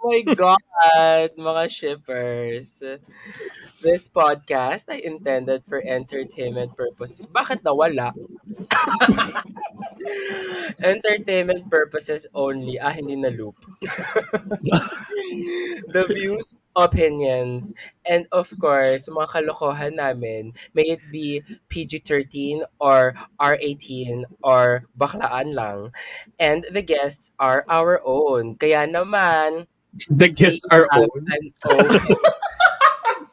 my God, mga shippers. This podcast ay intended for entertainment purposes. Bakit nawala? Entertainment purposes only. Hindi na loop. The views, opinions, and of course, mga kalokohan namin, may it be PG-13 or R18 or baklaan lang. And the guests are our own. Kaya naman, The we guests are have own. an own.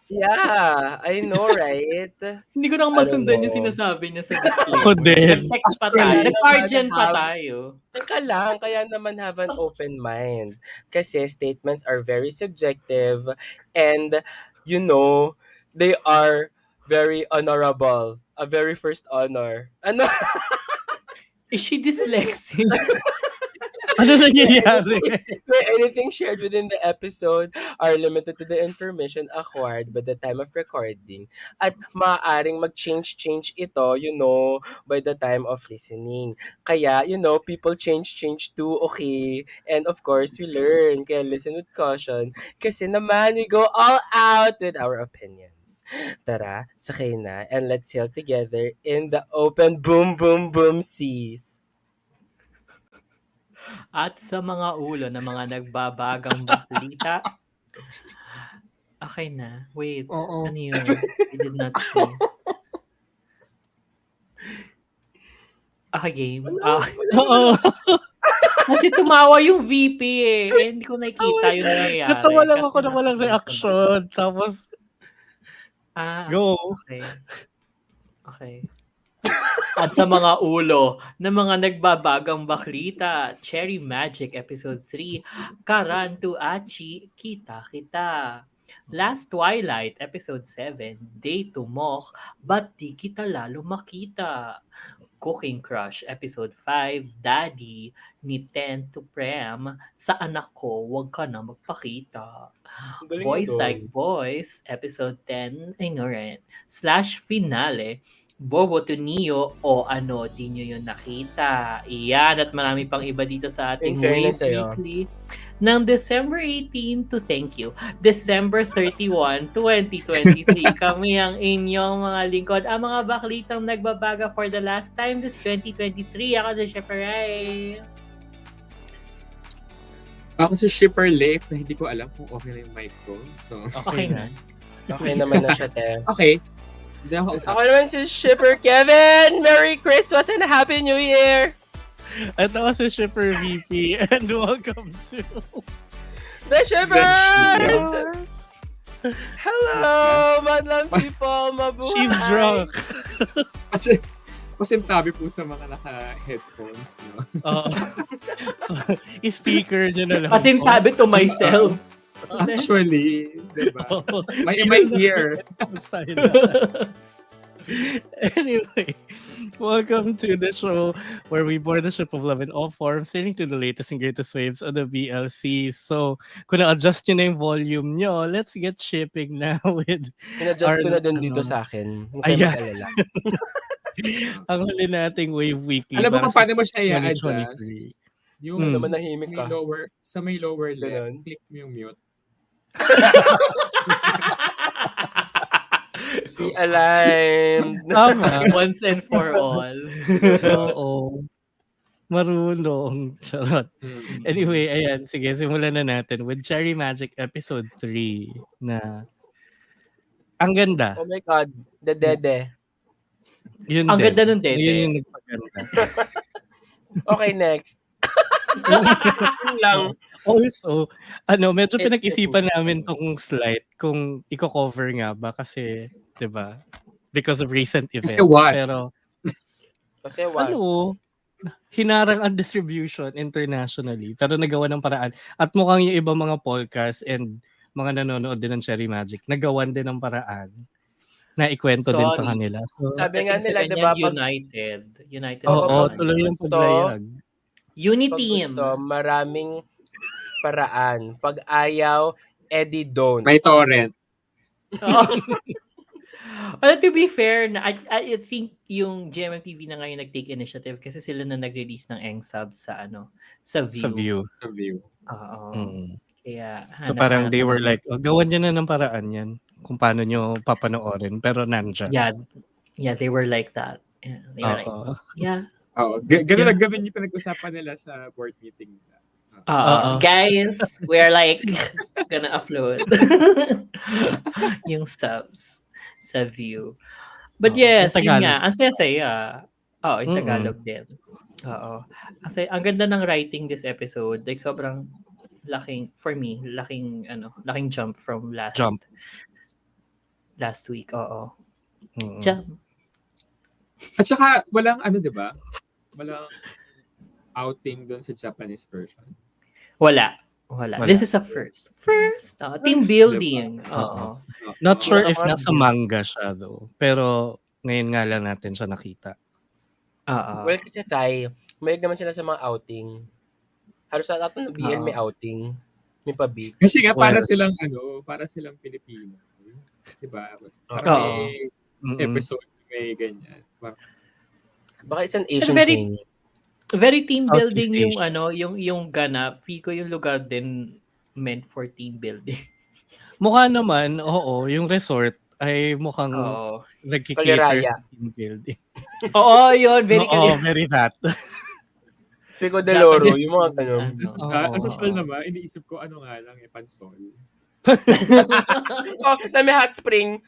Yeah, I know, right? Hindi ko na Ano masundan mo? yung sinasabi niya sa Ako disclaimer. din. Nag-text pa Kaya tayo. naman Nag-Argent pa have tayo. Teka lang, kaya naman have an open mind. Kasi statements are very subjective and, you know, they are very honorable. A very first honor. Ano? Is she dyslexic? Ano nangyayari? May anything shared within the episode are limited to the information acquired by the time of recording at maaaring mag-change ito, by the time of listening. Kaya, people change too, okay? And of course, we learn. Kaya listen with caution. Kasi naman, we go all out with our opinions. Tara, sakay na, and let's sail together in the open boom, boom, boom seas. At sa mga ulo ng mga nagbabagang baklita. Okay na. Wait. Oo. Ano yun? I did not see. Okay, game. Oo. Kasi tumawa yung VP eh. Hindi ko nakikita yung nangyayari. Natawa lang Kasi ako na walang nasa reaction. Tapos, go. Okay. At sa mga ulo ng mga nagbabagang baklita, Cherry Magic Episode 3, Karantu Achi, Kita Kita. Last Twilight Episode 7, Day to Mock, Ba't Di Kita Lalo Makita? Cooking Crush Episode 5, Daddy, ni 10 to Prem, Sa Anak Ko, Wag Ka Na Magpakita. Galing Boys doon. Like Boys, Episode 10, Ignorant, / Finale, Bobo to Neo, o ano, di nyo yun nakita. Iyan, at marami pang iba dito sa ating In fairness Wave sa'yo. Weekly ng December 18 to thank you, December 31, 2023. Kami ang inyong mga lingkod, ang mga baklitang nagbabaga for the last time this 2023. Ako si Sheparay. Ako si Shipper Leif na hindi ko alam kung okay na yung mic ko. So, Okay na. Okay naman na siya, te. okay. Hindi ako Ako naman si Shipper Kevin! Merry Christmas and Happy New Year! At ako si Shipper VP and welcome to The Shippers! Hello, madlang people! Mabuhay! She's Drunk. Kasi tabi po sa mga naka-headphones. No? So, speaker dyan na lang. Pasintabi to myself. Actually, diba? Oh, My ear. Anyway, welcome to the show where we board the ship of love in all forms, sailing to the latest and greatest waves of the BLC. So, kung na-adjust nyo na yung volume nyo, let's get shipping now with In-adjust ko na din dito sa akin. Huwag kayo Ayan. mag-alala. ang huli nating Wave Weekly. Alam mo para kung paano mo siya 2023. i-adjust? Yung Naman nahimik ka. sa may lower left, Ganun. click mo yung mute. Si Align. Tama. Once and for all. Oo. Marunong. Charot. Anyway, ayan. Sige, simulan na natin with Cherry Magic Episode 3 na ang ganda. Oh my God. The Dede. Yun Ang din. ganda nun, Dede. Yun yung nagpaganda. Okay, next. Yun lang. Also, medyo It's pinag-isipan the namin tong slide kung i-cover nga ba kasi, 'di ba? Because of recent events. Kasi what? Pero Kasi what? hinarang ang distribution internationally pero nagawa ng paraan. At mukhang yung ibang mga podcast and mga nanonood din ng Cherry Magic, nagawan din ng paraan na ikwento din sa Sorry. kanila. So, Sabi nga nila, di Ganyan, ba, United. oo, pag tuloy yung gusto, paglayag. Uniteam. Pag gusto, maraming paraan. Pag ayaw, edi don't. May torrent. Well, to be fair, I think yung GMMTV na ngayon nag-take initiative kasi sila na nag-release ng Eng Subs sa View. Sa view. Sa view. Oo. Mm. Kaya So parang hanap-hanap they na were naman. like, gawan niyo na ng paraan yan kung paano nyo papanoorin. Pero nandyan. Yeah, they were like that. Yeah, they were like, Oo. yeah. Oo, But ganun yeah. lang gawin yung pinag-usapan nila sa board meeting nila. Oo. Guys, we're like gonna upload yung subs sa view. But Oo. yes, Yung yun Tagalog. nga. Ang saya-saya. Oo, in Mm-mm. Tagalog din. Oo. Kasi ang ganda ng writing this episode. Like sobrang laking, for me, laking jump from Jump. last week. Oo. Mm-mm. Jump. At saka, walang di ba? Walang outing doon sa Japanese version. Wala. This is a first. Team building. Oo. Not sure Yung if mga nasa manga siya though. Pero ngayon nga lang natin siya nakita. Oo. Well, kasi may naman sila sa mga outing. Halos sa lahat ng BL may Oo. outing. May pabig. Kasi nga, para Well, silang Pilipino. Diba? Oo. Parang may Mm-mm. episode, may ganyan. Parang, Baka isang Pero Asian thing. very team Southeast building yung Asia. yung ganap. Feel ko yung lugar din meant for team building. Mukha naman, oo, yung resort ay mukhang Oo. nagkikater Kaliraya. sa team building. Oo, yun. Very Oo, very that. Pico de Loro, Japanese yung mga food, ganun. ang social oo. naman, iniisip ko ano nga lang, pansol. Na may hot spring.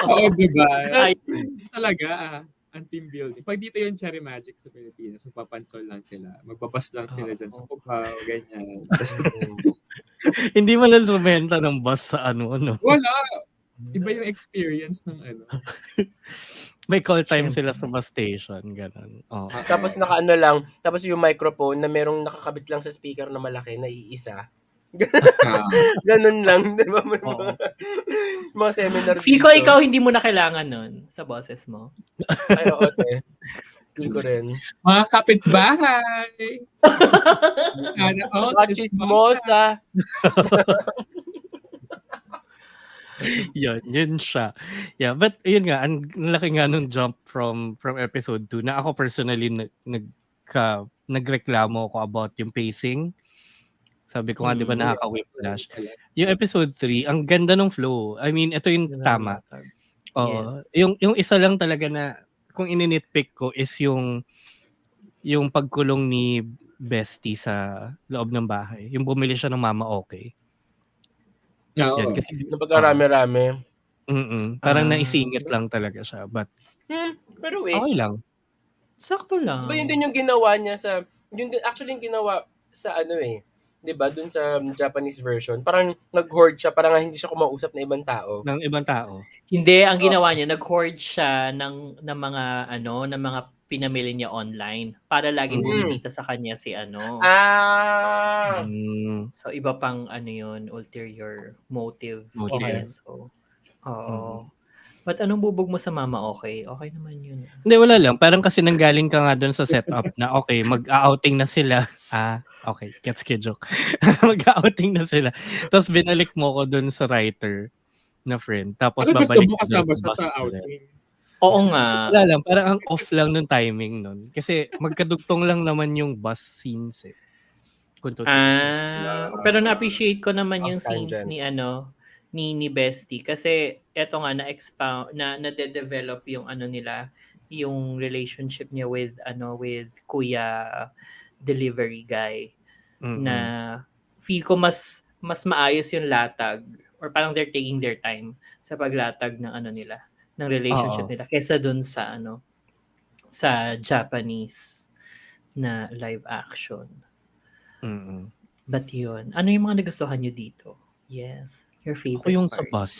Oo, diba? Ay, Talaga, ang team building. Pag dito yung Cherry Magic sa Pilipinas, magpapansol lang sila. Magbabas lang sila dyan sa Cubao, ganyan. Tas, Hindi mo lang rumenta ng bus sa ano. wala. Iba yung experience ng May call time Siyempre. sila sa bus station, ganun. Oo. Tapos nakaano lang, tapos yung microphone na merong nakakabit lang sa speaker na malaki na iisa. Ganun lang, di ba? Oo. Mga seminar Feel ko ikaw hindi mo na kailangan nun sa boses mo. Ay, oo, te. Feel ko rin. Mga kapitbahay. Mga chismosa. Yun siya. Yeah, but yun nga, ang laki nga nung jump from episode 2 na ako personally nagreklamo ko about yung pacing. Sabi ko nga, di ba nakaka-whiplash. Yung episode 3, ang ganda ng flow. I mean, ito yung tama. Oo. Yes. Yung isa lang talaga na, kung ininitpick ko is yung pagkulong ni Bestie sa loob ng bahay. Yung bumili siya ng Mama Okay. Yan, kasi Napagkarami-rami. Parang naisingit lang talaga siya. But, pero wait. okay lang. Sakto lang. Diba yun din yung ginawa niya sa, actually yung ginawa sa diba, dun sa Japanese version, parang nag-hoard siya, parang hindi siya kumausap na ibang tao. Ng ibang tao. Hindi, ang ginawa niya, nag-hoard siya ng mga pinamili niya online para laging bumisita sa kanya si . So iba pang yun, ulterior motive. Okay. So, oo. But anong bubog mo sa Mama Okay? Okay naman yun. Hindi, wala lang. Parang kasi nanggaling ka nga doon sa setup na okay, mag-outing na sila. Okay. Gets ka joke. Mag-outing na sila. Tapos binalik mo ko doon sa writer na friend. Tapos ano gusto babalik mo kasama siya sa outing? Oo nga. Wala lang. Parang ang off lang nung timing nun. Kasi magkadugtong lang naman yung bus scenes eh. Kung Pero na-appreciate ko naman yung Off-tangent. scenes ni Bestie kasi eto nga na-expound na-develop yung nila, yung relationship niya with Kuya Delivery Guy na feel ko mas maayos yung latag or parang they're taking their time sa paglatag ng nila, ng relationship nila kaysa dun sa sa Japanese na live action. But yun, ano yung mga nagustuhan nyo dito? Yes, your favorite Ako yung part. sa bus.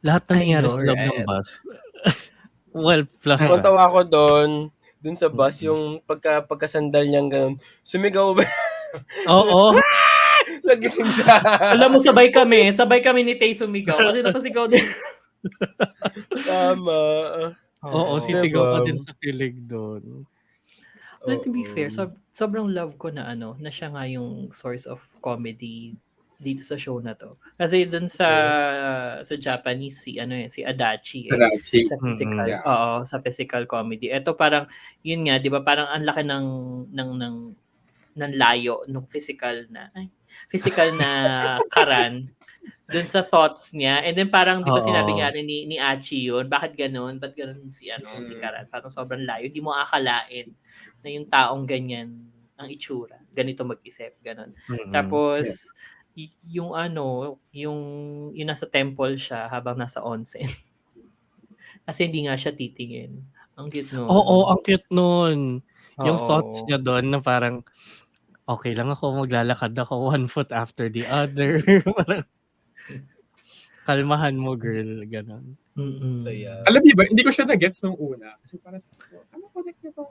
Lahat na nangyari sa loob ng bus. Well, plus Kung tawa ko doon sa bus, yung pagkasandal niyang ganun, sumigaw ba? Oo. Nagising siya. Alam mo, sabay kami ni Tay sumigaw kasi napasigaw din. Tama. Oo, sisigaw ka Diba? din sa kilig doon. To be fair, sobrang love ko na siya nga yung source of comedy dito sa show na to. Kasi dun sa Japanese si Adachi sa physical. Oo, sa physical comedy. Ito parang yun nga, 'di ba? Parang ang laki ng layo nung physical na. Ay, physical na Karan dun sa thoughts niya. And then parang, di ba sinabi Oo. nga rin ni Achi yun, bakit ganun? Ba't ganun si Karan? Parang sobrang layo. Di mo akalain na yung taong ganyan ang itsura. Ganito mag-isip, ganun. Mm-mm. Tapos, yung yung nasa temple siya habang nasa onsen. Kasi hindi nga siya titingin. Ang cute nun. Oo, ang cute nun. Yung Oo. thoughts niya doon na parang, okay lang ako, maglalakad ako 1 foot after the other. Parang, kalmahan mo, girl. Ganon. Mm-mm. Saya. Alam niyo ba, hindi ko siya na-gets nung una. Kasi parang sabi ko, ano connect nito?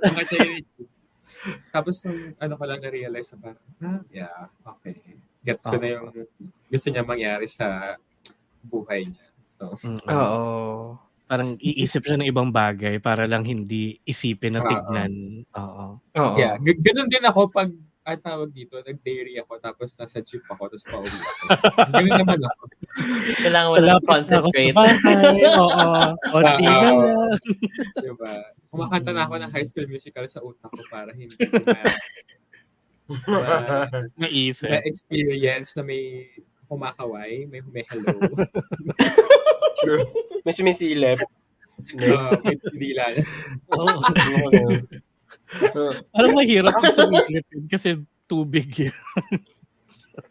Bakit niya i-choose? Tapos nung ko lang na-realize na parang, yeah, okay. Gets ko na yung gusto niya mangyari sa buhay niya. So, Oo. Parang iisip siya ng ibang bagay para lang hindi isipin na tignan. Oo. Oo. yeah, ganun din ako pag tawag dito, nag-dairy ako, tapos nasa jeep ako, tapos pauwi ako. Ganun naman ako. Kailangan mo lang concentrate. Oo. Konti ka lang. Diba? Kumakanta na ako ng High School Musical sa utak ko para hindi Naisip. experience na may kumakaway, may hello. True. May sumisilip. May dila. Oo. Parang mahirap yung sumilipin kasi tubig yun.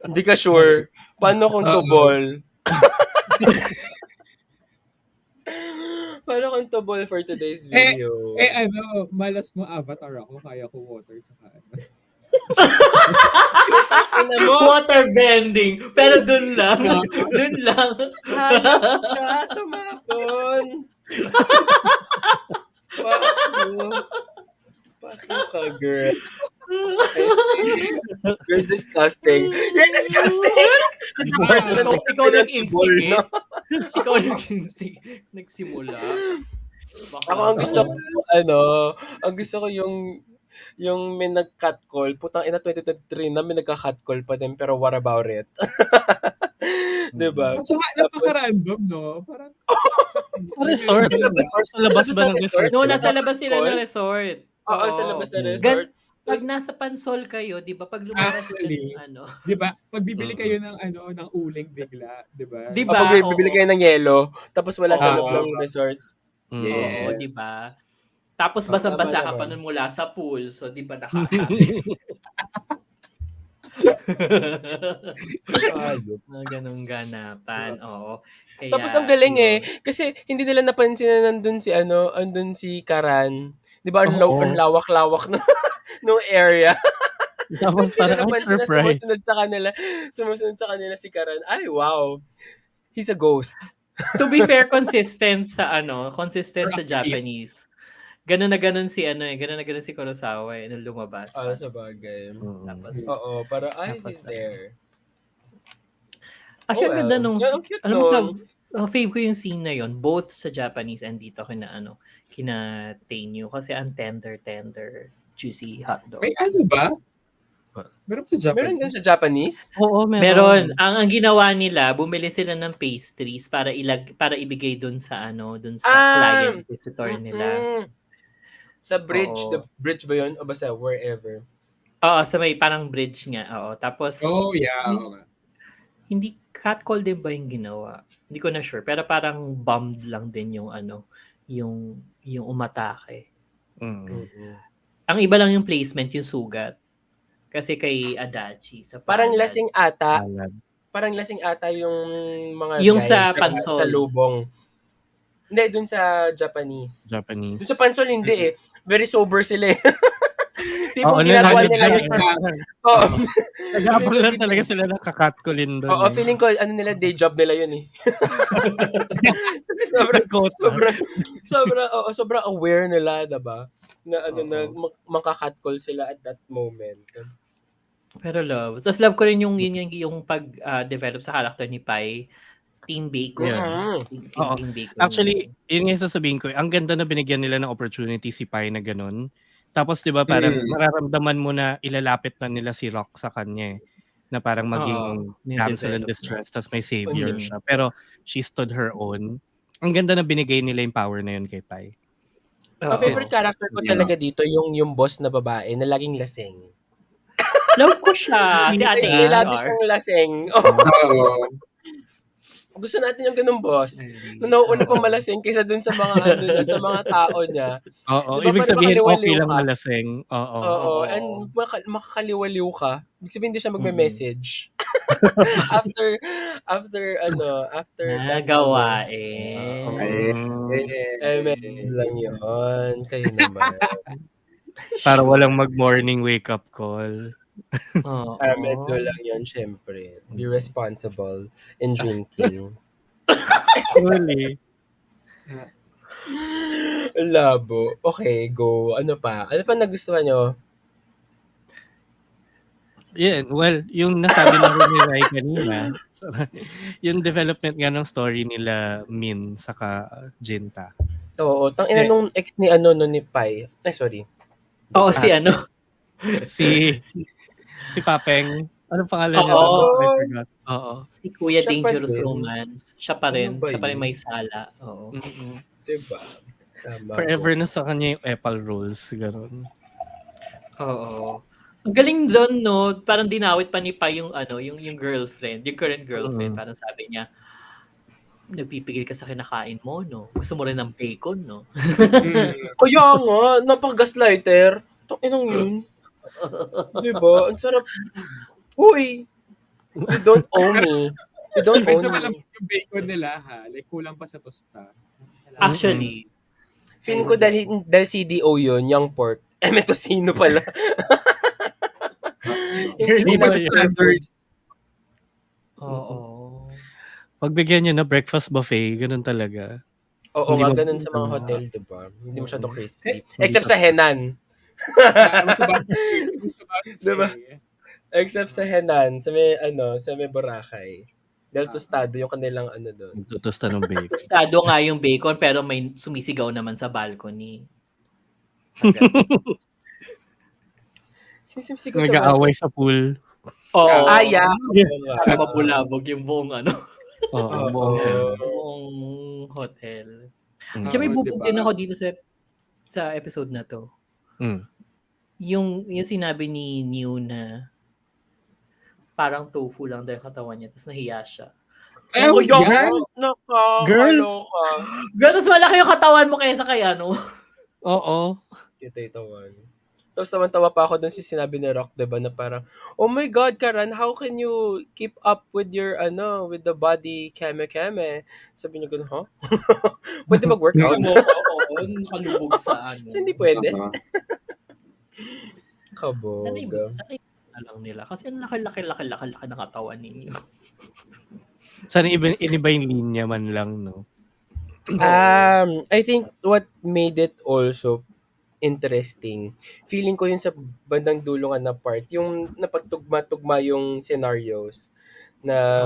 Hindi ka sure. Paano kung tubol? Paano kung tubol for today's video? Malas mo Avatar ako, kaya ko water tsaka Ano mo? Water bending. Pero dun lang. Dun lang. Hayop ka, tumapon. Bakit ka, girl? You're disgusting. You're disgusting! That's the person na Ikaw nag-instigate. Ikaw nagsimula. Ako ang gusto ko, ang gusto ko yung may nag-catcall. Putang ina, 2023 na may nagka-catcall pa din, pero what about it? Diba? At saka napaka-random, no? Parang Sa resort. Sa labas ba ng resort? No, nasa labas sila ng resort. Oo, sa labas ng resort. Pag nasa Pansol kayo, di ba? Pag lumabas Actually, ka ng di ba? Magbibili kayo ng ng uling bigla, di ba? Di Pag bibili kayo ng yelo, tapos wala sa loob ng resort. Oo, di ba? Tapos basang-basa ka pa nun mula sa pool. So, di ba nakakaalis? Mga ganong ganapan. Oo. Kaya, Tapos ang galing kasi hindi nila napansin na andun si Karan. 'Di ba ang lawak-lawak na no area. Tapos Hindi nila parang napansin na surprise. sumusunod sa kanila si Karan. Ay, wow. He's a ghost. To be fair, consistent sa Japanese. Ganun na ganun si Kurosawa nung lumabas. Sa bagay. Tapos, para he's there. Actually, ang ganda nung, cute alam mo sa, fave ko yung scene na yon, both sa Japanese and dito kina Tenyu, kasi ang tender, juicy hotdog. May ano ba? Meron sa Japanese? Meron din sa Japanese? Oo, Meron. Ang ginawa nila, bumili sila ng pastries para ibigay dun sa client visitor nila. Sa bridge, Oo. the bridge ba yun? O basta wherever? Oo, sa may parang bridge nga. Oo. Tapos, hindi catcall din ba yung ginawa? Hindi ko na sure. Pero parang bummed lang din yung yung umatake. Ang iba lang yung placement, yung sugat. Kasi kay Adachi sa Parang palad. lasing ata. Parang lasing ata yung mga Yung guys sa Pansol. sa lubong. Hindi, dun sa Japanese. Dun sa Pansol, hindi Very sober sila Tipong ginagawa nila yun. Nag-aabang lang talaga sila ng kakatkulin doon. Oo, feeling ko, day job nila yun Kasi sobrang aware nila, diba? Na makakatcall sila at that moment. Pero love. Tapos love ko rin yung pag-develop sa character ni Pai. Team Bacon. Yeah. Team Bacon. Actually, yun yung sasabihin ko. Ang ganda na binigyan nila ng opportunity si Pai na ganun. Tapos, di ba, parang mararamdaman mo na ilalapit na nila si Rock sa kanya na parang maging damsel in distress, tapos may savior siya. Pero she stood her own. Ang ganda na binigay nila yung power na yun kay Pai. Ang favorite character ko talaga dito, yung boss na babae na laging lasing. Love ko siya, si Ate May lagi HR. siyang laseng. Oh, Oo. gusto natin yung ganung boss. Na Ay, nauuna pa oo. malasing kaysa dun sa mga ano niya, sa mga tao niya. Oo, 'Di ba ibig para sabihin okay makaliwaliw lang ka? malasing. Oo. Oo, and Oo. makakaliwaliw ka. Ibig sabihin hindi siya Mm. magme-message. After after that Ay, Gawain. medyo lang yun. Kayo naman. Para walang mag-morning wake up call. Medyo Oo. lang yun, syempre. Be responsible in drinking. Truly. Labo. Okay, go. Ano pa? Ano pa nagustuhan nyo? Yeah, well, yung nasabi na rin ni Rai kanina, yung development nga ng story nila Min saka Jinta. Oo, tangina Eh, nung ex ni ano, no, ni Pai. Ay, sorry. Oo, Go. si ano? Si Si, si Papeng, anong pangalan niya doon? oo, I forgot. Oo. si Kuya Siya pa Dangerous din. Romance. Siya pa Ano rin. ba Siya pa rin yun? may sala. Oo. Mm-mm. Diba? Tama Forever po. na sa kanya yung Epal Rules, gano'n. Oo. Ang galing doon, no? Parang dinawit pa ni Pa yung ano, yung girlfriend, yung current girlfriend. Mm. Parang sabi niya, nagpipigil ka sa kinakain mo, no? Gusto mo rin ng bacon, no? Kaya nga, napaka-gaslighter. Tanginang yun. Diba? Ang sarap. Uy, you don't owe me. You don't owe Medyo me. malambot yung bacon nila ha. Like kulang pa sa tosta. Actually, Feeling ko dahil CDO yun, young pork. May tocino pala. Hindi Girly na ba yun? standards. oo. Pagbigyan niyo na breakfast buffet, gano'n talaga. Oo Hindi nga, mo ganun sa mga hotel, diba? Hindi masyado crispy. Except sa Henan. Mas sabagay. Diba? Except sa Henan, sa may Boracay. Dahil tostado yung kanilang ano doon. Nagtutusta ng bacon. Tostado nga yung bacon pero may sumisigaw naman sa balcony. Sisimsigaw sa Nag-aaway balcony. sa pool. Oo. Yeah. Oo nga. Para mabulabog yung buong ano, Oo, Oo. buong Henan. buong hotel. Mm. Tsaka may Oo, bubog diba? din ako dito sa episode na to. Mm. Yung sinabi ni New na parang tofu lang daw yung katawan niya tapos nahiya siya. Oh, Oh, yan! nakakaloka. Ganos malaki yung katawan mo kaysa kay ano. Oo. Kita itawan. Tapos tawa pa ako dun sa sinabi ni Rock, diba, na parang, oh my God, Karan, how can you keep up with your, with the body keme-keme? Sabi niya gano'n, huh? Pwede mag-workout? Oo, nakalubog sa ano. So, hindi pwede. Oo. Sana yung Kabog. lang nila. Kasi ang laki ng katawan ninyo. Sana iniba yung linya man lang, no? I think what made it also interesting, feeling ko yun sa bandang dulungan na part, yung napagtugma-tugma yung scenarios na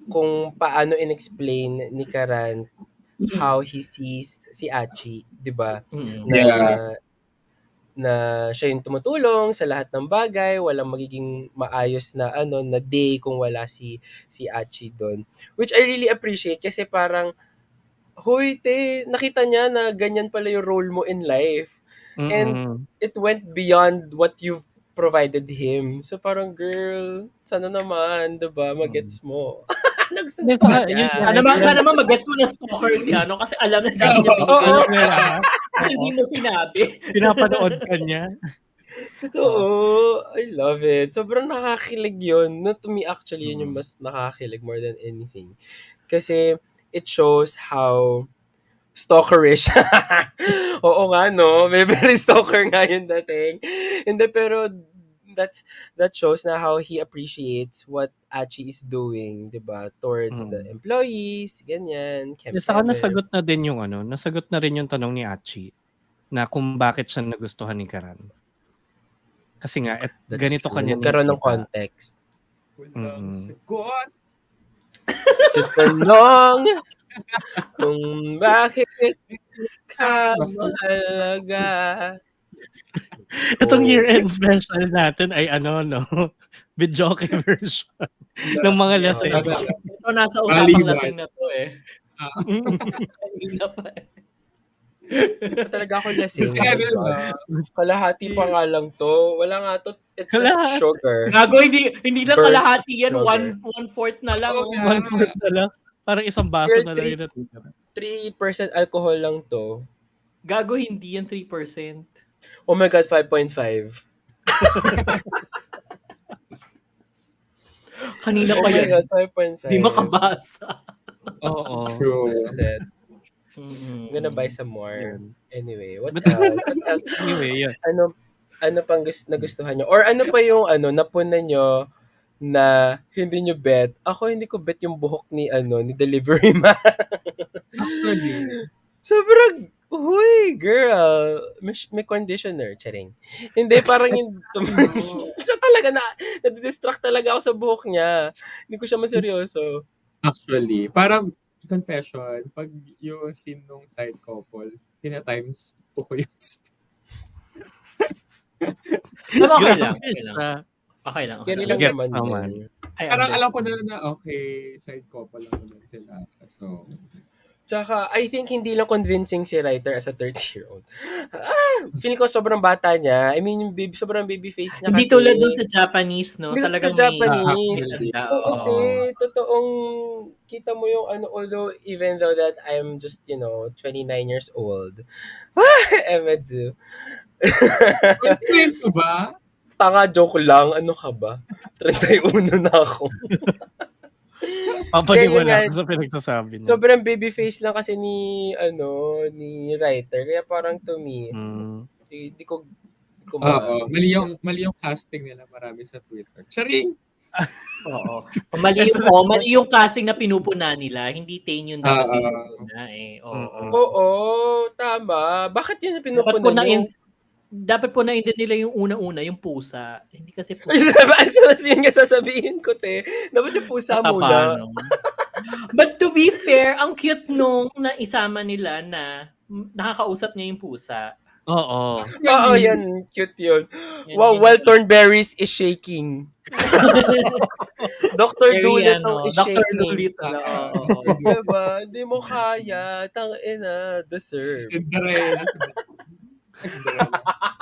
kung paano in-explain ni Karan how he sees si Achi, 'di ba? Na Yeah. na siya yung tumutulong sa lahat ng bagay, walang magiging maayos na na day kung wala si Achi doon. Which I really appreciate kasi parang hoy te, nakita niya na ganyan pala yung role mo in life. And Mm-mm. it went beyond what you've provided him. So parang girl, sana naman, 'di ba, magets mo. Hindi, Nagsusta saka, niya. yun nga, Sana naman mag-gets mo na stalker si ano kasi alam na hindi niya binigay. Oo. alam nila, Kasi hindi mo sinabi. pinapanood ka niya. Totoo. I love it. Sobrang nakakilig yun. No, to me, actually, yun yung mas nakakilig more than anything. Kasi it shows how stalkerish. Oo nga, no? May very stalker nga yung dating. Hindi, pero that shows na how he appreciates what Achi is doing, 'di ba? Towards the employees, ganyan, Saka keme. nasagot na din yung nasagot na rin yung tanong ni Achi na kung bakit siya nagustuhan ni Karan. Kasi nga, That's ganito true. kanya Nagkaroon ng nakita. context. Walang sagot. Sa tanong kung bakit ka mahalaga. Itong year-end special natin ay videoke version ng mga lasing. Ito nasa usapang Maliwan. lasing na to eh. Kanina pa eh. Hindi pa talaga ako lasing. Kasi ano, Oh my God. Kalahati pa nga lang to. Wala nga to. It's just Kalahati. sugar. Gago, hindi lang Burnt kalahati yan. sugar. One-fourth na lang. Oo Oh. nga. 1/4 na lang. Parang isang baso Girl, na lang yung natitira. 3% alcohol lang to. Gago, hindi yan 3%. Oh my God, 5.5. Kanina Oh pa my yan. God, 5.5. Di makabasa. Oo. True. Shit. Mm-mm. I'm gonna buy some more. Yun. Anyway, what But- else? What else? Anyway, yun. Ano pang nagustuhan nyo? Or ano pa yung napunan nyo na hindi nyo bet? Ako hindi ko bet yung buhok ni Delivery Man. Actually, Sobrang, huy, girl. May conditioner, charing. Hindi, parang yung, siya talaga nadidistract talaga ako sa buhok niya. Hindi ko siya maseryoso. actually, parang confession, pag yung scene nung side couple, times 2 ko yung Pero okay Grabe lang. Okay lang. siya. Okay lang. Carry Okay lang lang. Gets naman naman. yun. I Parang alam ko understand. na okay, side couple lang naman sila. So, Tsaka, I think hindi lang convincing si writer as a 30-year-old. Feeling ko sobrang bata niya. I mean, yung sobrang baby face niya Hindi kasi. tulad dun sa Japanese, no? Hindi Talagang sa Japanese. may tanda. Oo, Oo. totoong kita mo yung although even though that I'm just, 29 years old. Emedu. confident ko ba? Tanga, joke lang. Ano ka ba? 31 na ako. Papaniwala Kaya yun ako sa pinagsasabi niya. Sobrang baby face lang kasi ni writer. Kaya parang to me, Mm. di ko Oo, mali yung casting nila marami sa Twitter. Charing! Oo. Mali yung casting na pinupuna nila. Hindi Tae yung dapat pinupuna eh. Oo. Oo, tama. Bakit yun na pinupunan nyo? Dapat punain din nila yung una-una, yung pusa. Hindi kasi pusa. Yun nga sasabihin ko, te. Dapat yung pusa muna. No? But to be fair, ang cute nung naisama nila na nakakausap niya yung pusa. Oo. Oo, yan. Cute yun. Yan Wow, yun. Well Thornberrys is shaking. Dr. Very, Dolittle is Dr. shaking. Dolittle. Oo. Diba? Hindi mo kaya. Tangina. Deserve. Cinderella.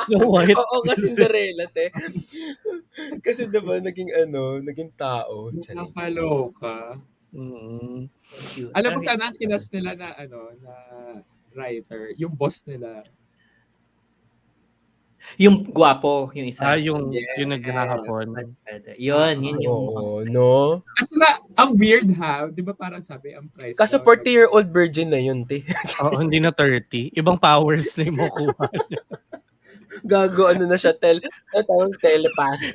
Snow White. Oo, kasi Cinderella, te. Kasi diba, naging tao. Charing. Nakaloka. Mm. Cute. Alam mo sana ang kinas nila na na writer, yung boss nila. Yung gwapo, yung isa. Yung Yes. yung naghahapon. Yun yung Oo, no? At saka, ang weird ha, di ba parang sabi ang price Kaso daw, 40-year-old virgin na yun, te. Oo, hindi na 30. Ibang powers na yung makuha. Gago, na siya, tawag telepath.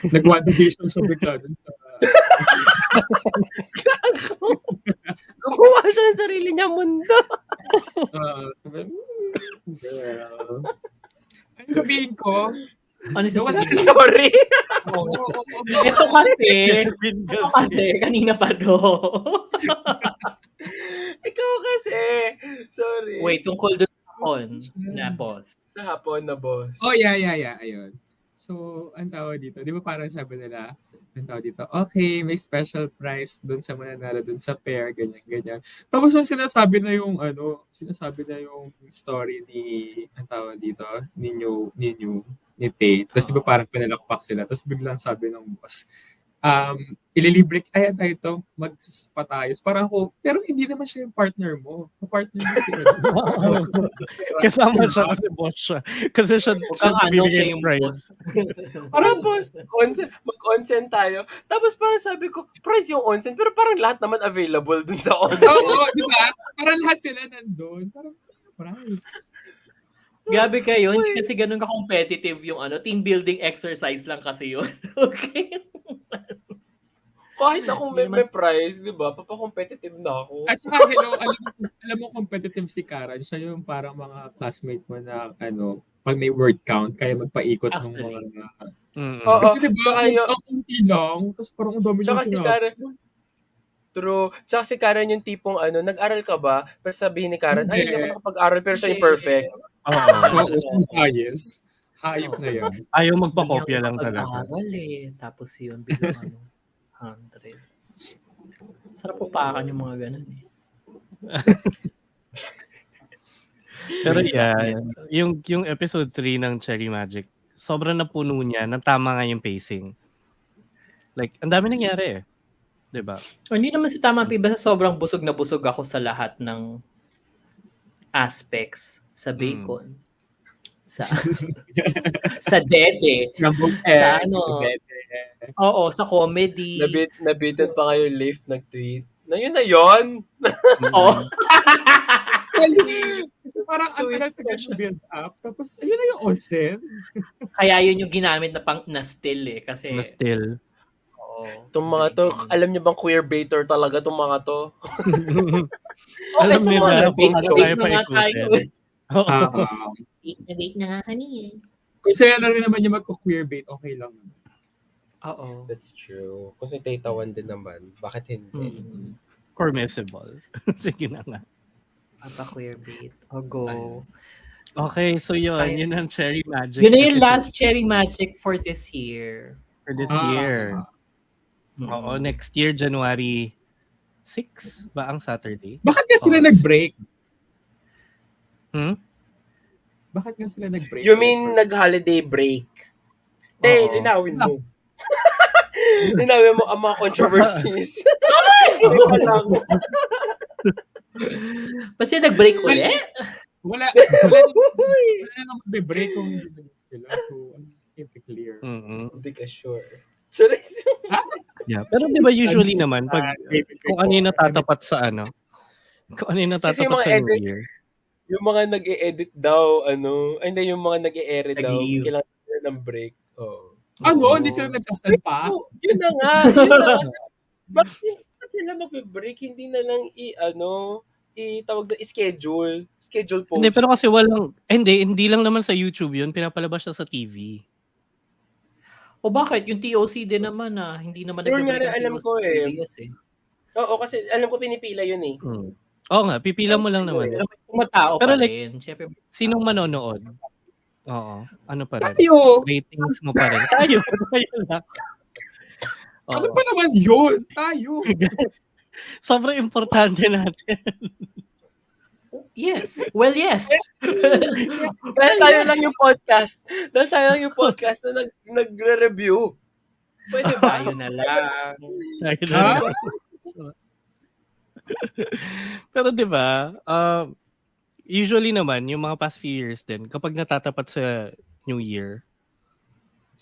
nag-WandaVision siya bigla dun sa... Gumawa siya ng sarili niya mundo. sabi, girl. Ano sabihin ko? Ano Wala sasabihin? Sorry. Ito kasi, kanina pa do. Ikaw kasi. Sorry. Wait, tungkol doon na boss. Sa hapon na boss. Oh, yeah. Ayun. So, ang tawag dito, di ba parang sabi nila, ang tawag dito, okay, may special price dun sa mananalo, dun sa pair, ganyan. Tapos yung sinasabi na yung story ni, ang tawag dito, ni Tate. Tapos di ba parang pinalakpak sila. Tapos biglang sabi ng boss, ililibre, ayan tayo ito, magpatayos. Parang ako, pero hindi naman siya yung partner mo. Partner mo si Kasama siya kasi boss siya. Kasi siya Siya yung prize. boss. Parang boss, mag-onsen tayo. Tapos parang sabi ko, price yung onsen, pero parang lahat naman available dun sa onsen. Oo, di ba? Parang lahat sila nandun. Parang, price. Grabe kayo, hindi kasi ganun ka-competitive yung team building exercise lang kasi yun. Okay? Kahit akong may prize, di ba? Papakompetitive na ako. At saka, hello, alam mo competitive si Karan. Siya yung parang mga classmate mo na, pag may word count, kaya magpaikot ng mga... Oo, Kasi diba, tsaka ang unti lang, tapos parang ang dami tsaka niyang si sinabi. Karen, true. Tsaka si Karen yung tipong nag-aral ka ba? Pero sabihin ni Karen, ay, hindi ako nakapag-aral, pero siya yung perfect. Oo, bias. Hayop na yan. Ayaw magpa-kopya lang talaga. Tapos yun, biglang 100. Sarap upakan yung mga ganun eh. Pero Wait yeah, lang. yung episode 3 ng Cherry Magic, sobrang napuno niya ng tama nga yung pacing. Like, ang dami nangyari eh. 'Di ba? Hindi naman si tama pa basta sobrang busog na busog ako sa lahat ng aspects sa bacon, sa sa dede, Nabog sa si ano, Bebe. oo, sa comedy. Nabitin So, pa kayo Leif nag-tweet. Na yun na yun! oh, Mm. Actually, kasi parang ang Tweet pa tagal-tagal siya. build up. Tapos, ayun na yung onsen. kaya yun yung ginamit na pang na still eh kasi Na still. oo. Itong mga to, alam niyo bang queer baiter talaga itong mga to? Alam Eto nila naman, kung bait ano na bait tayo na nga tayo. paikutin. Oo. Ah, Bait na nga kani eh. kung sila na rin naman yung magko-queer bait, okay lang. Oo. That's true. Kung si Tita Wan din naman, bakit hindi? Mm. Permissible. Sige na nga. Papa queer bait. O go. Okay, so yun Excited. ang Cherry Magic Yun na yung episode last Cherry Magic for this year. for this Ah. year. Oo, next year, January 6 ba ang Saturday? Bakit nga sila Oh. nag-break? Hmm? Bakit nga sila nag-break? You mean nag-holiday break? Te, Oo. linawin mo. Linawin mo ang mga controversies. Hindi pa lang. Kasi nag-break ulit? Wala na magbe-break kung hindi na sila. So, clear. Mm-mm. Hindi ka sure. Seryoso. Yeah, pero 'di ba usually naman pag kung ano yung natatapat sa ano, kung ano yung Kasi yung natatapat mga sa New edit, Year. yung mga nag-e-edit daw, ay hindi, yung mga nag-e-air daw, Nag-leave. kailangan nila ng break. Oo. Ano? Oo. Hindi sila nagsastand pa? Oh, yun na nga. Yun na nga. Bakit sila magbe-break? Hindi na lang tawag na schedule. Schedule post. Hindi, pero kasi hindi lang naman sa YouTube yun, pinapalabas siya sa TV. O bakit? Yung TOC din naman hindi naman Yun nag-break nga rin ang alam TOC ko eh. previous eh. Oo, kasi alam ko pinipila yun eh. Oo nga, pipila mo lang naman. Pero may tumatao Pero pa like, rin. Siyempre, Sinong manonood? Oo, ano pa rin? Tayo! Ratings mo pa rin. Tayo lang. Ano Oo. pa naman yun? Tayo! Sobrang importante natin. yes. Well, yes. Dahil tayo lang yung podcast. Dahil tayo lang yung podcast na nagre-review. Pwede ba? Tayo na lang. Tayo Ha? lang. Pero 'di ba, usually naman yung mga past few years din kapag natatapat sa New Year,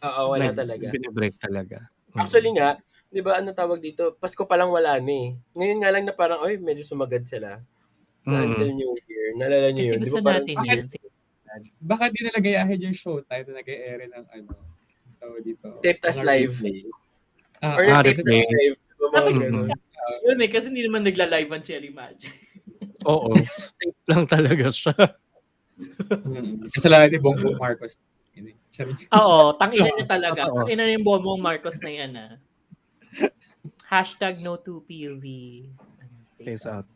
Oo, wala talaga. Bine-break talaga. Actually nga, 'di ba ano tawag dito? Pasko pa lang wala na eh. Ngayon nga lang na parang medyo sumagad sila. Na until New Year. Naalala niyo Kasi yun? Di gusto ba parang, natin yan. Baka di nila gayahin yung showtime na nag-e-air ng tawag dito. Taped as Mga live. replay. Or yung taped replay. as live. Di ba mga Dapat ganun? Yun kasi hindi naman nagla-live ang Cherry Magic. Oo. Tape lang talaga siya. Kasalanan ni Bongbong Marcos. Oo, tangina niya talaga. Oo. Tangina niya yung Bongbong Marcos na yan Hashtag no to POV. Face out.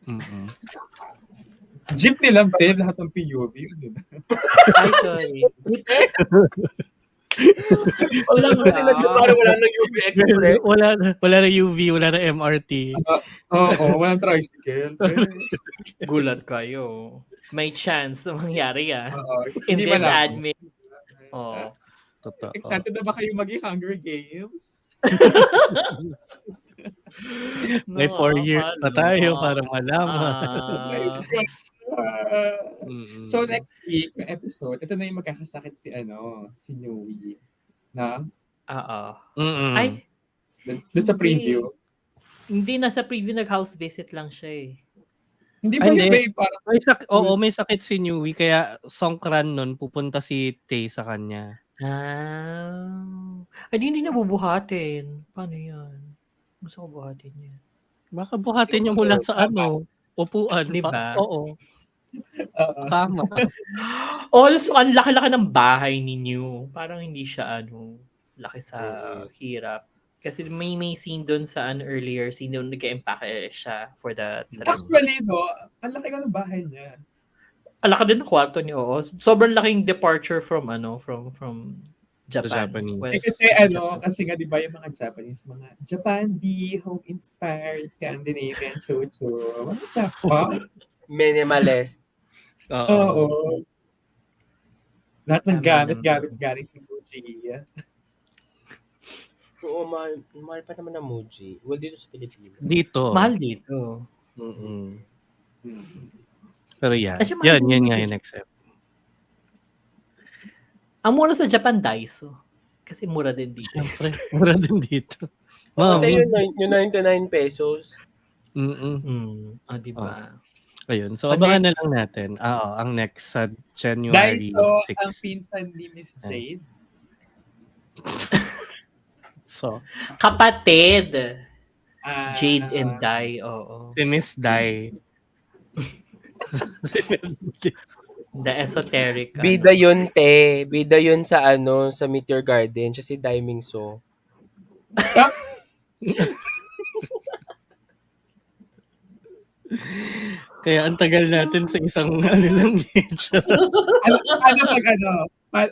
Mm-mm. Jeepney lang, te. Lahat ng POV. Yun. Ay, sorry. Wala Wala na. Parang wala nang UV Express. Wala na UV, wala na MRT. Oo, walang tricycle. Gulat kayo. May chance na mangyari Oo, In hindi this malabo. admin. Oh. Totoo. Excited na ba kayo maging Hunger Games? May 4 years pa tayo para malaman. Mm-mm. So next week, yung episode, ito na yung magkakasakit si Nui. Na? Oo. Mm-mm. Ay, That's sa preview. hindi nasa preview nag-house visit lang siya Hindi ba Ay, yun hindi. may parang may sakit si Newey kaya songkran nun pupunta si Tay sa kanya. Ay, hindi nabubuhatin. Paano yan? Gusto ko buhatin yan. Baka buhatin niyo mula sa upuan. Di ba? Oo. Tama. Also, ang laki-laki ng bahay ninyo. Parang hindi siya laki sa hirap. Kasi may scene doon sa earlier scene doon nag-empake siya for the trip. actually, no, ang laki ka ng bahay niya. Ang laki din ng kwarto ni Oos. Sobrang laking departure from from Japan. Japanese. Well, Kasi nga, di ba yung mga Japanese, mga Japan-D, home-inspired, Scandinavian, chocho. What the fuck? Minimalist. Oo. Oo. Lahat ng Tama gamit naman. galing sa Muji. Oo, mahal pa naman ang Muji. Well, dito sa Pilipinas. Dito. Mahal dito. Mm-mm. Hmm. Pero yan. Kasi mahal Yan din nga sa yung next step. Ang mura sa Japan, Daiso. Kasi mura din dito. Siyempre, mura din dito. Oo, tayo Ma'am. yung 99 pesos. Mm-mm. Diba? Ayun. So, Ang abangan na next, lang natin. Ang next sa January Daiso, 6. ang pinsan ni Miss Jade. So, kapatid. Jade and Ah, Dai, oo. si Miss Dai. Si Miss Dai. The esoteric. Bida yun, te. Bida yun sa sa Meteor Garden. Siya si Daiming So. Kaya ang tagal natin sa isang lang medyo.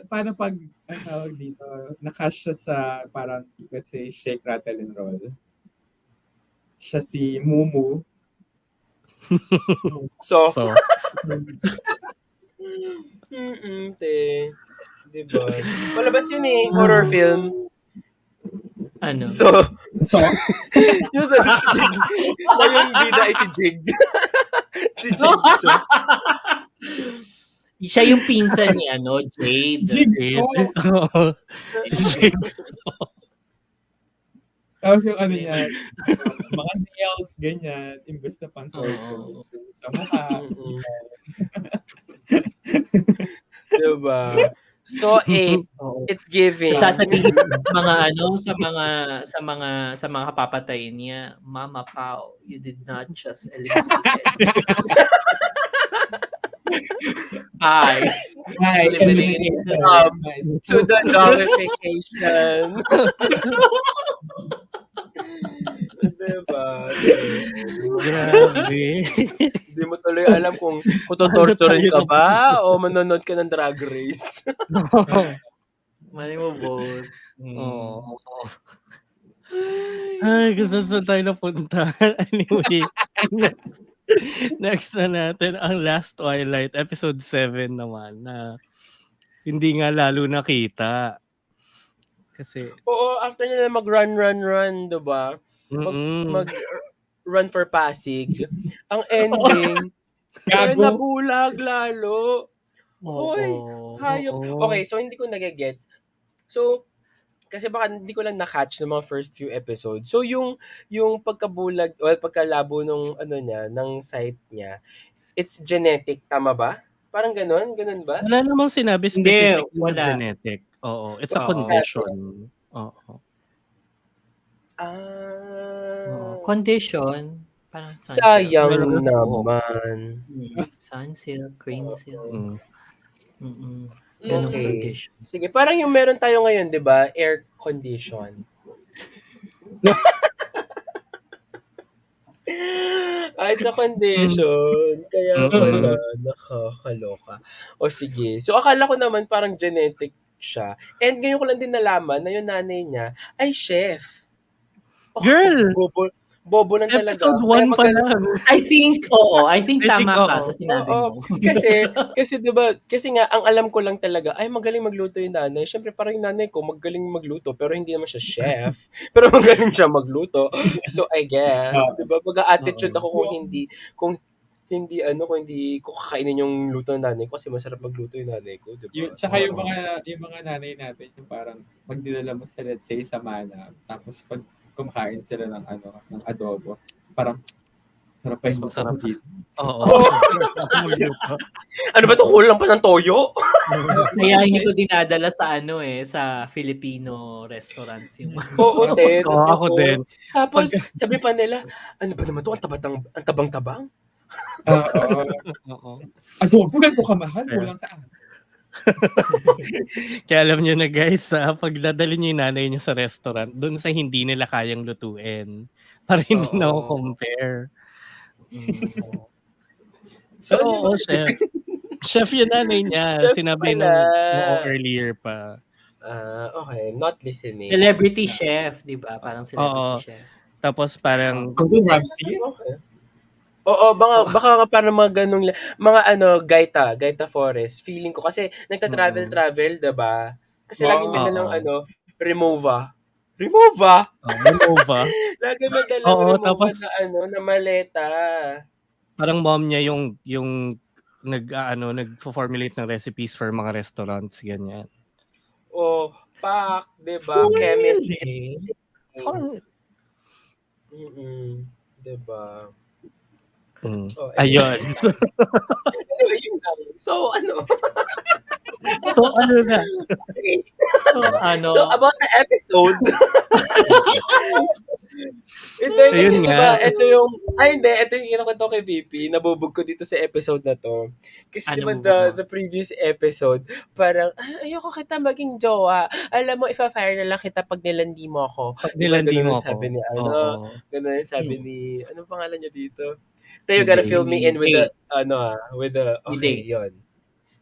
paano pag ang tawag dito, nakash siya sa parang, let's say, shake, rattle, and roll. Siya si Mumu. So, So, te. Diba? Palabas yun eh. Horror film. Ano? So, So, yun na si Jig. Na yung bida ay si Jig. Si Jig. So, Siya yung pinsan ni Jade. Jigsaw. Oo. Si Jigsaw. Tapos yung niya, mga nails, ganyan, imbes na pang torture sa mukha. mm-mm. Diba? So, 8. Oo. It's giving. Sasabihin sa mga papatayin niya, Mama Pao, you did not just eliminate I eliminated To the nullification. Diba? Grabe. Hindi mo tuloy alam kung tutorturin ka ba o manonood ka ng Drag Race. Mali mo both. Oo. Ay, gusto saan tayo napunta. Anyway, next na natin ang Last Twilight, episode 7 naman, na hindi nga lalo nakita. Kasi, Oo, after nila mag-run, diba? Mag-run for Pasig. Ang ending, ay Gago. nabulag lalo. Hoy, hayop. Oo. Okay, so hindi ko nagigets. So, kasi baka hindi ko lang na-catch ng mga first few episodes. So, yung pagkabulag, o pagkalabo nung niya, ng site niya, it's genetic, tama ba? Parang ganun ba? Wala namang sinabi Hindi, specific na wala. genetic. Oo, it's a Oo. condition. Oo. Condition, parang Sayang Talaga? naman. sun silk, green silk. Mm. Ganong Okay. condition. Sige, parang yung meron tayo ngayon, di ba? Air condition. It's a condition. Kaya pala, nakakaloka. O sige. So, akala ko naman parang genetic siya. And ngayon ko lang din nalaman na yung nanay niya ay chef. Oh, Girl! Bobo lang talaga. Episode Kaya 1 pa lang. I think tama ka sa sinabi Oo, mo. kasi 'di ba, kasi nga ang alam ko lang talaga ay magaling magluto yung nanay. Syempre parang yung nanay ko magaling magluto pero hindi naman siya chef. Pero magaling siya magluto. So I guess, 'di ba, mag-attitude ako kung hindi ko kakainin yung luto ng nanay ko kasi masarap magluto yung nanay ko, 'di ba? Tsaka yung mga nanay natin, yung parang pag dinala mo sa, let's say, sa Manam, tapos pag kumakain sila ng ng adobo, parang sarap pa yung luto Masarap. ko dito. Oo. Ano ba to, kulang pa ng toyo? Kaya hindi ko dinadala sa sa Filipino restaurants yung Oo, te. Oo, ako din. Tapos sabi pa nila, ano ba naman to, ang tabang-tabang? Oo. Adobo ganito kamahal, walang saan. Kaya alam niyo na guys, pag dadali niyo yung nanay niyo sa restaurant, doon sa hindi nila kayang lutuin, para hindi na ako compare. So, oo, chef. Chef yung nanay niya. Chef Sinabi pala. nung earlier pa. Okay. Not listening. Oo, baka nga parang mga ganong mga gaita forest. Feeling ko kasi Mm. nagta-travel, 'di ba? Kasi laging Wow. dala ng Oo. Remova. Remova! Remova. Laging may dalang Oo, Remova tapos na maleta. parang mom niya yung nagfo-formulate ng recipes for mga restaurants, ganyan. O, pak, 'di ba? Chemistry. Formally. For Mm, 'di ba? Oh, Ayun. anyway, yun lang. So, So, ano na? okay. So, So, about the episode. Hindi, kasi Ayun 'di nga. ba, ito yung kinukwento ko kay VP, nabubog ko dito sa episode na 'to. Kasi 'di Ano ba mo ba? the previous episode, parang, "Ay, ayoko kita maging jowa. Alam mo, ifa-fire na lang kita 'pag nilandi mo ako." Pag 'Di ba nilandi gano'n mo ang ako. sabi ni Oo. gano'n ang sabi Hmm. ni anong pangalan niya dito? "Tay, you Hindi. gotta fill me in with the Day. with the" Ni okay, Day. 'yun,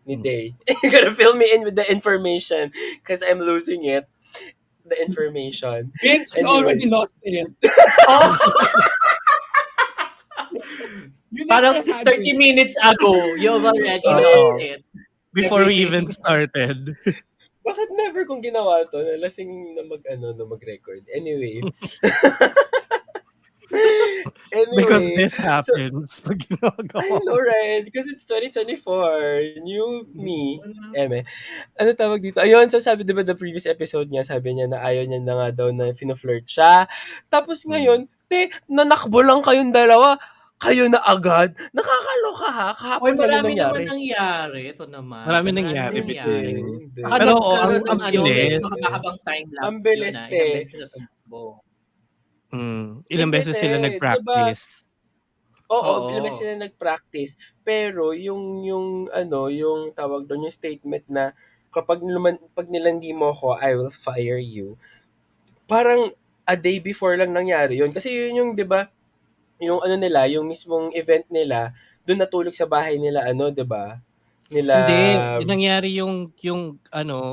ni Day. "You gotta fill me in with the information because I'm losing it, the information." Bitch, you Anyway. already lost it. Oh, You parang never had 30 it. minutes ago, you've already Oo. lost it. Before we Everything. even started. Bakit never kong ginawa 'to na lasing na mag-record? Anyway. Because Anyway, this so happens pag I ginagawa know, ko. right? Because it's 2024. New me. Eme. Ano tawag dito? Ayun, so sabi 'di ba the previous episode niya, sabi niya na ayaw niya na nga daw na fino-flirt siya. Tapos ngayon, nanakbo lang kayong dalawa. Kayo na agad? Nakakaloka ha, Uy, kahapon lang yun marami naman nangyari. nangyari. Ito naman, Marami maraming nangyari Hindi, nangyari. between. hindi. Saka Pero oo, nagkaroon ang ng medyo bilis. makahabang time Ang lapse yun bilis, Ilang te. beses sila tumakbo. Ilang Hindi, beses te. sila 'Di ba? nag-practice. Oo, ilang beses Oo. sila nag-practice. Pero yung tawag doon, yung statement na pag nilandi mo ako, I will fire you. Parang a day before lang nangyari yun. Kasi yun yung, 'di ba, yung nila, yung mismong event nila, doon natulog sa bahay nila, 'di ba? Nila, Hindi, nangyari yung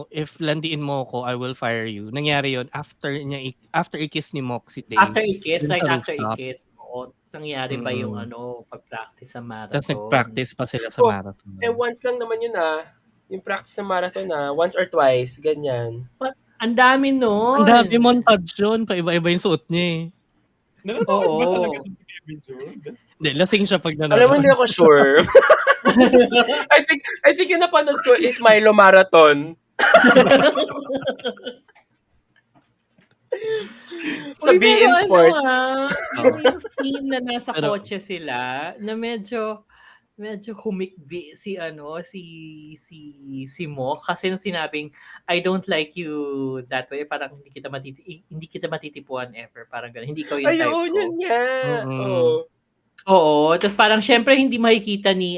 if landiin mo ko, I will fire you. Nangyari yun after i-kiss ni Moxie Day After i-kiss, dun right sa after rooftop. i-kiss, oo. Tapos nangyari pa yung Mm. pag-practice sa Tapos marathon. nag-practice pa sila sa marathon. once lang naman yun yung practice sa marathon once or twice, ganyan. Ang dami Ang dami nun. montage yun, paiba-iba yung suot niya eh. Nanonood ba talaga Oo. ito si Kevin June? Hindi, lasing siya pag Alam mo, nanonood. hindi ako sure. I think yung napanood ko is Milo Marathon. Sa Uy, Be pero In Sport. yung scene na nasa Pero- kotse sila, na medyo humikbi si si Mo kasi nung sinabing I don't like you that way, parang hindi kita matitipuan ever, parang gano'n. Hindi ikaw yung type Ayun, ko. yun nga. Mm-mm. Oo. Oo, tapos parang syempre hindi makikita ni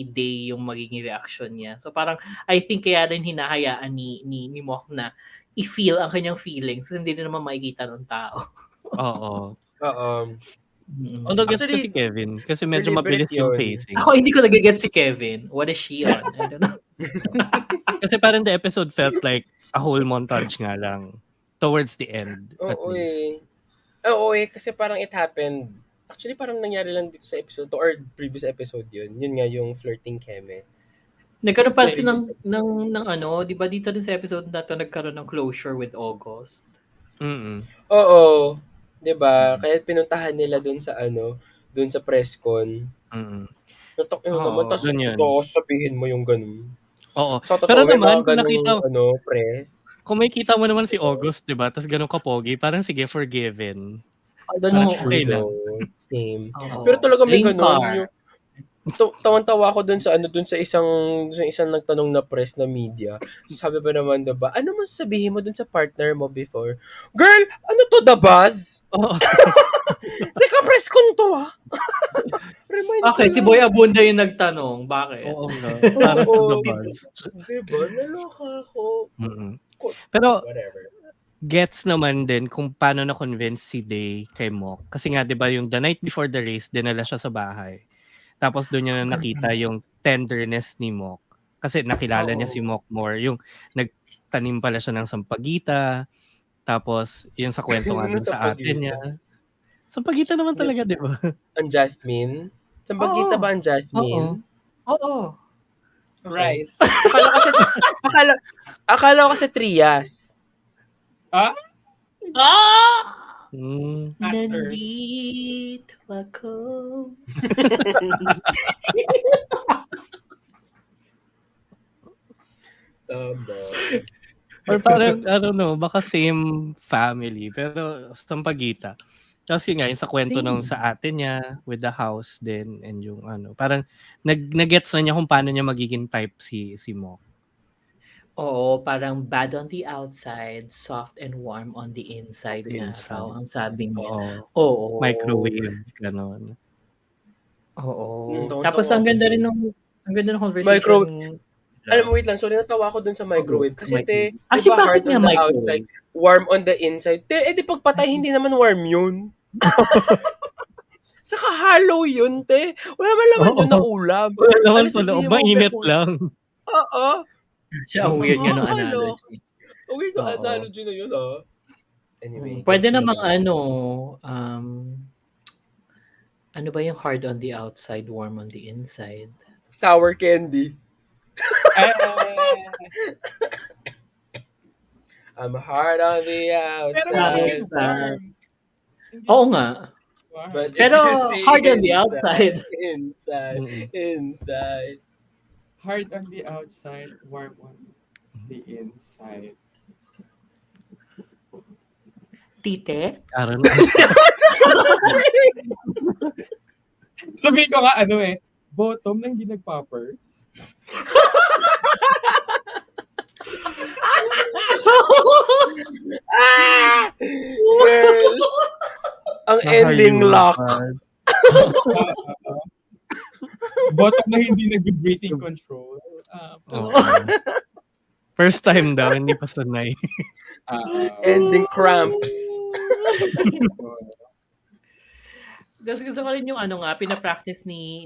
Day yung magiging reaction niya. So parang I think kaya rin hinahayaan ni Mok na i-feel ang kanyang feelings kasi hindi rin naman makikita ng tao. Oo. Oo. Although gets ko Actually, si Kevin kasi medyo deliberate mabilis yung yun. pacing. Ako hindi ko nagigets si Kevin. What is she on? I don't know. Kasi parang the episode felt like a whole montage nga lang. Towards the end, at Oo least. Oo kasi parang it happened. Actually, parang nangyari lang dito sa episode 2 or previous episode yun. Yun nga yung flirting keme. Nagkaroon pa kasi Previous ng di ba dito din sa episode na to nagkaroon ng closure with August. Mm-mm. Oo. 'Di ba? Kaya pinuntahan nila doon sa press con. Mm-mm. Natak Oo, naman, tapos dun yun. totoo sabihin mo yung ganun. Oo. Sa Pero totoo, may naman, mga kung ganung press. kung makikita mo naman si August, di ba? Tapos ganun ka-pogi, parang sige, forgiven. That's Oo. true Okay lang. though. Same. Oo. Pero talaga may Dream ganun. car. Yung, tawan-tawa ako dun sa isang nagtanong na press na media. Sabi ba naman, diba, ano masasabihin mo dun sa partner mo before? Girl, ano to, the buzz? Oo. Teka, press con to Remind ko Bakit? Si lang. Boy Abunda yung nagtanong. Bakit? Oo nga. Para to the Oo. buzz. Diba? Naloka ako. Mm-mm. Pero Whatever. gets naman din kung paano na-convince si Day kay Mok. Kasi nga, di ba, yung the night before the race, dinala siya sa bahay. Tapos doon niya na nakita yung tenderness ni Mok. Kasi nakilala niya si Mok more. Yung nagtanim pala siya ng sampagita. Tapos yung sa kwento nga dun sa ate niya. Sa pagitan naman Hindi. talaga, di ba? Ang Jasmine? Sambagita Oo. ba ang Jasmine? Oo. Okay. Rice. Akala, akala ko kasi Trias. Ah? Mm. Masters. Nandito ako. Tama. Or parang, I don't know, baka same family, pero Sampaguita. Kasi nga, yung sa kwento nung Same. sa ate niya, with the house din, and yung ano, parang nag-gets na niya kung paano niya magiging type si Mo. Oo, parang bad on the outside, soft and warm on the inside The nga inside. raw ang sabi niya. Oo. Oo. Microwave, gano'n. Oo. Tawa-tawa Tapos ang ako ganda dun. rin ng conversation. Alam mo, wait lang, sorry, natawa ko dun sa microwave. Sa Kasi microwave. di Actually, ba bakit hard nga on the outside, microwave? warm on the inside? Di pag patay, hindi naman warm yun. Saka hollow yun, te. Wala man laman yun na Oo. ulam. Wala naman Ano pala, sabihin mo, mainit may lang. Oo. Siya ang weird nga ng Nakakaloka. analogy. Ang weird ng Oo. analogy na yun, ah. Anyway, Pwede continue. namang ano ba yung hard on the outside, warm on the inside? Sour candy. I'm hard on the Pero hindi outside. warm. Oo nga. Warm. But if Pero you see hard on the outside. inside, Mm. inside. Hard on the outside, warm on the inside. Tite? Karon. Sabihin ko nga bottom na hindi nagpoppers. Ah! Girl, ang ending lock. Bottom na hindi nag-breathing control. Oo. First time daw, hindi pa sanay. Ending cramps. Tapos gusto ko rin yung pina-practice ni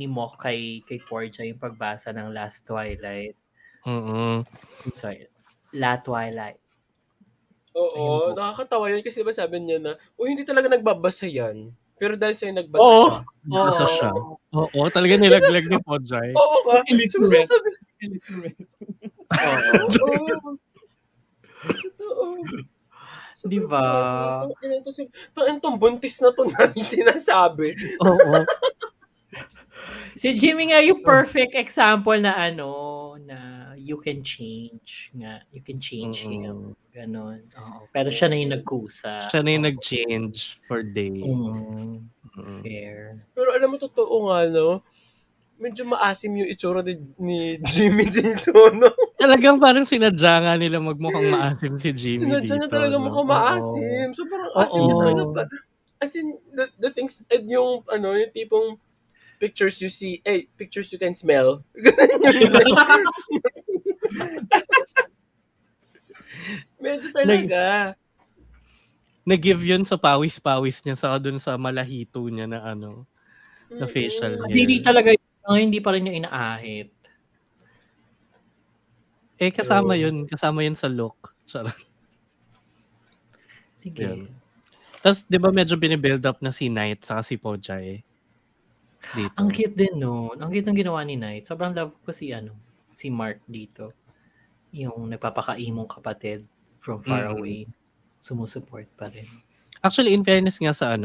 Mock kay Portia yung pagbasa ng Last Twilight. Sorry. La Twilight. Oo, nakakatawa yun kasi ba sabi niya na, hindi talaga nagbabasa yan. Pero dahil sa'yo nagbasa Oo. siya. Nasa siya. Oo, talaga nilaglag ni Podjay. Oo ka. Illiterate. Sabi, Illiterate. oo. Totoo. Di ba? Itong buntis na to namin sinasabi. Oo. Si Jimmy nga yung perfect example na na you can change nga. You can change him. Ganon. Oo. Pero siya na yung nagkusa. Siya na yung nag-change for day. Fair. Pero alam mo, totoo nga, no? Medyo maasim yung itsura ni Jimmy dito, no? Talagang parang sinadya nga nila magmukhang maasim si Jimmy Sinadya dito. niya talaga no? mukhang maasim. So parang asim Oo. niya talaga ba? As in, the things, yung yung tipong pictures you see, pictures you can smell. Medyo talaga. Nag-give yun sa pawis-pawis niya sa dun sa malahito niya na na facial hair. Hindi talaga hindi pa rin yung inaahit. Kasama yun sa look. Charot. Sige. Yun. Tapos, di ba medyo binibuild up na si Knight saka si Podjay dito. Ang cute din nun. Ang cute ng ginawa ni Knight. Sobrang love ko si Mark dito. Yung nagpapakaimong kapatid from far away. Sumusuport pa rin. Actually, in fairness nga sa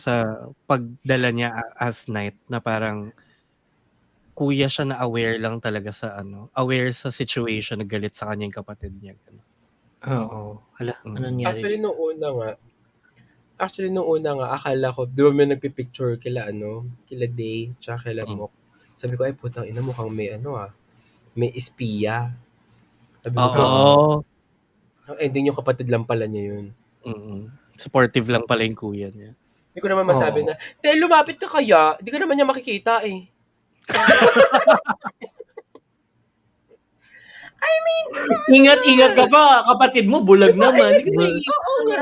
sa pagdala niya as Knight na parang kuya siya na aware lang talaga sa aware sa situation na galit sa kanya yung kapatid niya. Oo. Hala, ano nangyari? Actually, nung una nga, akala ko, di ba may nagpipicture kila Day, tsaka kila Mok. Sabi ko, ay putang ina, mukhang may may espiya. Sabi ko, ang ending yung kapatid lang pala niya yun. Supportive lang pala yung kuya niya. Hindi ko naman masabi na, te, lumapit ka kaya, di ka naman niya makikita eh. I mean, ingat ka pa, kapatid mo, bulag naman. Oo nga,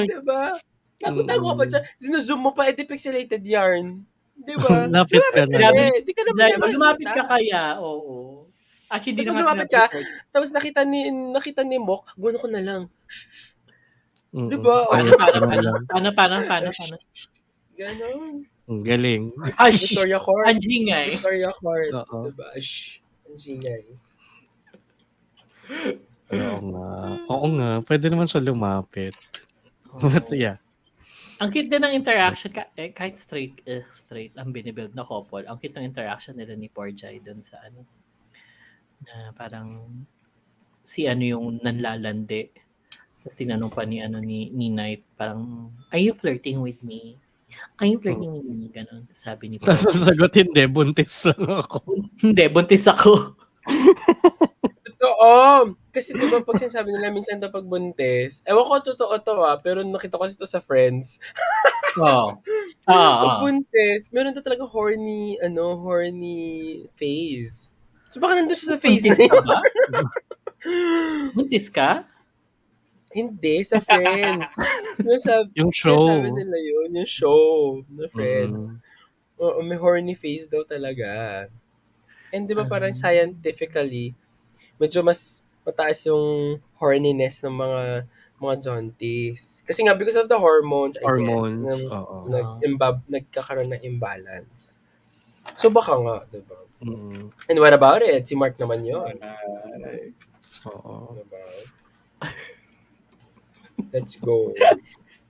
diba? Tago-tago ka pa dyan. Sinuzoom mo pa, pixelated yarn. Diba? Lapit ka na. Di ka naman niya makikita. Lumapit ka kaya, oo. Actually, Tapos lumapit ka, tapos nakita ni Mok, guno ko na lang. Diba? Paano? Ganon. Ang galing. Ash! Victoria Court. Ang jingay. Victoria Court. Oo. Diba? Shh. Ang jingay. Oo nga. Pwede naman siya lumapit. But yeah. Ang cute din ng interaction, kahit straight ang binibuild na couple, ang cute ng interaction nila ni Porjay dun sa na parang si yung nanlalandi. Tapos tinanong pa ni Knight, parang, are you flirting with me? Are you flirting with me? Ganon. Sabi ni Tapos Porjay. sagot, hindi, buntis lang ako. Hindi, buntis ako. Totoo. Kasi diba pag sinasabi nila minsan daw pag buntis, ewan ko totoo to pero nakita ko kasi to sa Friends. Oo. Pag buntis, meron to talaga horny phase. So baka nandun siya sa phase na Buntis ka yun. ba? Buntis ka? Hindi, sa Friends. Yung show. Sabi nila yun, yung show na Friends. Oo, may horny phase daw talaga. And di ba parang scientifically, medyo mas mataas yung horniness ng mga jaunties. Kasi nga, because of the hormones, I guess, Oo. nagkakaroon ng imbalance. So baka nga, di ba? Mm. And what about it? Si Mark naman yun. Oo. Diba? Let's go.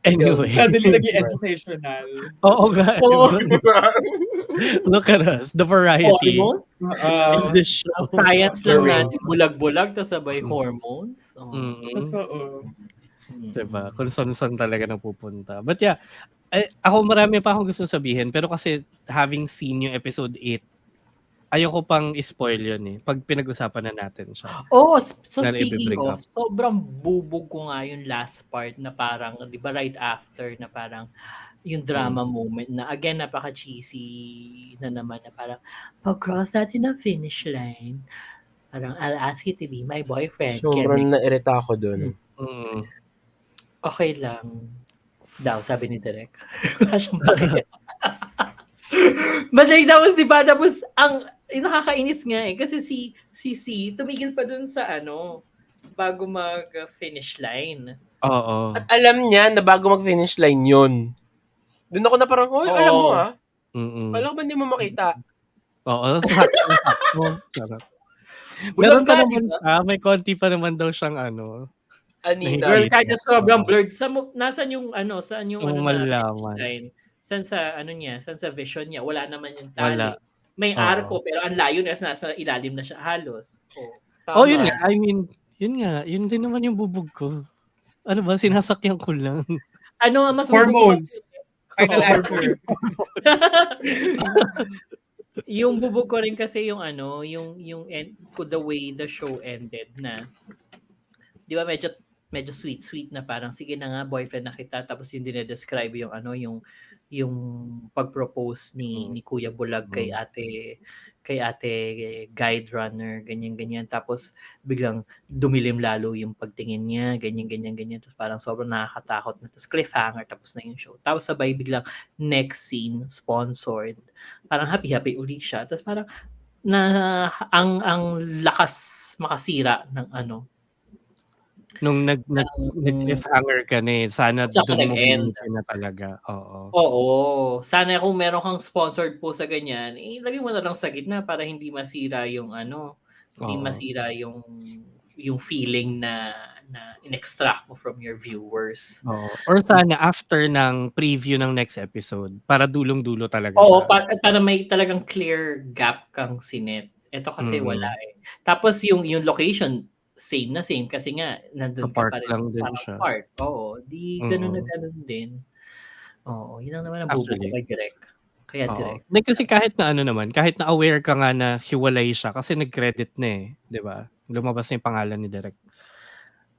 Anyway. Suddenly naging educational. Oo nga. Oo. Diba? Look at us. The variety. Hormones? In this show. Ang science lang Correct. natin, bulag-bulag, tapos sabay hormones. Oh. Totoo. Diba? Kung saan talaga napupunta. But yeah, ako marami pa akong gusto sabihin. Pero kasi having seen yung episode 8, ayoko pang spoil yun eh. Pag pinag-usapan na natin siya. Oh, so Na speaking i-bring of, up. sobrang bubog ko nga yung last part na parang, di ba right after na parang yung drama moment na again napaka-cheesy na naman na parang pag-cross natin ang finish line, parang I'll ask you to be my boyfriend. Sobrang nairita ako dun. Okay lang daw, sabi ni Direk. Wala siyang bakit. But like, that was, diba, tapos nakakainis nga eh, kasi si C, tumigil pa dun sa bago mag-finish line. Oo. At alam niya na bago mag-finish line yun. Doon ako na parang, hoy, alam mo Kala ko ba hindi mo makita? Oo. Meron pa naman siya. May konti pa naman daw siyang Anita. Girl, kahit na sobrang blurred, nasan yung saan yung So, na malaman. finish line? Saan sa vision niya? Wala naman yung tali. Wala. May arko, pero ang layo na nasa ilalim na siya halos. Oh, yun nga. I mean, yun nga. Yun din naman yung bubog ko. Ano ba? Sinasakyan ko lang. Ano ang mas Hormones. Final answer. Yung bubog ko rin kasi yung the way the show ended na. Di ba medyo sweet na parang sige na nga boyfriend na kita, tapos yung dinedescribe yung pag-propose ni Kuya Bulag kay ate guide runner, ganyan tapos biglang dumilim lalo yung pagtingin niya, ganyan tapos parang sobrang nakakatakot na, tapos cliffhanger, tapos na yung show, tapos sabay biglang next scene sponsored, parang happy uli siya, tapos parang ang lakas makasira ng Nung nag-cliffhanger ka na eh. Sana doon mo nag-end na talaga. Oo. Oo. Sana kung meron kang sponsored po sa ganyan, ilagay mo na lang sa gitna para hindi masira yung hindi masira yung feeling na in-extract mo from your viewers. Oo. Or sana after ng preview ng next episode, para dulong-dulo talaga Oo, siya. para may talagang clear gap kang sinet. Ito kasi wala eh. Tapos yung location, same kasi nga nandun ka pa rin lang din siya. Part. Oo, di ganun na ganun din. Oo, yun lang naman ang bubo ko kay Direk. Kaya Direk. Kasi kahit na kahit na aware ka nga na hiwalay siya kasi nag-credit na eh, 'di ba? Lumabas na yung pangalan ni Direk.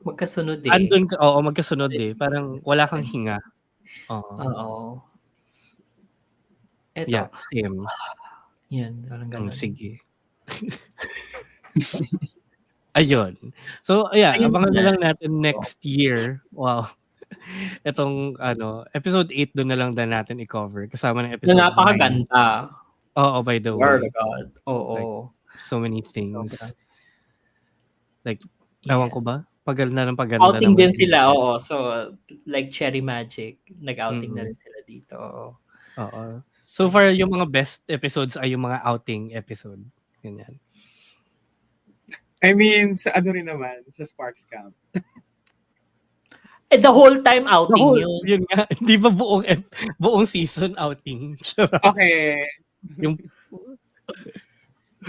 Magkasunod eh. Andun ka, magkasunod eh. Parang wala kang hinga. Oo. Eto. Yeah, same. Yan, parang ganun. Sige. Ayun. So, abangan na lang natin next year. Wow. Itong episode 8 doon na lang din natin i-cover kasama ng episode 9. Napakaganda. Oo, by the Swear way. to God. Oo. Like, so many things. Sobra. Like, ewan ko ba? Paganda Outing naman din sila, sila. oo. So, like Cherry Magic, nag-outing na Mm. rin sila dito. Oo. Oo. So far, yung mga best episodes ay yung mga outing episode. Ganyan. I mean, sa ano rin naman, sa Sparks Camp. The whole time The outing whole, yun. yun nga, di ba buong season outing? Okay. Yung,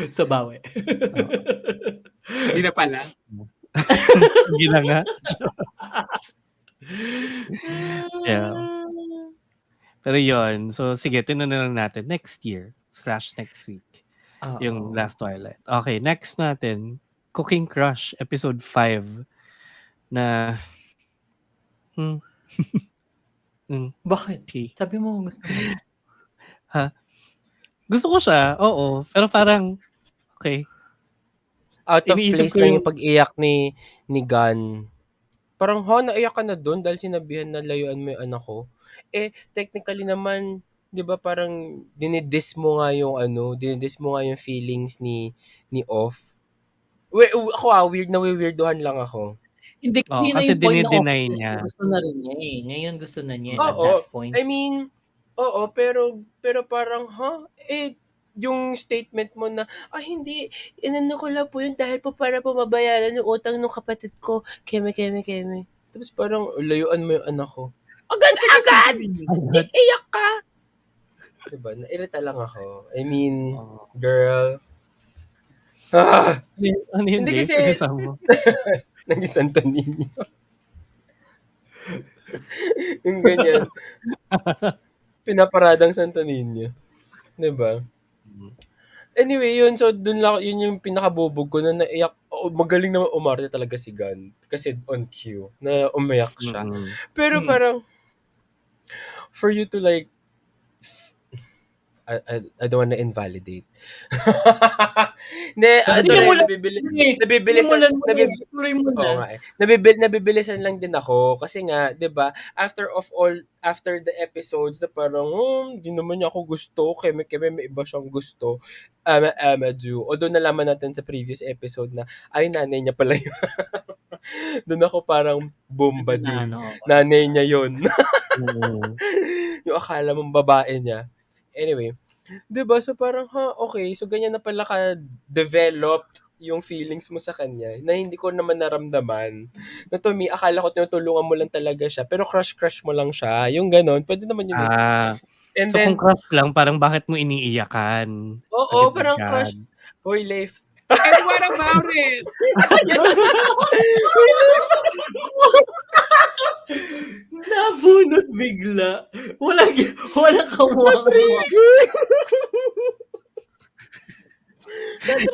Sa bawi. Hindi na pala. hindi na nga. Yeah. Pero yun, so sige, tinan na lang natin next year / next week. Yung Oo. Last Twilight. Okay, next natin, Cooking Crush, episode 5. Na, Bakit? okay. Sabi mo gusto mo. Gusto ko siya, oo. Pero parang, okay. Out of Iniisip place ko lang yung, yung pag-iyak ni Gun. Parang, naiyak ka na dun dahil sinabihan na layuan mo yung anak ko. Technically naman, 'di ba parang dinidis mo nga yung feelings ni Off. Ako weird na weirdohan lang ako. Hindi, oh, yun na kasi yung point ng dinideny office. niya. Gusto na rin niya eh. Ngayon gusto na niya at Oo, that point. I mean, oo, pero parang, yung statement mo na, hindi, inano ko lang po yun dahil po para po mabayaran yung utang ng kapatid ko. Keme. Tapos parang, layuan mo yung anak ko. Agad! Iiyak ka! Diba? Nairita lang ako. I mean, Oh. girl. Ano yun, Hindi Dave? kasi, Pinasama mo. naging Santo Niño. Yung ganyan. Pinaparadang Santo Niño. Diba? Anyway, yun. So, yun yung pinakabubog ko na naiyak. Magaling naman umarte talaga si Gun. Kasi on cue, na umiyak siya. Mm-mm. Pero parang, for you to like, I don't wanna invalidate. Hindi, ito Hindi mo rin, lang Hindi mo lang tuloy mo Oo na. nga eh. Nabibilisan lang din ako kasi nga, 'di ba, after the episodes na parang, di naman niya ako gusto, keme may iba siyang gusto. Ju. Although nalaman natin sa previous episode na ay nanay niya pala yun. Doon ako parang bomba Na din. ano. Nanay niya yun. Oo. Yung akala mong babae niya. Anyway, 'di ba? So parang, okay. So ganyan na pala ka-developed yung feelings mo sa kanya na hindi ko naman naramdaman. Na to me, akala ko tinutulungan mo lang talaga siya, pero crush mo lang siya. Yung ganon, pwede naman yun eh. And So kung then, crush lang, parang bakit mo iniiyakan? oo, parang Agad-agad. crush. Hoy, Leif. And what about it? Nabunot bigla. Walang kamuha.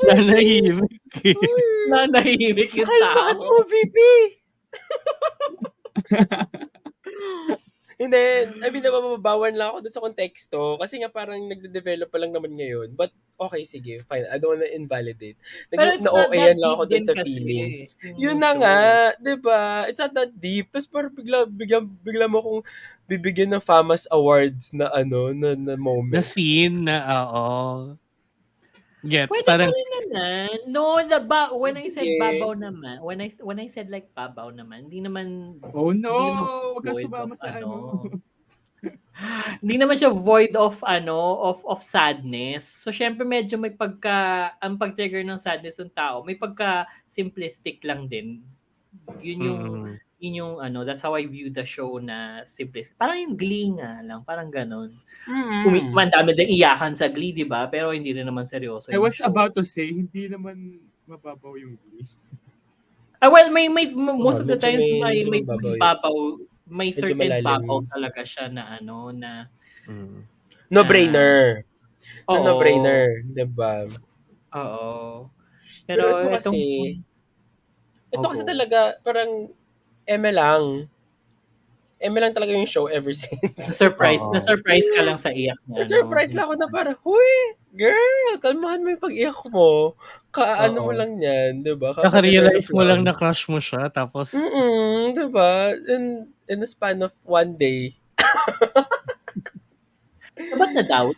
Nanahimik eh. Nanahimik yung Kalmahan tao. mo, VP! Hindi, I mean, nababawan lang ako dun sa konteksto kasi nga parang nagde-develop pa lang naman ngayon. But, okay, sige, fine. I don't wanna invalidate. Pero it's not Na-OA-yan that lang deep ako dun din sa kasi. feeling. Yung Yun na show. nga, 'di ba? It's not that deep. Tapos parang bigla mo akong bibigyan ng FAMAS Awards na na Na moment. scene na, oo. Gets, Pwede parang, pa rin naman. No, when I said Sige. babaw naman, when I said like babaw naman, hindi naman Oh no! Hindi naman Huwag kang void sumama of sa ano. Hindi naman siya void of of sadness. So syempre medyo may ang pag-trigger ng sadness ng tao, may pagka simplistic lang din. Yun yung that's how I view the show na simplistic. Parang yung Glee nga lang, parang ganun. Man, dami din iyakan sa Glee, di ba? Pero hindi rin naman seryoso I yung was show. about to say, hindi naman mababaw yung Glee. Well, may most of the medyo times medyo may mababaw yun. babaw, may Medyo certain malalim. babaw talaga siya na na No-brainer. Oo. No-brainer, 'di ba? Oo. Pero Pero ito kasi Ogo. talaga parang eme lang. Eme lang talaga yung show ever since. Na-surprise ka lang sa iyak niya. Na-surprise lang ako na parang, huy, girl, kalmahan mo yung pag-iyak mo. Kaano mo Oo. lang yan, di ba? kaka-realize mo lang na crush mo siya, tapos, Di ba? In the span of one day. Ba't na-doubt?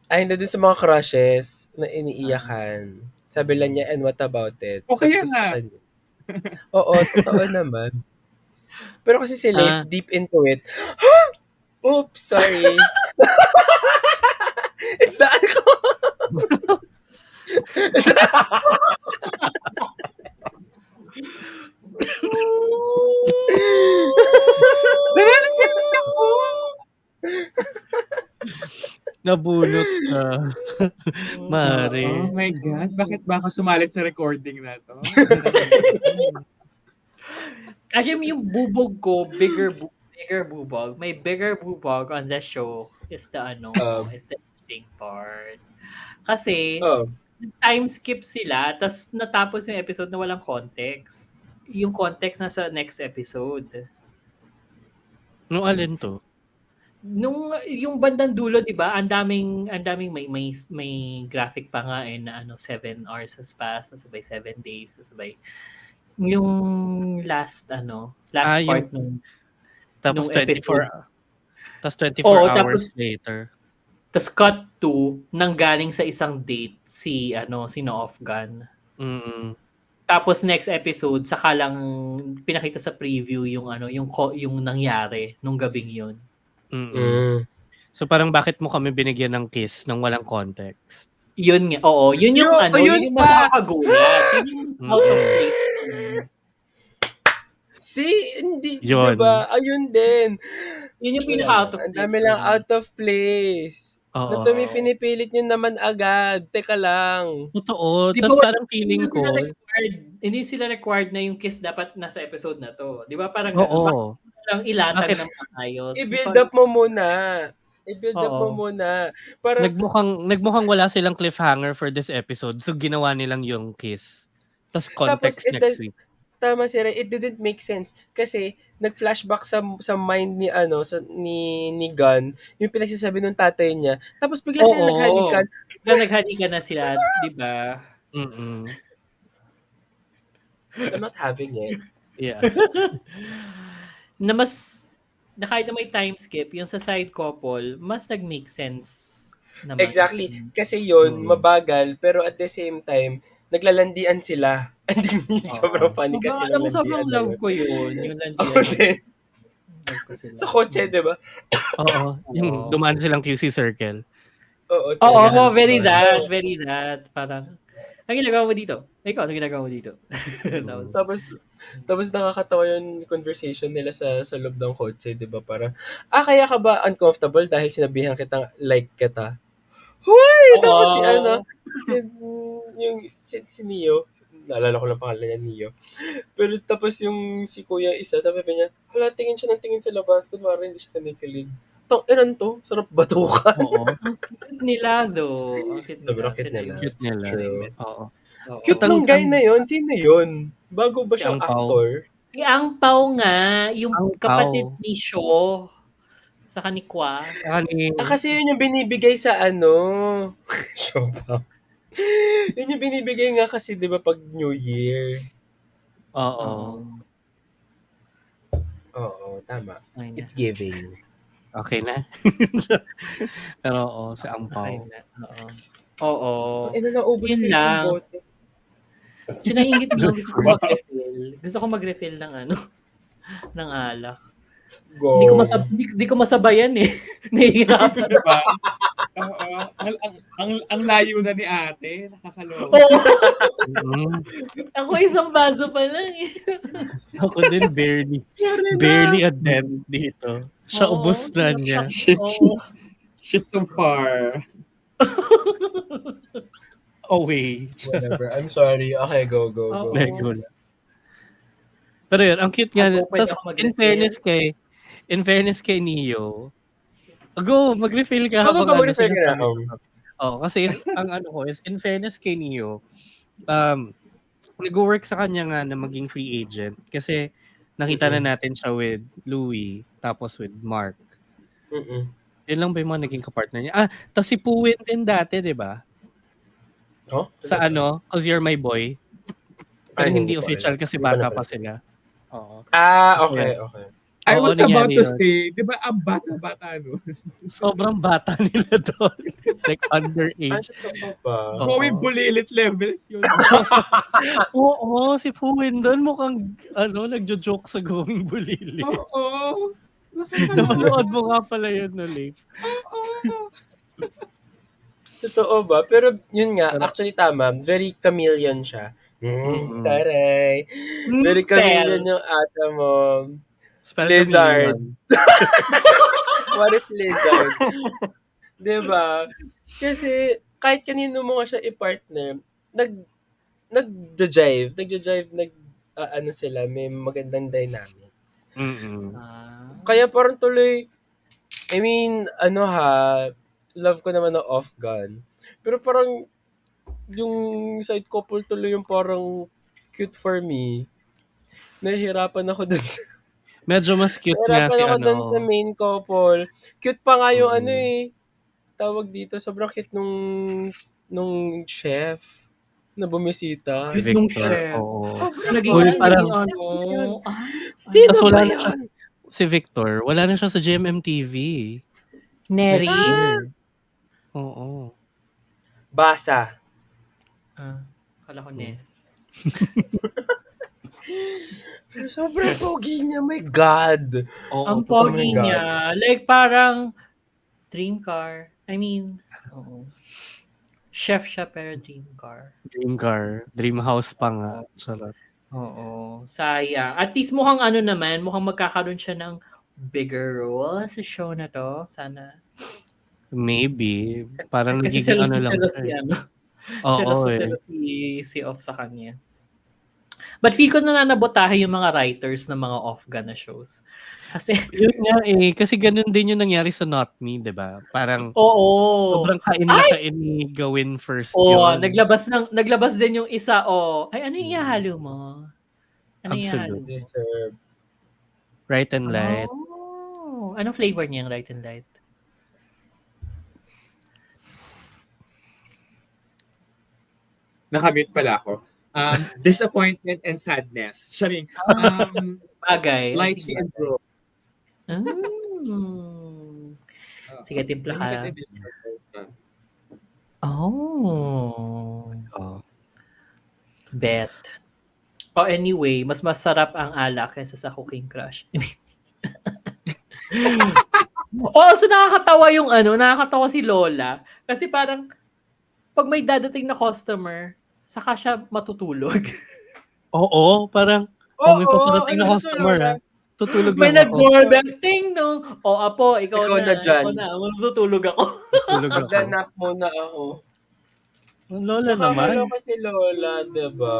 Ay, hindi dun sa mga crushes na iniiyakan. Sabi lang niya, and what about it? O kaya Sabi ko nga, sa kanya, Oo, totoo naman. Pero kasi si Leif, Ah, deep into it. Oops, sorry. It's the alcohol. Nananahimik ako. nabunot ka. Oh Mare. my God, bakit ba ako sumalit sa recording na 'to? Nananahimik ako. Actually, yung bigger bubog. My bigger bubog on the show is the Um, is the eating part. Kasi, oh, time skip sila, tas natapos yung episode na walang context. Yung context na sa next episode. No, alin to? Nung yung bandang dulo, 'di ba? Ang daming may graphic pa nga na 7 hours has passed, sabay 7 days, sabay yung Ah, last yung part nung tapos episode. 24 Oo, hours tapos later. cut to nanggaling sa isang date si Noof Gun. Mm. Tapos next episode saka lang pinakita sa preview yung nangyari nung gabing yun. Mm. mm. So parang bakit mo kami binigyan ng kiss nang walang context? Yun nga, oo, yun yung Yun yun yung mas pa! nakakagulat. Yun yung out of Mm. place. Hindi, di Yun. ba? Ayun din. Yun yung Wala pinaka lang. out of Ang place dami for lang me. out of place. Oo. Natumi, pinipilit nyo naman agad. Teka lang. Totoo. Di ba, Tapos parang feeling ko, hindi sila required na yung kiss dapat nasa episode na to. Di ba parang ganun? Bakit oo. lang ilatag Bakit ng maayos? I-build up mo muna. I-build up mo Oo. muna. Para, nagmukhang wala silang cliffhanger for this episode. So ginawa nilang yung kiss. Tapos tapos, context next week. tama si Ray, it didn't make sense. Kasi, nag-flashback sa mind ni Gun, yung pinagsasabi ng tatay niya. Tapos bigla sila Oo. naghalikan. Bigla naghalikan na sila, di ba? Mm. I'm not having it. Yeah. Na kahit na may time skip, yung sa side couple, mas nag-make sense naman. Exactly. Kasi yun, Mm. mabagal, pero at the same time, naglalandian sila. And sobrang funny kasi ng Sobrang landian na love yun. ko yun. Yung landian. Ako din. Love ko sila. Sa kotse, di ba? Oo. Yung dumaan silang QC circle. Oo, Oo, talaga. very that. Parang, ang ginagawa mo dito? Ikaw, ano ginagawa mo dito? Tapos nakakatawa yung conversation nila sa loob ng kotse, di ba? Para, kaya ka ba uncomfortable dahil sinabihan kita, like kita? Hoy! Tapos si Neo, naalala ko lang pangalan niya, Neo. Pero tapos yung si Kuya isa, sabi niya, hala, tingin siya ng tingin sa labas, kunwari hindi siya kinikilig. Ilan to? Sarap batukan. Oo. Cute nila, though. Ang cute Sobrang nila. cute nila. Cute nila. True. Oo. Oo. Cute nung guy na yun. Sino yun? Bago ba Si siyang Ang Pao. actor? Si Ang Pao nga, yung Ang kapatid Pao. ni Sho, sa kanikwa. Kasi yun yung binibigay sa show pa. Yun yung binibigay nga kasi, di ba, pag New Year. Oo. Oo, tama. Ay, na. It's giving. Okay na. Pero oo, si Ang Pao. Okay na. Oo. Naubos ko Yun yung lang. bote. Sinahingit mo, gusto ko mag-refill. Gusto ko mag-refill ng ng alak. Go. Hindi ko masabayan eh. Nahihirapan. Diba? Oo. Ang layo na ni ate. Nakakaloka. Oo. Mm. Ako isang baso pa lang eh. Ako din barely a dent dito. Siya Oo. ubos na niya. She's so far. Away. Whatever. I'm sorry. Okay, go. Oo. Lego na. Pero yun, ang cute nga. Ako, pwede Tapos, ako mag-refill. in fairness kay Neo, go, mag-refill ka. Go, mag-refill ka na. sinasabi ko. Kasi ang ko is, in fairness kay Neo, nag-work sa kanya nga na maging free agent. Kasi nakita na natin siya with Louie, tapos with Mark. Yun lang ba yung mga naging kapartner niya? Tapos si Puwin din dati, di ba? Oh? Sa Cause You're My Boy. Pero Ay, hindi hindi ko official alam. kasi Hindi ko bata napanood. pa sila. Oo. Okay. I Oo, was about nangyari to yun. say, di ba, ang bata-bata nun? Sobrang bata nila doon. Like Ay, underage. totoo ba? Oo. Going bulilit levels yun. Oo, si Puwin doon mukhang nagjo-joke sa Going Bulilit. Oo. Nakakaloka. Napanood mo nga pala yun no, Leif. Oo. Totoo ba? Pero yun nga, Pero actually tama, very chameleon siya. mm. Taray. Very chameleon Spell. yung ata mo. Spell Lizard. chameleon. What if lizard? 'Di ba? Kasi kahit kanino mo nga siya i-partner, nagja-jive, ano sila, may magandang dynamics. Mm. Kaya parang tuloy, I mean, ano ha, love ko naman ng Off Gun. Pero parang yung side couple tuloy yung parang cute for me. Nahihirapan ako dun sa, Medyo mas cute nga nahihirapan si ako dun sa main couple. Cute pa nga yung ano mm. tawag dito, sobrang cute nung chef na bumisita. Si Cute nung Victor, chef. oo. Sobrang Naging Uy, ano parang yung cute. ano. Ay, Sino tas ba wala na siya yan? si Victor, wala na siya sa GMMTV next Neri. year. Oo. Basa. Kala ko ne. Pero sobrang pogi niya, my God. Oo, Ang totoo. pogi God. niya. Like parang dream car. I mean, oo. Chef siya pero dream car. Dream car, dream house pa nga. Charot. Oo. Sayang. At least mukhang ano naman, mukhang magkakaroon siya ng bigger role sa show na to. Sana. Maybe. Parang Kasi nagiging ano lang selos siya. si ano. Oo Selos si Off sa kanya. But feel ko nananabotahe yung mga writers ng mga off-gun na shows. Kasi, Yun nga kasi ganun din yung nangyari sa Not Me, di ba? Parang oo. sobrang kain na kain ni Gawin first Oo, yun. naglabas din yung isa, Ay, ano yung ihalo mo? Ano yung ihalo Absolute. mo? Deserve. Right and light. Oh, anong flavor niya yung Right and Light? Nakamute pala ako. Disappointment and sadness. Sharing. Bagay. Lychee and bro. Sige, timpla ka. Limited edition. Oh. Oh. Bet. Anyway, mas masarap ang alak kaysa sa Cooking Crush. Also nakakatawa si Lola. Kasi parang, pag may dadating na customer, saka siya matutulog. Oo, parang may paparating na customer ha. Tutulog May lang ako. nag-doorbell, ting dong. Apo, ikaw na dyan. Matutulog ako. Tutulog ako. Magdanap muna ako. Ang Lola naman. Nakakaloka si Lola, diba?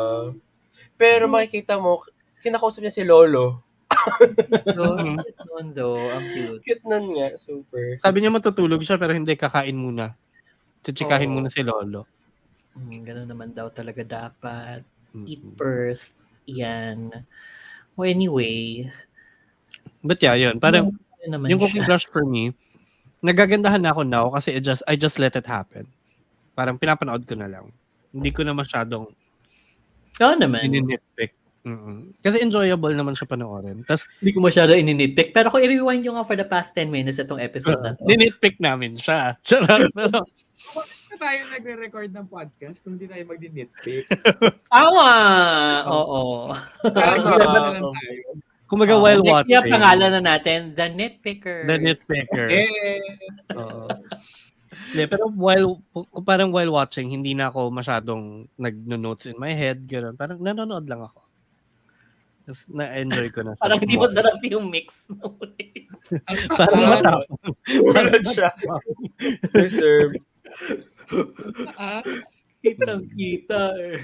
Pero makikita mo, kinakausap niya si Lolo. Cute nun though. Ang cute. Cute nun nga, super. Sabi niya matutulog siya pero hindi, kakain muna. Chichikahin Oo. muna si Lolo. Ganun naman daw talaga dapat. Eat Mm. first. Yan. Well, anyway. But yeah, yun. Parang Yun naman yung Cooking siya. Crush for me, nagagandahan na ako now kasi I just let it happen. Parang pinapanood ko na lang. Hindi ko na masyadong Oo naman. nitpick. Kasi enjoyable naman siya panoorin. Tas Hindi ko masyado ininitpick. Pero kung i-rewind nyo nga for the past 10 minutes itong episode na to. ninitpick namin siya. Charot. Pero Bakit tayo nagre-record ng podcast kung hindi tayo mag-nitpick? Tama! Oo. Parang Tama. ginawa na lang tayo. kumaga while Next year, watching. pangalan na natin, The Nitpickers. The Nitpickers. Oo. Hindi, pero parang while watching, hindi na ako masyadong nag-notes in my head. Ganun. Parang nanonood lang ako. Tapos na-enjoy ko na siya. Parang hindi masarap yung mix. Parang Taas. matapang. Wala siya. Deserve. Kitang-kita eh.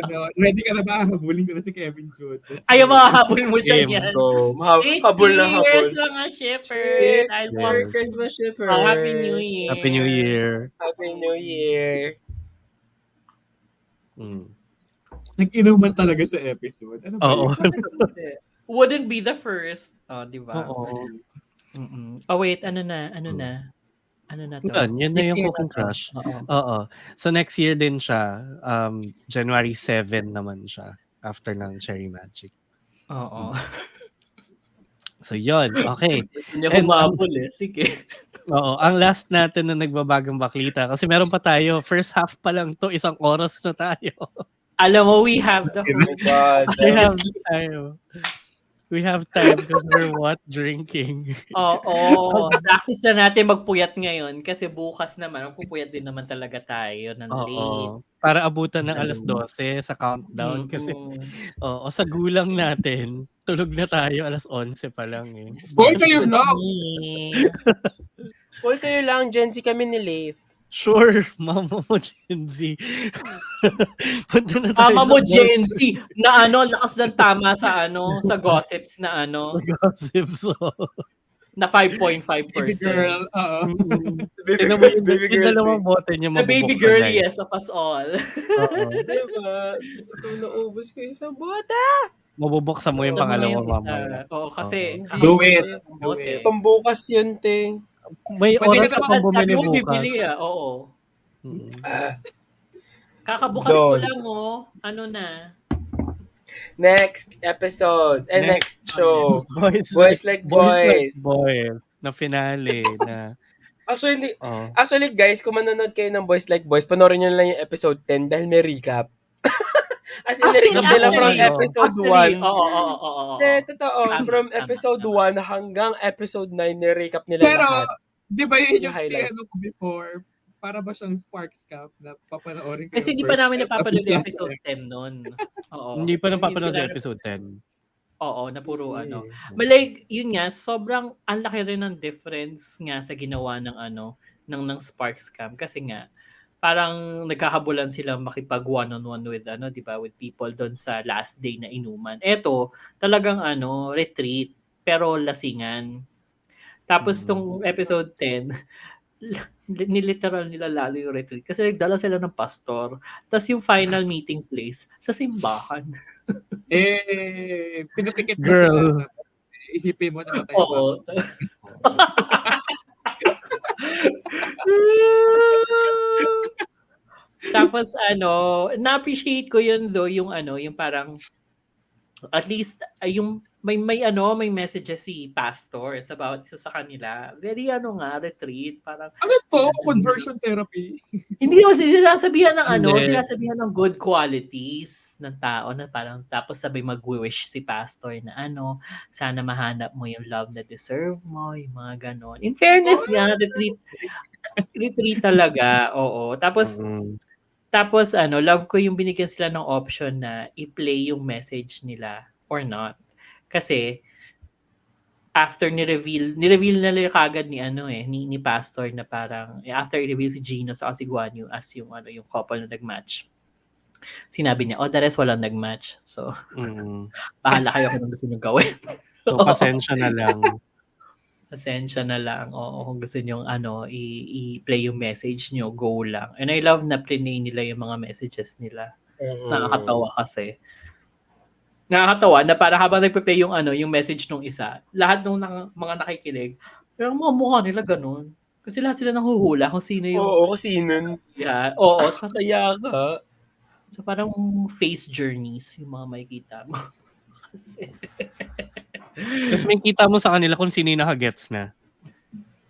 So, ready ka na ba? Habulin ko na si Kevin Jude. Ayaw makahabol mo siya Game. yan. So, habol na habol. Cheers mga shippers! Cheers! Dahil Yes. Merry Christmas, shippers! Happy New Year! Happy New Year. Happy New Year! Nag-inuman talaga sa episode. Ano ba Oo. yun? Wouldn't be the first. Di ba? Oo. Wait, ano na to? Yan na Next yung year Cooking na to. Crush. Oo. Oo. So next year din siya. January 7 naman siya. After ng Cherry Magic. Oo. So, yun. Okay. Hindi niya And humabol eh. Sige. Oo, ang last natin na nagbabagang baklita kasi meron pa tayo, first half pa lang 'to, 1 oras na tayo. Alam mo, we have the Oh my God. We have time. We have time because we're what? Drinking. Oo. Practice na natin magpuyat ngayon kasi bukas naman, magpupuyat din naman talaga tayo ng late. Oo. Para abutan ng 12:00 sa countdown kasi oo, sa gulang natin, tulog na tayo 11:00 pa lang eh. Hoy, kayo lang! Hoy, kayo lang, Gen Z kami ni Leif. Sure, mama mo Gen Z. Punta na tayo Mama sa mo Gen Z na lakas ng tama sa sa gossips na gossips. na 5.5%. Baby girl, oo. Tignan mo yung Baby girl dalawang bote niya The baby mabubuksan na eh. girliest of us all. Oo. Diba? Diyos ko, naubos ko yung isang bota. Mabubuksan mo yung Buksan mo pangalawa yung isa. mamaya. Oo, kasi Do it. Do it. Pambukas yun, te. May Pwede oras ka ka naman, pang bumili Sabi mo, bukas. bibili oo. Mm. Kakabukas ko Don't. lang, Ano na? Next episode. Next show. Boys Like Like Boys. Boys. Na finale na. Actually, guys, kung manonood kayo ng Boys Like Boys, panoorin nyo lang yung episode 10 dahil may recap. As in, recap nila from episode 1. Oo. Totoo. Tama, From tama, episode tama. 1 hanggang episode 9, ni-recap nila Pero, lahat. di ba yun Yung yung highlight. ano ko before? Para ba siyang Sparks Cup na papanoorin ko Kasi yung hindi pa first namin time, napapanood tapos yung last episode time. 10 nun. Oo. Hindi pa napapanood Hindi yung pa- episode 10. Oo, na puro But like, yun nga, sobrang ang laki rin ng difference nga sa ginawa ng ng Sparks Camp kasi nga parang nagkakabulan sila makipag one-on-one with di ba, with people doon sa last day na inuman. Eto, talagang retreat pero lasingan. Tapos tong episode 10, niliteral nila lalo yung retreat kasi nagdala sila ng pastor. Tapos yung final meeting place sa simbahan. Pinapikit mo Girl. sila. Isipin mo na matay pa. Oo. Tapos na-appreciate ko yun yung yung parang at least yung may messages si pastors about isa sa kanila. Very retreat, parang Ano to? Conversion therapy? hindi mo sinasabihan ng Hindi. sinasabihan ng good qualities ng tao na parang tapos sabay mag-wish si pastor na sana mahanap mo yung love na deserve mo, yung mga ganon. In fairness nga, retreat talaga, oo. Tapos love ko yung binigyan sila ng option na i-play yung message nila or not. Kasi after ni-reveal nila kagad ni pastor na parang after i-reveal si Gino sa si Guan Yu as yung yung couple na nag-match. Sinabi niya, the rest walang nag-match. So, bahala kayo kung gusto niyo gawin. So, pasensya na lang. Pasensya na lang. Oo, kung gusto niyo i-play yung message niyo, go lang. And I love na play nila yung mga messages nila. It's nakakatawa kasi. Nakakatawa na para habang nagpe-play yung message nung isa, lahat ng mga nakikinig, pero mga mukha nila ganun. Kasi lahat sila nanghuhula kung sino yung... Oo, kasi nun. Yeah, oo. Kaya ka. So parang face journeys yung mga makikita mo. Kasi... Tapos may kita mo sa kanila kung sino yung nakagets na.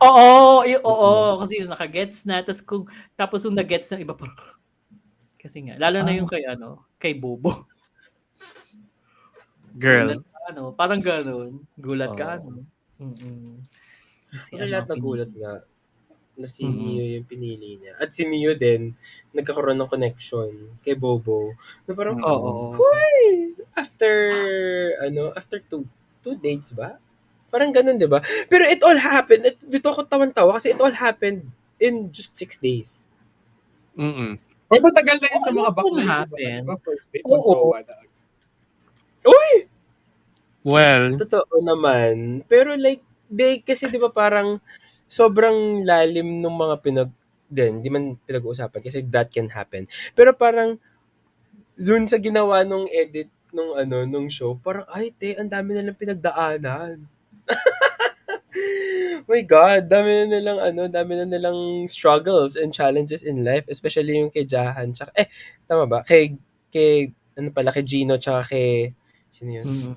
Oo, kasi yung nakagets na, tapos yung nagets ng iba pa. Kasi nga, lalo na yung kay Bobo. Girl. Gulat ka, parang gano'n. Gulat ka, Kasi lahat nagulat nga na si Neo yung pinili niya. At si Neo din, nagkakaroon ng connection kay Bobo. Na parang, huy! After two dates ba? Parang ganun, di ba? Pero it all happened, dito ako tawan-tawa kasi it all happened in just 6 days. Or matagal na yun sa mga bakla. Diba? First date, mag-jowa na. Uy! Well, Totoo naman. Pero like, kasi di ba parang sobrang lalim ng mga di man pinag-uusapan kasi that can happen. Pero parang dun sa ginawa nung edit nung show, parang ay ang dami nilang pinagdaanan. My God, dami na nilang struggles and challenges in life, especially yung kay Jahan, tsaka, tama ba? Kay Gino, tsaka kay, sino yun?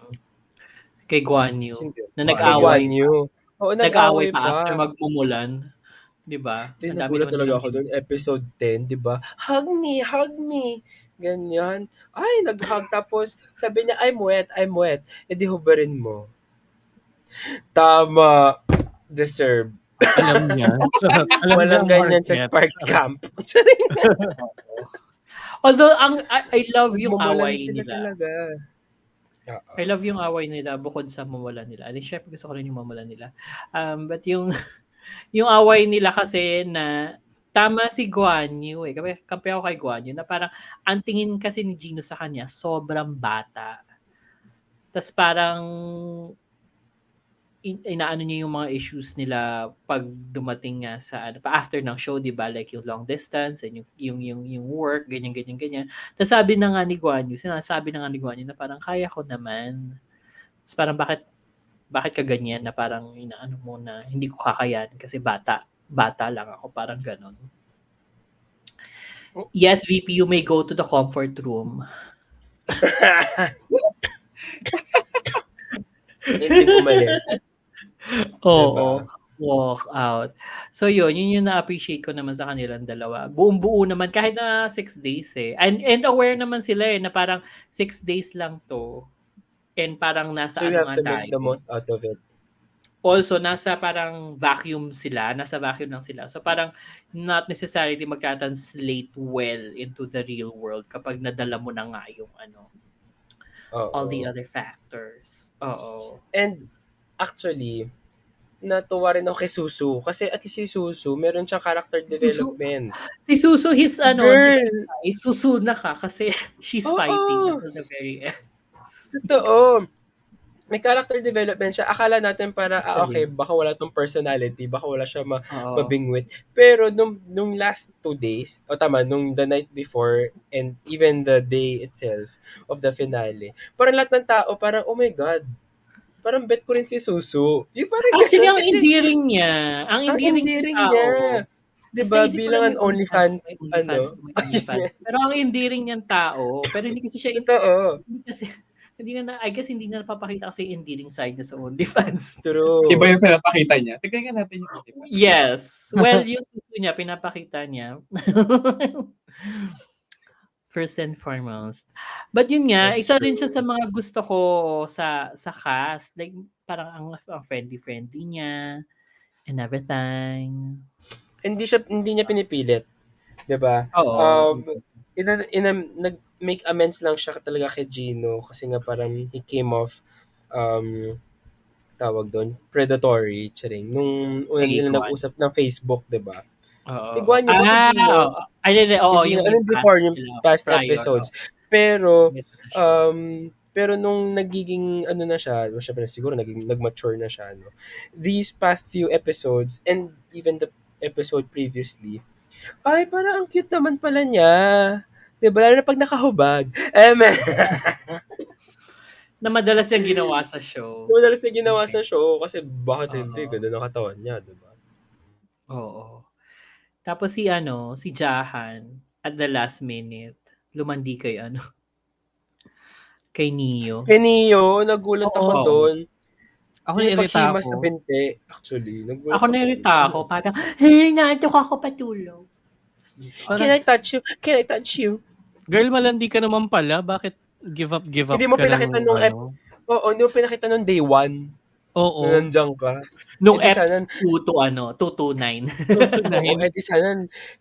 Kay Guan Yu. Sino yun? Na Kay nag-away. Guan Yu. Oo, Nag-away nag-away pa after pa. magmumulan. 'Di ba? Di Ang dami nagulat naman talaga nilang ako doon. Episode 10, di ba? Hug me, hug me. Ganyan. Ay, nag-hug. Tapos, sabi niya, I'm wet, I'm wet. E di hubarin mo. Tama. Deserve. Alam niya. Alam niya Walang ang ganyan sa market. Sparks Camp. Although I love yung Nagmumulan away sila nila. talaga. Oo. I love yung away nila bukod sa mamulan nila. At syempre gusto ko rin yung mamulan nila. But yung yung away nila kasi na tama si Guan Yu eh. Kampi ako kay Guan Yu na parang ang tingin kasi ni Gino sa kanya sobrang bata. Tas parang inaano niya yung mga issues nila pag dumating nga sa ano pa after ng show, 'di ba? Like yung long distance and yung work, ganyan. Tapos sabi na nga ni Guan Yu, sinasabi na nga ni Guan Yu na parang kaya ko naman. Tapos parang bakit ka ganyan na parang inaano mo na hindi ko kakayanin kasi bata lang ako, parang ganon. Yes, VP, you may go to the comfort room. Hindi umalis. Oo. Diba? Walk out. So yun yung na-appreciate ko naman sa kanilang dalawa. Buong-buo naman kahit na 6 days eh. And aware naman sila eh na parang 6 days lang to. And parang nasa So you ano have to nga make the tayo. most out of it. Also, nasa parang vacuum sila. Nasa vacuum lang sila. So parang not necessarily magka-translate well into the real world kapag nadala mo na nga yung ano, all the Oo. other factors. Oo. And actually, natuwa rin ako kay Susu. Kasi at least si Susu, meron siyang character development. Si Susu, his ano, Girl! Susu na ka kasi she's Oo! fighting until the very end. Totoo. May character development siya. Akala natin para, okay, baka wala tong personality, baka wala siya Oo. mabingwit. Pero nung last 2 days, nung the night before and even the day itself of the finale, parang lahat ng tao, parang, oh my God, parang bet ko rin si Susu. Yung parang Actually, ganun ang kasi, endearing niya. Ang ang endearing ng endearing tao. niya. Tapos Diba, naisip ko bilang lang an may OnlyFans, OnlyFans. Pero ang endearing niyang tao. Pero hindi kasi siya, Totoo. I guess hindi na napapakita kasi yung endearing side niya sa OnlyFans. True. Iba yung pinapakita niya. Tignan nga natin yung OnlyFans. Yes. Well, yung suso niya, pinapakita niya. First and foremost. But yun nga, That's isa rin true. siya sa mga gusto ko sa cast. Like, parang ang friendly-friendly niya and everything. Hindi niya pinipilit. 'Di ba? Oo. Nag-make amends lang siya talaga kay Gino kasi nga parang he came off tawag doon, predatory, charing. Nung una Kay nila Guan. nag-usap ng Facebook, 'di ba? Oo. Kay Guan Yu ba kay Gino? Oo. Ay, hindi. Oo, Kay Gino, yung before, yung past prior. episodes. Pero, Oo. pero nung nagiging ano na siya, syempre siguro nag-mature na siya, no? These past few episodes and even the episode previously, ay, parang ang cute naman pala niya. Diba? Lalo na pag nakahubad. Na madalas yung ginawa sa show. Madalas na ginawa sa show kasi bakit hindi? Oo. Ganda ng katawan niya, diba? Oo. Tapos si Jahan, at the last minute, lumandi kay kay Neo. Kay Neo, nagulat ako Oo. doon. Ako Yung nirita paghima ako. sa binti, actually. Ako nirita ako. Parang, naantok ako patulog. Can I touch you? Can I touch you? Girl, malandi ka naman pala. Bakit give up Hindi mo ka pinakita ng nung Oo, hindi mo pinakita nung day 1. Oo. Nung nandiyan ka. Nung Eh, di sana- Eps 2 to 229. Oo,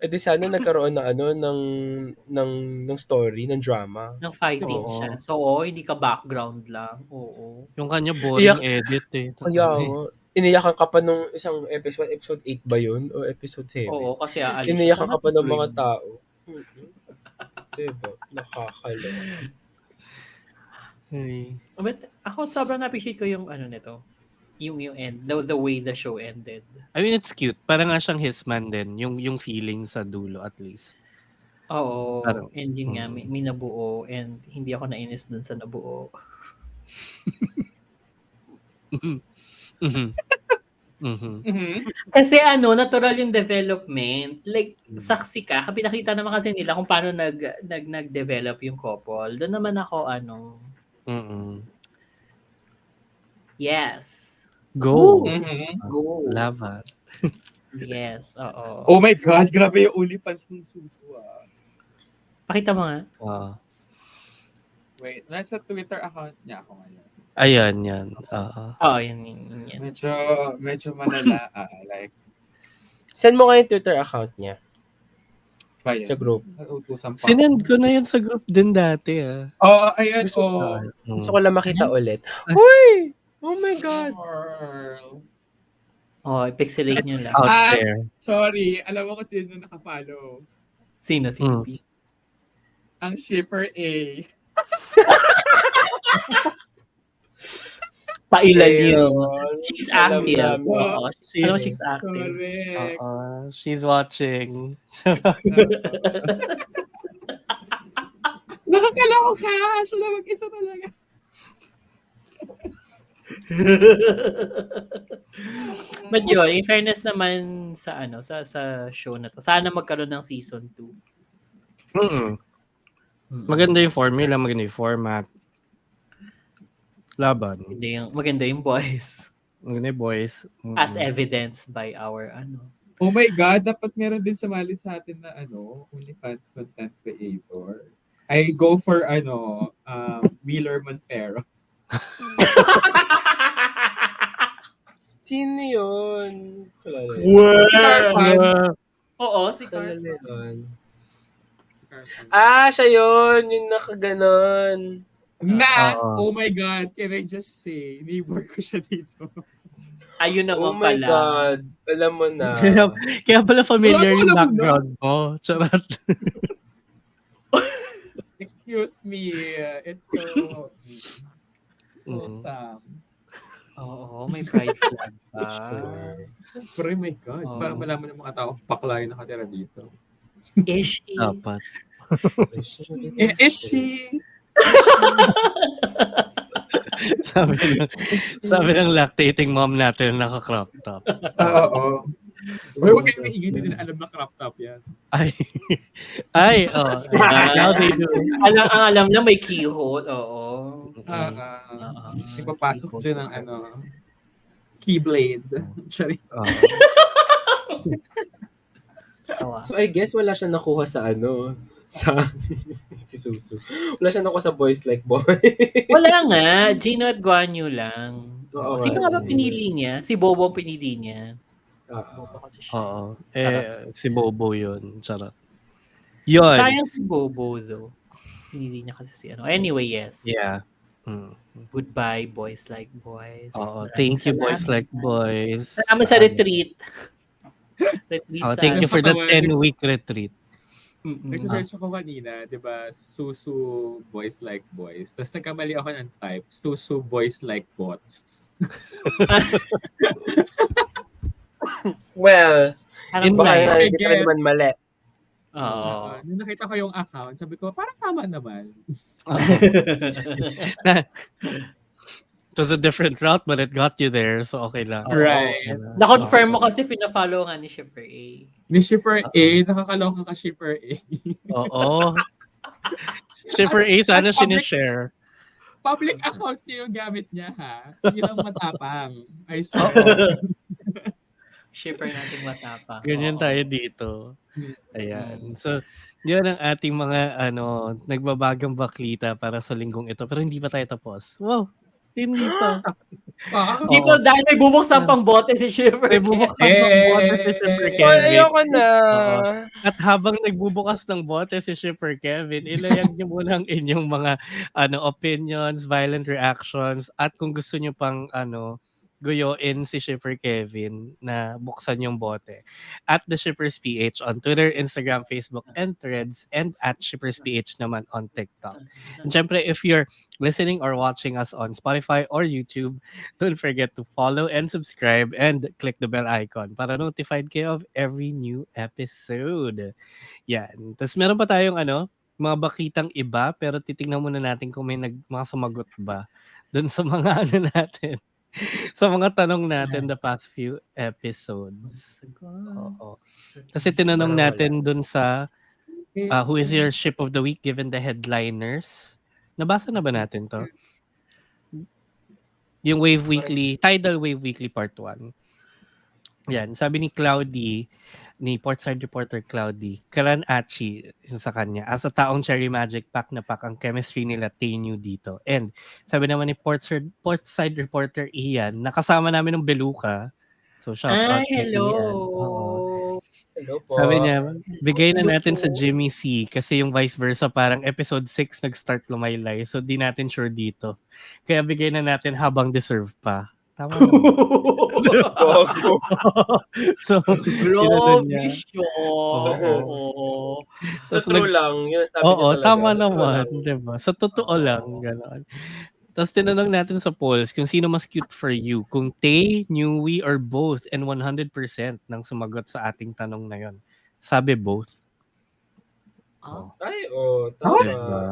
di sana nagkaroon na ng story, ng drama. Nang fighting Oo. siya. So, hindi ka background lang. Oo. Yung kanya boring Iyak. edit eh. Kaya nga, iniyakan ka pa nung isang episode 8 ba yun? O episode 7? Oo, kasi aalis siya. Iniyakan ka pa ng Tuloy mga mo. tao. Diba? Nakakaloka. Ay. But ako sobrang na-appreciate ko yung nito. Yung end. The way the show ended. I mean, it's cute. Parang nga siyang his man din. Yung feeling sa dulo at least. Oo. Parang- And yun nga, may nabuo. And hindi ako nainis dun sa nabuo. Kasi natural yung development. Like, saksi ka. Pinakita naman kasi nila kung paano nag-develop yung couple. Doon naman ako, Yes. Go. Mhm. Go. Laban. Yes, oo. Oh my God, grabe yung OnlyFans ng Susu ah. Pakita mo nga. Wait, nasa Twitter account niya ako ngayon. Ayan, yan. Oo, yan. Medyo malala like, Send mo nga yung Twitter account niya ba yan? sa group. Utusan pa Sinend ako. ko na yun sa group din dati. Oo, ayan, Gusto- oh. Gusto ko lang makita Yan? ulit. Uy! Oh my God! Girl. Oh, i-pixelate nyo lang. Out Ah, there. Sorry, alam mo kung sino nakapollow. Sino? Mm. P? Ang shipper A. Pailan yun. Ayun. She's Alam active. namin. Oo. Alam mo, she's active. Correct. She's watching. Nakakaloko ka! Siya lang mag-isa talaga. But yun, in fairness naman sa sa show na to, sana magkaroon ng season 2. Maganda yung formula, maganda yung format. Laban. Maganda yung boys. Maganda yung boys. As evidenced by our Oh my God, dapat meron din sumali sa atin na OnlyFans content creator. I go for Wheeler Monfero. Sino yun? Si Carpan. Oo, si Kilala Carl. yun. Si Carpan. Siya yun. Yung nakaganon. Oh my God, can I just say, neighbor ko siya dito. Ayun Oh naman my pala. God. Alam mo na. Kaya pala familiar Wala, yung alam mo na. background mo. Charot. Excuse me, it's so wholesome. Oo, may pride flag pa. Pero oh my God, Oh. parang malaman ng mga tao, bakla yung nakatira dito. Ish. Dapat. Is she? sabi ng lactating mom natin naka-crop top. Oo. Uy, huwag kayong maingay, hindi nila alam na crop top yan. Now they do. Alam na may keyhole. Oo. Ipapasok siya ng keyblade. Sorry. So I guess wala siya nakuha sa sa si Susu. Wala siya nakuha sa Boys Like Boy. Wala nga. Gino at Guan Yu lang. Oo, Sino nga ba Gino. pinili niya? Si Bobo ang pinili niya. Oo. Bobo kasi siya. Oo. Si Bobo yun. Charot. Yun. Sayang si Bobo though. Pinili niya kasi si Anyway, yes. Yeah. Goodbye, Boys Like Boys. Oo. Thank you, boys like boys. Salamat sa retreat. Thank you for the 10-week retreat. Nagsasearch ako kanina, di ba, Susu Boys Like Boys. Tapos nagkamali ako ng type, Susu Boys Like Bots. Well, Parang baka sayang. hindi ka naman mali. Oo. Nung nakita ko yung account, sabi ko, parang tama naman. It was a different route but it got you there, so okay lang. Right. Na-confirm mo kasi pina-follow nga ni Shipper A. Ni Shipper A, nakakaloka ka Shipper A. Oo. Shipper A, sana sinishare. Public account niya yung gamit niya, ha? Hindi lang matapang. I swear. Shipper nating matapa. Ganyan tayo dito. Ayan. So, yun ang ating mga nagbabagang baklita para sa linggong ito. Pero hindi pa tayo tapos. Wow! Hindi pa. Dito dahil may bubuksan pang bote si Shipper. May bubuksan ng bote si Shipper Oh, Kevin. ayoko na. Oo. At habang nagbubukas ng bote si Shipper Kevin, ilayag niyo muna ang inyong mga opinions, violent reactions, at kung gusto niyo pang guyuin si Shipper Kevin na buksan yung bote. At The Shippers PH on Twitter, Instagram, Facebook, and Threads, and at Shippers PH naman on TikTok. And syempre, if you're listening or watching us on Spotify or YouTube, don't forget to follow and subscribe and click the bell icon para notified kayo of every new episode. Yan. Tapos meron pa tayong mga bakitang iba, pero titingnan muna natin kung may mga sumagot ba dun sa mga natin. Sa mga tanong natin the past few episodes. Oo. Kasi tinanong natin dun sa who is your ship of the week given the headliners. Nabasa na ba natin to? Yung Wave Weekly, Tidal Wave Weekly Part 1. Yan, sabi ni Cloudy, ni Portside reporter Cloudy, Karan Achi, yung sa kanya, as a taong Cherry Magic, pack na pack ang chemistry nila Tainu dito. And sabi naman ni Portside reporter Ian, nakasama namin ng Beluca. So shout out Ay, kay Ian. Oo. hello. Hello po. Sabi niya, bigay na Hello natin sa po. Jimmy C kasi yung vice versa parang episode 6 nag-start lumaylay. So di natin sure dito. Kaya bigay na natin habang deserve pa. Tama naman. Gogo. So, inano Grabe niya. siya. Oo. Oo. Sa Tapos true lang, yun ang sabi niya Oo, talaga. tama Sa true naman, lang. 'di ba? Sa totoo lang, Oo. gano'n. Tapos tinanong natin sa polls kung sino mas cute for you, kung Tay, Newey, or both, and 100% nang sumagot sa ating tanong na yon. Sabi both. Ah? Ay, Di tama. ba?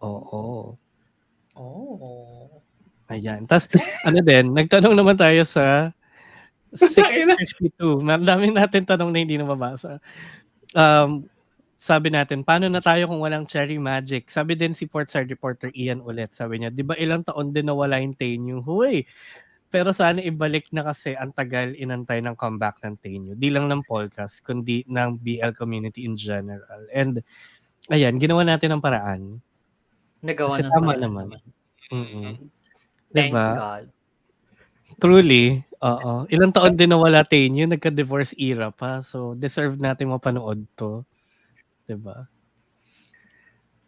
Oo. Oh. Ayan. Tapos, din, nagtanong naman tayo sa 652. Daming natin tanong na hindi na mabasa. Sabi natin, paano na tayo kung walang Cherry Magic? Sabi din si Portside reporter Ian ulit. Sabi niya, di ba ilang taon din nawala yung Tenyu? Huy! Pero sana ibalik na kasi ang tagal inantay ng comeback ng Tenyu. Di lang ng podcast, kundi ng BL community in general. And, ayan, ginawa natin ang paraan. Nagawa Kasi ng tama paraan naman. naman. Mm-mm. Thanks Diba? God. Truly, oo. Ilang taon din nawala Tenyu, nagka-divorce era pa. So, deserve natin mapanood to. Diba?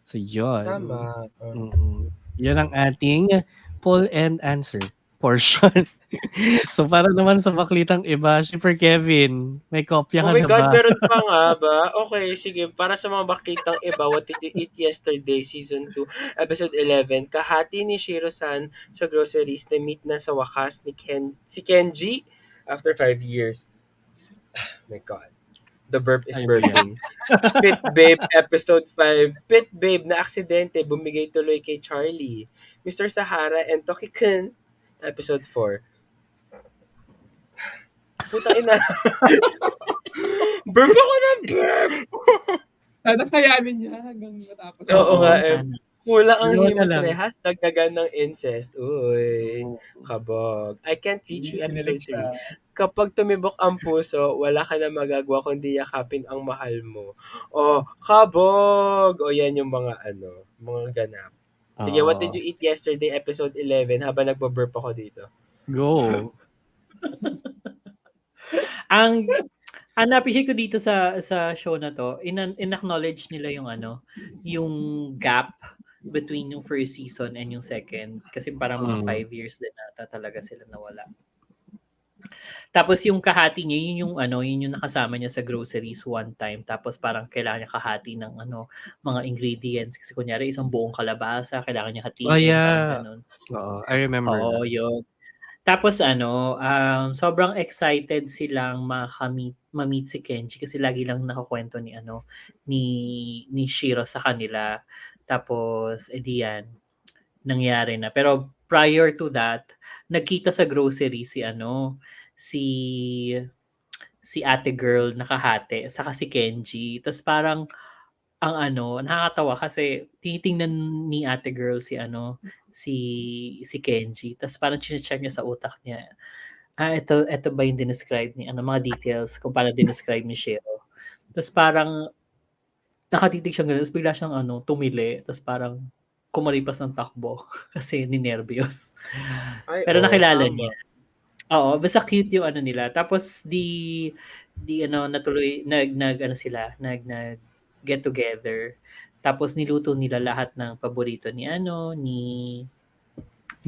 So, yun. Tama. Yan ang ating poll and answer portion. So, para naman sa baklitang iba, Shipper Kevin, may kopya Oh ka my na God, ba? meron pa nga ba? Okay, sige. Para sa mga bakitang iba, What Did You Eat Yesterday, Season 2, Episode 11, kahati ni Shiro-san sa groceries na meet na sa wakas ni si Kenji after 5 years. My God. The burp is Ay, ba yan? burping. Pit Babe, Episode 5. Pit Babe na aksidente, bumigay tuloy kay Charlie. Mr. Sahara and Toki-kun, Episode 4. Putang ina. Burp ako ng burp! Sana kayanin niya hanggang matapos. Oo nga, sana. kulang ang Dalawa na himos lang. rehas, dagdagan ng incest. Uy, Oo. kabog. I Can't Reach You, Episode Kinilig siya. 3. Kapag tumibok ang puso, wala ka na magagawa kundi yakapin ang mahal mo. Oh, kabog! O yan yung mga mga ganap. Sige, What Did Oo. You Eat Yesterday, Episode 11, habang nagbo-burp ako dito. Go. Ang na-appreciate ko dito sa show na to, in-acknowledge nila yung yung gap between yung first season and yung second. Kasi parang mga 5 years din ata talaga sila nawala. Tapos yung kahati niya, yun yung nakasama niya sa groceries one time. Tapos parang kailangan niya kahati ng mga ingredients. Kasi kunyari isang buong kalabasa, kailangan niya hatiin. Oh, Parang yeah. ganun. Oo, I remember Oo, that. yun. Tapos sobrang excited silang ma-meet si Kenji kasi lagi lang nakakwento ni Shiro sa kanila. Tapos yan, nangyari na. Pero prior to that, nagkita sa grocery si ate girl nakahate saka si Kenji. Tapos parang ang nakakatawa kasi tinitingnan ni ate girl si Kenji. Tapos parang chine-check niya sa utak niya. Ito ba yung dinescribe ni mga details kung paano dinescribe ni Shiro. Tapos parang nakatitig siya ganun. Tapos bigla siyang tumili. Tapos parang kumalipas ng takbo kasi ninervyos. Ay, Pero nakilala tama. niya. Oo, basta cute yung nila. Tapos natuloy nag get together. Tapos niluto nila lahat ng paborito ni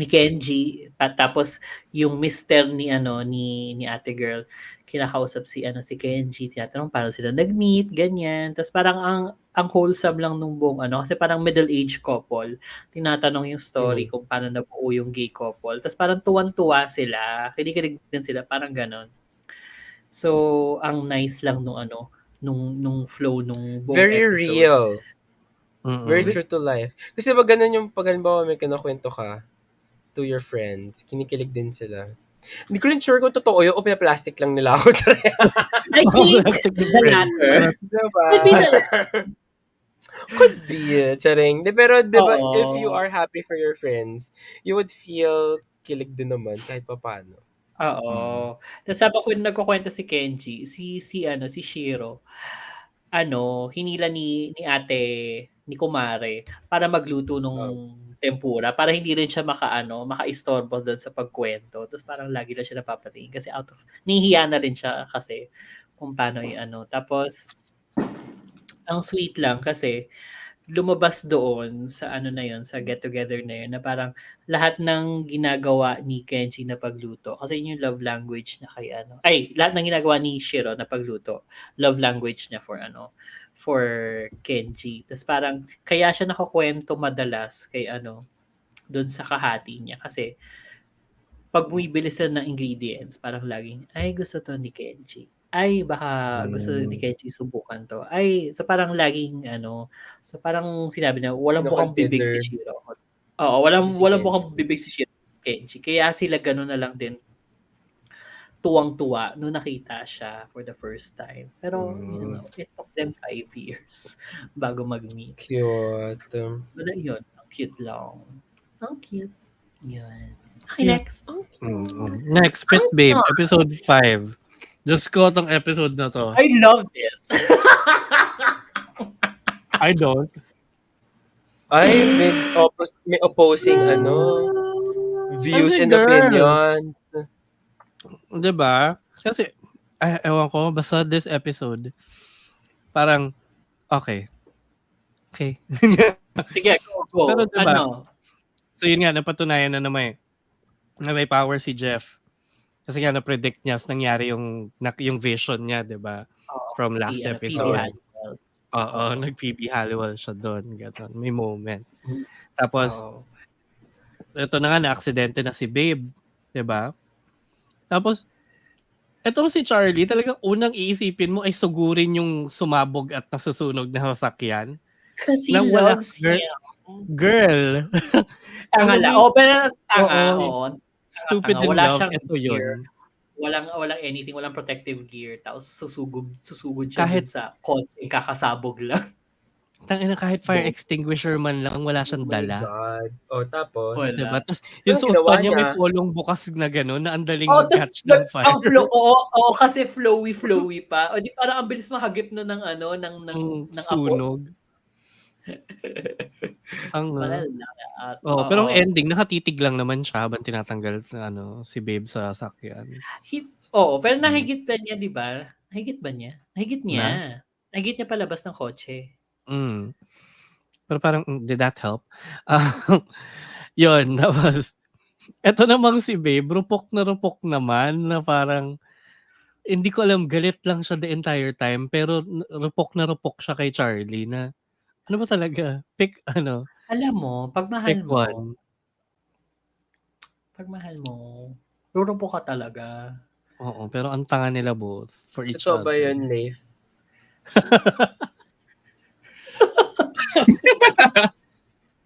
Kenji. Tapos yung mister ni ate girl kinakausap si Kenji, tinatanong paano sila nag-meet, ganyan. Tapos parang ang wholesome lang nung buong kasi parang middle-aged couple. Tinatanong yung story kung paano nabuo yung gay couple. Tapos parang tuwan-tuwa sila, kinikilig din sila, parang ganon. So, ang nice lang nung flow nung buong Very episode. real. Mm-mm. Very true to life. Kasi ba ganun yung pag halimbawa may kinakwento ka to your friends, kinikilig din sila. Hindi ko rin sure kung totoo yun o plastic lang nila ako. I think the latter. Diba? Could be the Could be, charing. Pero diba, if you Oo. are happy for your friends, you would feel kilig din naman kahit papaano. Oo. Tapos habang nagkukuwento si Kenji, si Shiro, hinila ni ate, ni kumare para magluto Oh, nung tempura para hindi rin siya makaistorbo dun sa pagkuwento. Tapos parang lagi lang siya napapatingin kasi nahihiya na rin siya kasi kung paano Tapos ang sweet lang kasi lumabas doon sa na yun, sa get together na yun na parang lahat ng ginagawa ni Kenji na pagluto kasi yun yung love language niya kay lahat ng ginagawa ni Shiro na pagluto, love language niya for Kenji. Tapos parang kaya siya nakakwento madalas kay doon sa kahati niya kasi pag bumibili sila ng ingredients, parang laging, ay gusto to ni Kenji. Ay baka gusto ni Kenji subukan to. So parang laging so parang sinabi na walang bukang bibig si kino-consider Shiro. Oo, walang si walang bukang Kenji. bibig si Shiro kay Kenji. Kaya sila gano'n na lang din tuwang-tuwa nung nakita siya for the first time. Pero it took them 5 years bago mag-meet. Cute. But yun, ang cute lang. Ang cute. Yun. Okay, Cute. next. Next, Pet Babe, episode 5. Diyos ko, tong episode na to. I love this. I don't. Ay, may opposing views Kasi and girl, opinions. diba? Kasi, ewan ko, basta this episode, parang, okay. Okay. Sige, go. Pero diba, so yun nga, napatunayan na naman na may power si Jeff. Kasi nga na-predict niya nangyari yung vision niya, 'di ba? From last episode. Oo, nag-Phoebe Halliwell siya doon, gano'n. May moment. Tapos ito na nga na-aksidente na si Babe, 'di ba? Tapos etong si Charlie, talagang unang iisipin mo ay sugurin yung sumabog at nasusunog na sasakyan. Kasi Na wala, loves him. Girl. Tanga lang. Pero tanga. Oo. Stupid in wala love, siyang ito gear. yun. Walang anything, walang protective gear. Tapos susugod siya Kahit dun sa kotse, kakasabog lang. tangina, kahit fire extinguisher man lang, wala siyang Oh my dala. God. Tapos? Wala. Diba? Tapos yung Anong suot ginawa pa niya may niya? polong bukas na gano'n na ang daling Tapos mag-catch ng fire. ang flow, kasi flowy pa. O di parang ang bilis mahagip na ng ng apoy. Sunog. Malala. Pero ang ending, nakatitig lang naman siya habang tinatanggal si Babe sa sakyan. Pero nahigit pa niya, di ba? Nahigit ba niya? Nahigit niya. Nahigit niya palabas ng kotse. Pero parang, did that help? Yun, tapos, eto namang si Babe, rupok naman na parang, hindi ko alam, galit lang siya the entire time, pero rupok siya kay Charlie na, ano ba talaga? Pick Alam mo, pag one. rurupo ka talaga. Oo, pero ang tanga nila both for each Totoo other. ba yun, Leif?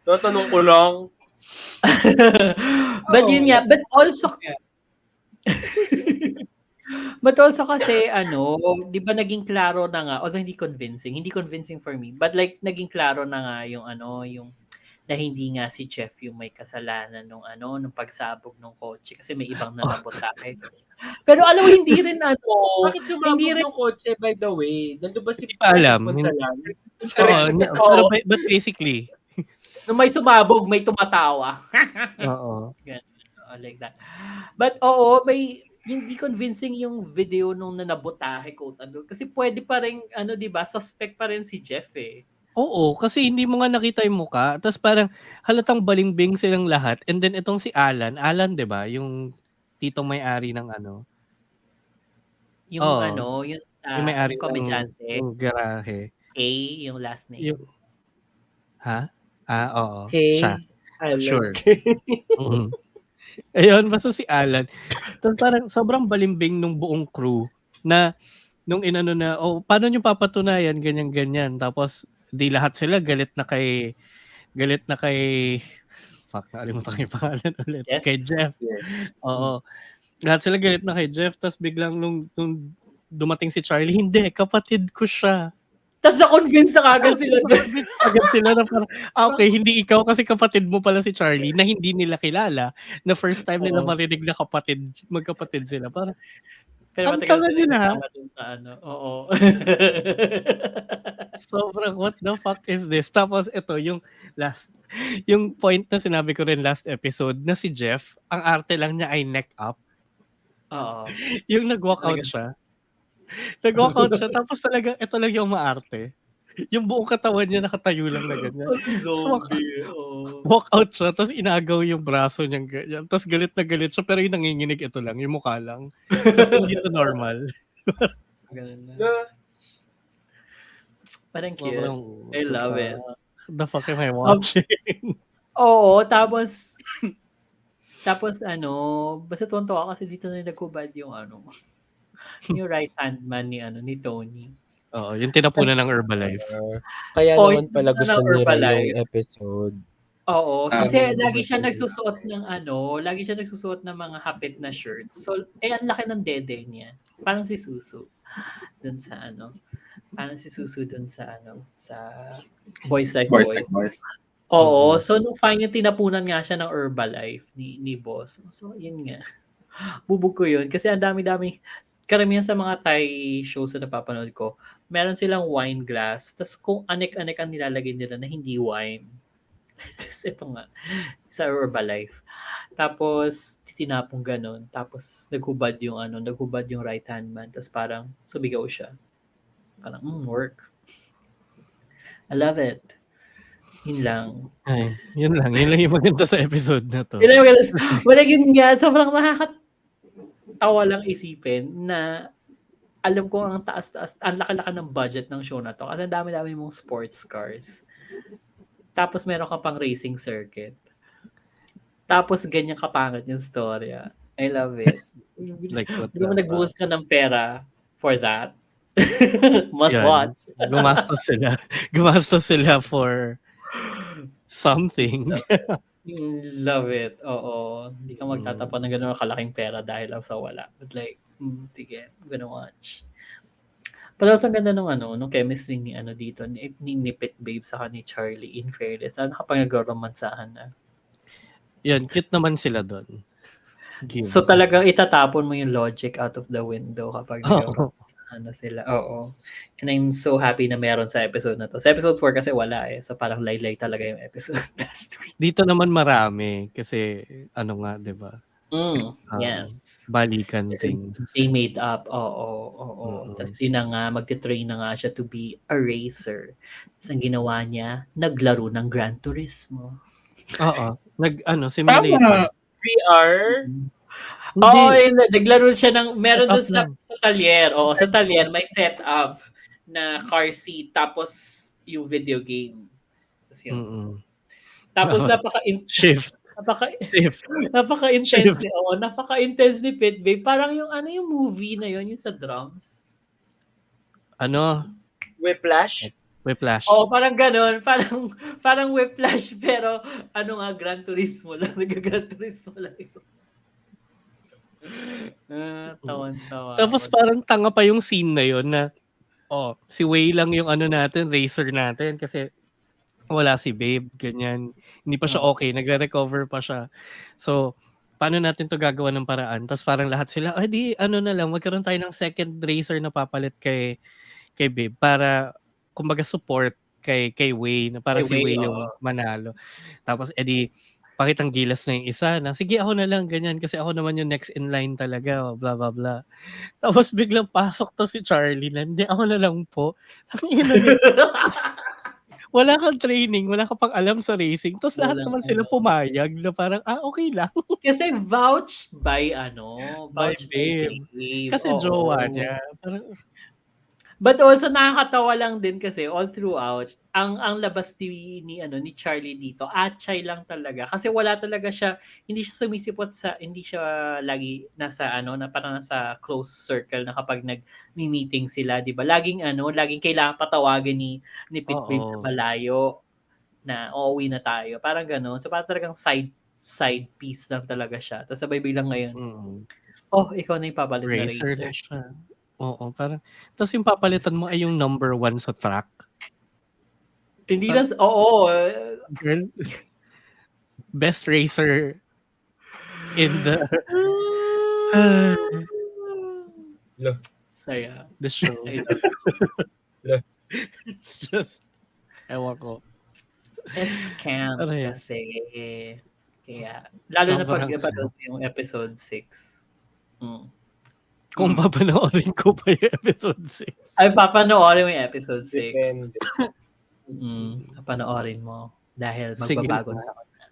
Tatanong ko lang. But yun nga, but also kasi di ba naging klaro na nga, although hindi convincing for me, but like naging klaro na nga yung yung na hindi nga si Jeff yung may kasalanan nung pagsabog ng kotse kasi may ibang nanabotahe. Pero alam mo, hindi rin Bakit sumabog yung kotse, by the way? Nandun ba si Hindi pa alam. Ponsalan? But basically, nung may sumabog, may tumatawa. Oo. Like that. But hindi convincing yung video nung nanabotahe, quote unquote. Kasi pwede pa rin, di ba, suspect pa rin si Jeff eh. Oo, kasi hindi mo nga nakita yung mukha. Tapos parang halatang balimbing silang lahat. And then itong si Alan, 'di ba? Yung titong may-ari ng Yung yung sa yung may-ari komedyante. ng garahe. Kay, yung last name. Oo. Kay? Siya. Alan. Sure. Ayun, basta si Alan. Tapos parang sobrang balimbing nung buong crew na nung na, paano nyo papatunayan, ganyan-ganyan. Tapos di lahat sila galit na kay nakalimutan ko yung pangalan ulit. Jeff? Kay Jeff. Oo. Lahat sila galit na kay Jeff, tapos biglang nung dumating si Charlie, hindi, kapatid ko siya. Tapos na-convince na kagad sila doon. Agad sila na parang, okay, hindi ikaw kasi kapatid mo pala si Charlie na hindi nila kilala. Na first time nila Oo. marinig na magkapatid sila. Parang, Pero ang matagal tanga sila nila. sasama dun sa ano. Oo. Sobrang what the fuck is this? Tapos ito, yung point na sinabi ko rin last episode na si Jeff, ang arte lang niya ay neck up. Oo. Yung nag-walk out Talaga. siya. Nag-walk out siya tapos talaga ito lang yung maarte. Yung buong katawan niya nakatayo lang na ganyan. Parang So, zombie. Oo. walk out siya tapos inagaw yung braso niyang ganyan. Tapos galit na galit siya pero yung nanginginig ito lang, yung mukha lang. Tapos hindi to normal. Ganun na. Na, Parang cute. Sobrang, I love it. The fuck am I watching? Oo, tapos basta tuwan-tuwa ako kasi dito na nagkubad yung yung right hand man ni Tony. Oo, yung tinapunan ng Herbalife. kaya Oh, naman pala yung gusto ng nila Herbalife. yung episode. Oo, kasi lagi siya Tama. nagsusuot ng mga hapit na shirts. So, ang laki ng dede niya. Parang si Susu dun sa sa Boys Like Boys Boys. like boys. Oo, so nung fine yung tinapunan nga siya ng Herbalife ni boss. So, yun nga. Bubog ko yun kasi ang dami-dami karamihan sa mga Thai shows na napapanood ko, meron silang wine glass, tas kung anek-anek ang nilalagay nila na hindi wine. Tas ito nga, sa Herbalife. Tapos titinapong ganun, tapos naghubad yung right hand man, tas parang sumigaw siya. Parang, work. I love it. Yun lang. Ay, yun lang yung maganda sa episode na to. Yun lang yung wala yun nga, sobrang nakakatawa lang isipin na alam ko ang taas-taas, ang laki-laki ng budget ng show na to kasi ang dami-dami mong sports cars. Tapos meron ka pang racing circuit. Tapos ganyan kapangit yung storya. I love it. Like what Hindi mo nagbuhos ka ng pera for that. Must Yan. watch. Gumastos sila for something. Love it. Oo. Hindi ka magtatapon ng gano'n kalaking pera dahil lang sa wala. But like, sige, I'm gonna watch. Pero ang ganda nung chemistry ni dito, ni Pit Babe sa ni Charlie, in fairness. Kapag nag-romansahan na. Yan, cute naman sila doon. So talagang itatapon mo yung logic out of the window kapag nag-romansahan na sila. Oo. And I'm so happy na meron sa episode na to. Sa episode 4 kasi wala eh. So parang laylay talaga yung episode last week. Dito naman marami kasi di ba? Yes. Balikan things. They made up. Oo. Tapos yun na nga, magte-train na nga siya to be a racer. Tapos ang ginawa niya, naglaro ng Gran Turismo. Oo. Simulator. VR? Oo, naglaro siya ng, meron doon Setup sa talyer. Oo, sa talyer may setup na car seat tapos yung video game. Tapos yun. Tapos Shift. Napaka-intense ni napaka-intense ni Pit Babe. Parang yung movie na yun, yung sa drums. Whiplash? Whiplash. Oo, parang gano'n. Parang Whiplash, pero Gran Turismo lang. Nag-Gran Turismo lang yun. Tawan-tawa. Tapos parang tanga pa yung scene na yun na si Wei lang yung racer natin kasi wala si Babe, ganyan. Hindi pa siya okay, nagre-recover pa siya. So, paano natin to gagawa ng paraan? Tapos parang lahat sila, na lang, magkaroon tayo ng second racer na papalit kay Babe para kumbaga support kay Wei, na para si Wei yung manalo. Tapos pakitang gilas na yung isa na, sige ako na lang, ganyan, kasi ako naman yung next in line talaga, blah, blah, blah. Tapos biglang pasok to si Charlie na, hindi, ako na lang po. Wala kang training, wala ka pang alam sa racing. Tapos lahat naman sila pumayag na parang, okay lang. Kasi vouch by Babe. Kasi jowa niya. But also nakakatawa lang din kasi all throughout ang labas ni Charlie dito, atchay lang talaga kasi wala talaga siya, hindi siya sumisipot hindi siya lagi nasa na parang nasa close circle na kapag nag-meeting sila, 'di ba? Laging kailangan patawagan ni Pit Babe sa malayo na uuwi na tayo. Parang gano'n. So parang talagang side piece lang talaga siya. Tapos sabay biglang ngayon, ikaw na yung papalit na racer. Na siya. Oo, parang tapos yung papalitan mo ay yung number 1 sa track. Hindi na, oo. Girl, best racer in the Lo, Saya. the show. I love it. lo. It's just, ewan ko. It's camp Ano yan? kasi. Kaya, lalo na pag Sobrang napanood mo yung episode 6. Kung papanoorin ko pa yung episode 6. Ay, papanoorin mo yung episode 6. Depende. Papanoorin mo. Dahil Sige magbabago na. na ako na.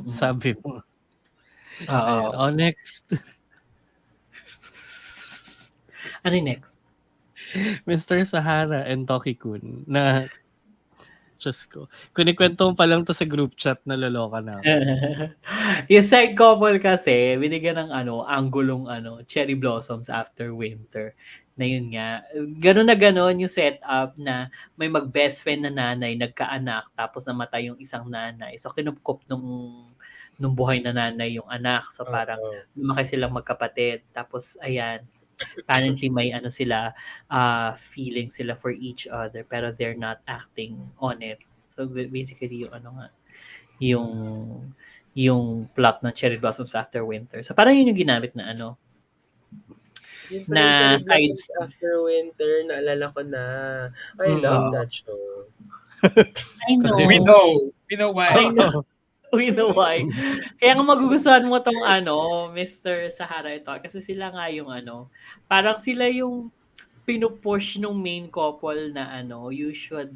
Sabi mo. Oo. Ayan. Next. Ano yung next? Mr. Sahara and Toki-kun na Diyos ko. Kunikwento mo pa lang to sa group chat na loloka na ako. Yung side couple kasi, binigyan ng anggulong cherry blossoms after winter. Na yun nga. Ganon na ganon yung setup na may mag-best friend na nanay, nagkaanak, tapos namatay yung isang nanay. So, kinupkup nung buhay na nanay yung anak. So, parang lumaki silang magkapatid. Tapos, ayan, apparently may sila, feeling sila for each other, pero they're not acting on it. So, basically, yung plot ng Cherry Blossoms After Winter. So, parang yun yung ginamit na Yun pa na yung Cherry sides. Blossoms After Winter, naalala ko na. I love that show. I know. We know why. I know. We know why. Kaya nga magugustuhan mo tong Mr. Sahara ito. Kasi sila nga yung parang sila yung pinupush nung main couple na you should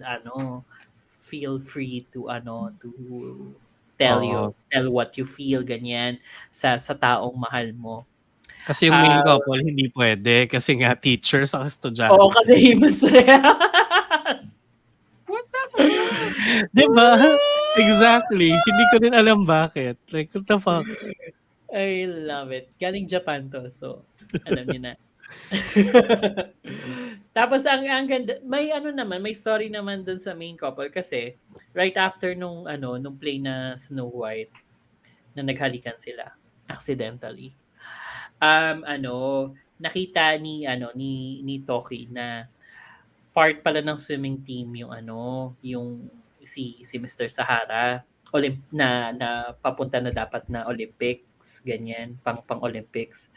feel free to to tell what you feel, ganyan, sa taong mahal mo. Kasi yung main couple hindi pwede kasi nga teacher sa estudyante. Oo, kasi himos What the fuck? Diba? Exactly. Hindi ko din alam bakit. Like, what the fuck? I love it. Galing Japan to, so alam niyo na. Tapos ang ganda, may may story naman dun sa main couple kasi right after nung play na Snow White na naghalikan sila accidentally. Nakita ni Toki na part pala ng swimming team yung yung si Mr. Sahara na papunta na dapat na Olympics, ganyan, pang Olympics.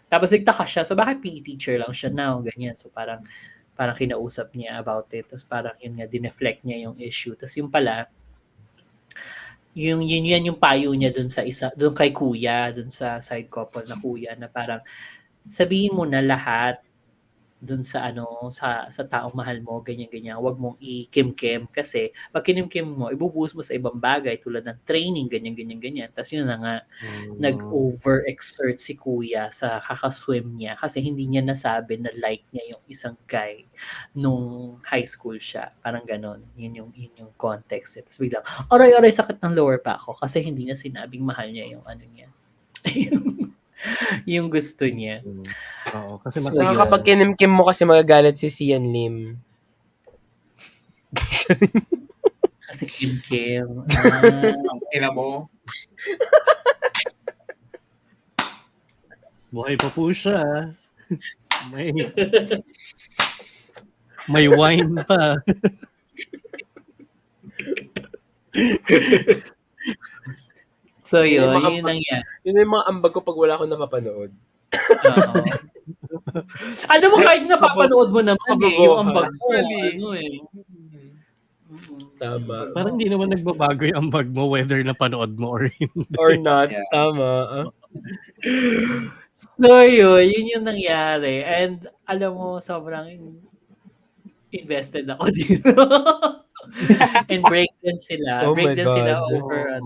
Tapos nagtaka siya, so bakit PE teacher lang siya now, ganyan. So parang kinausap niya about it. Tapos parang yun nga, dineflect niya yung issue. Tapos yung pala, yun yung payo niya dun kay kuya, dun sa side couple na kuya, na parang sabihin mo na lahat dun sa sa taong mahal mo, ganyan. Huwag mong i-kim-kim kasi pag kinimkim mo, ibubuhos mo sa ibang bagay tulad ng training, ganyan. Tapos yun na nga, nag-over-exert si kuya sa kakaswim niya kasi hindi niya nasabi na like niya yung isang guy nung high school siya. Parang ganon. Yun yung context. Tapos biglang, aray, sakit ng lower pa ako kasi hindi niya sinabing mahal niya yung niya. Yung gusto niya. Oo, kasi So, kapag kinimkim mo kasi magagalit si Sian Lim. Kasi kim-kim. Ang ina mo. Buhay pa po siya. May wine pa. So yun nangyari. Yun yung mga ambag ko pag wala akong napapanood. Oo. Ano mo, kahit napapanood mo naman yung ambag mo. Tama. Parang hindi naman nagbabago yung ambag mo whether napanood mo or hindi. Or not. Yeah. Tama. So yun yung nangyari. And alam mo, sobrang invested ako dito. And break din sila. Oh break my din sila God.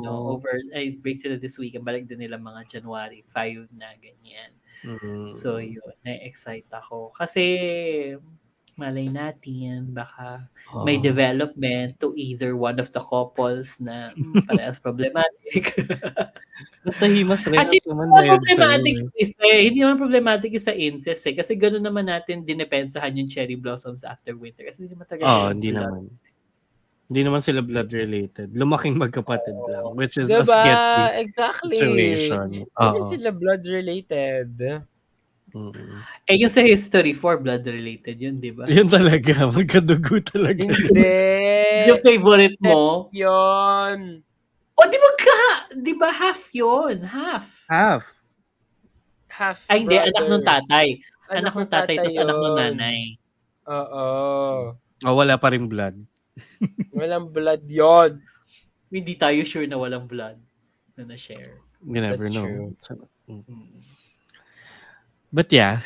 over break sila this week. Balik din nila mga January 5 na ganyan. So yun, na-excite ako. Kasi malay natin, baka may development to either one of the couples na parehas problematic. Basta himas rin. Actually, problematic yung isa eh. Hindi naman problematic yung sa incest eh. Kasi gano'n naman natin dinepensahan yung Cherry Blossoms After Winter. Kasi hindi naman talaga hindi blood. naman. Hindi naman sila blood related. Lumaking magkapatid lang. Which is a Diba? sketchy Exactly. situation. Hindi sila blood related. Mm. Eh, yung sa History 4, blood-related yun, di ba? Yun talaga, magkadugo talaga. Hindi. Yung favorite Step mo? yun. O, di ba half yun? Half. Half. Half Ay, hindi. Anak brother. nung tatay. Anak Anak ng nung tatay, tatay tapos anak nung yun. nanay. Oo. Wala pa rin blood. Walang blood yun. Hindi tayo sure na walang blood na na-share. You never That's know. true. Mm. But yeah.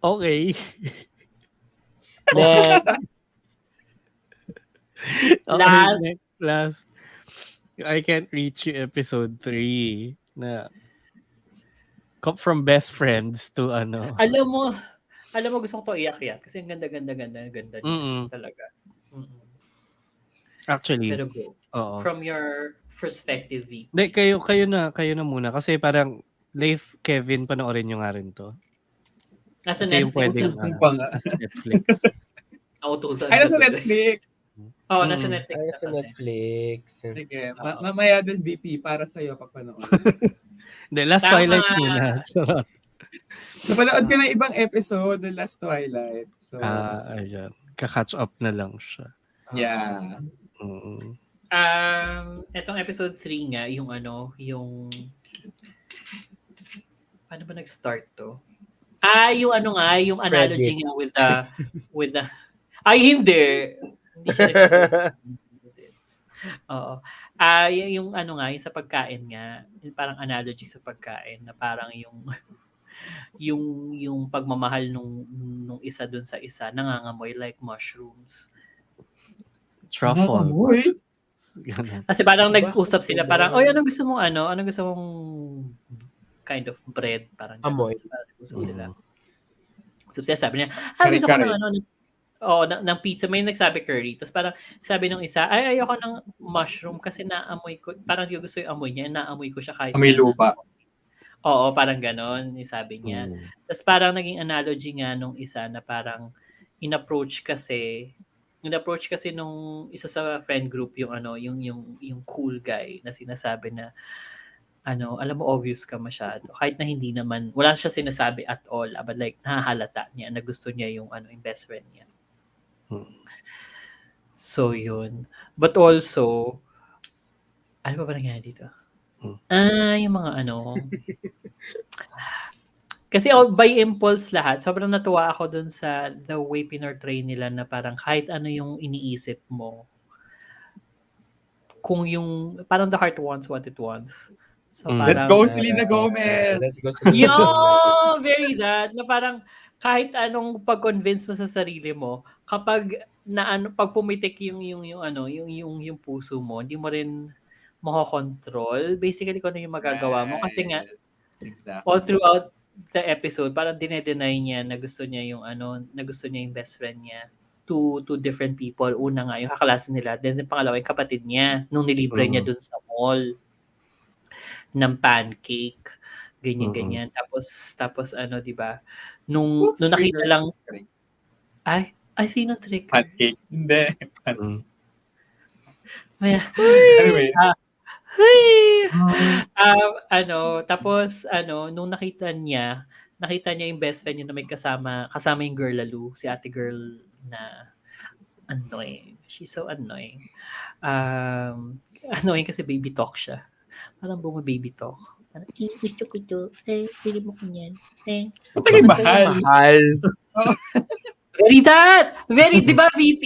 Okay. Next. Okay, Last. last. I Can't Reach You episode 3 na from best friends to ano. Alam mo gusto ko to iyak kasi ang ganda niya Mm-mm. talaga. Mm-mm. Actually, Pero go. oo. From your perspective, V. Hindi, kayo na muna kasi parang Leif, Kevin, panoorin nyo nga rin to. Nasa Ito yung Netflix. pwedeng Utusan pa nga. nasa Netflix. Nautusan Ay, ka nasa tuloy. Netflix. Oo, nasa Mm. Netflix Ay, na sa kasi. Netflix. Sige, Oo. mamaya din BP para sa'yo papanood. Hindi, Last Tama. Twilight muna. Charot. Napanood ko na ibang episode ng Last Twilight. So, Ayan. Ka-catch up na lang siya. yeah. Mm. Etong episode 3 nga, yung paano ba nag-start to? Yung analogy Credits. nga with the ay hindi. Hindi siya nag-credits. Oo. Yung yung sa pagkain nga, yung parang analogy sa pagkain na parang yung pagmamahal nung isa dun sa isa nangangamoy like mushrooms. Truffle. Uy! Ganun. Kasi parang Bakit nag-usap sila ganun? parang, oy, anong gusto mong Anong gusto mong kind of bread? Parang ganun. Amoy. Parang nag-usap sila. Mm. Usap sila, sabi niya, gusto ko Kare-kare. ng pizza. May nagsabi curry. Tapos parang sabi nung isa, ay, ayoko ng mushroom kasi naamoy ko. Parang yung gusto yung amoy niya, naamoy ko siya kahit Amoy lupa. Oo, parang ganon, yung sabi niya. Mm. Tapos parang naging analogy nga nung isa na parang in-approach kasi nung isa sa friend group yung yung cool guy na sinasabi na alam mo obvious ka masyado. Kahit na hindi naman wala siya sinasabi at all, but like nahahalata niya na gusto niya yung yung best friend niya. So yun. But also ano pa ba nangyari dito? Yung mga kasi by impulse lahat, sobrang natuwa ako dun sa the way pinortray nila na parang kahit ano yung iniisip mo, kung yung, parang the heart wants what it wants. So parang, Let's go, Selena Gomez! Let's go Selena Gomez. very that, na parang kahit anong pag-convince mo sa sarili mo, kapag pag pumitik yung puso mo, hindi mo rin makokontrol. Basically, kung ano yung magagawa mo. Kasi nga, Exactly. all throughout the episode, parang dinedenay niya na gusto niya yung best friend niya to different people. Una nga, yung kaklase nila. Then, yung pangalawa, yung kapatid niya. Nung nilibre niya dun sa mall ng pancake. Ganyan. Tapos di ba? Nung nakita trigger. lang, ay, sino trigger? Pancake. Hindi. Anyway. Tapos nung nakita niya yung best friend niya na may kasama yung girl lalo, si ate girl na annoying. She's so annoying. Annoying kasi baby talk siya. Parang baby talk. Parang, gusto ko to. Pili mo ko yan. Pagay mahal. Very, di ba, VP?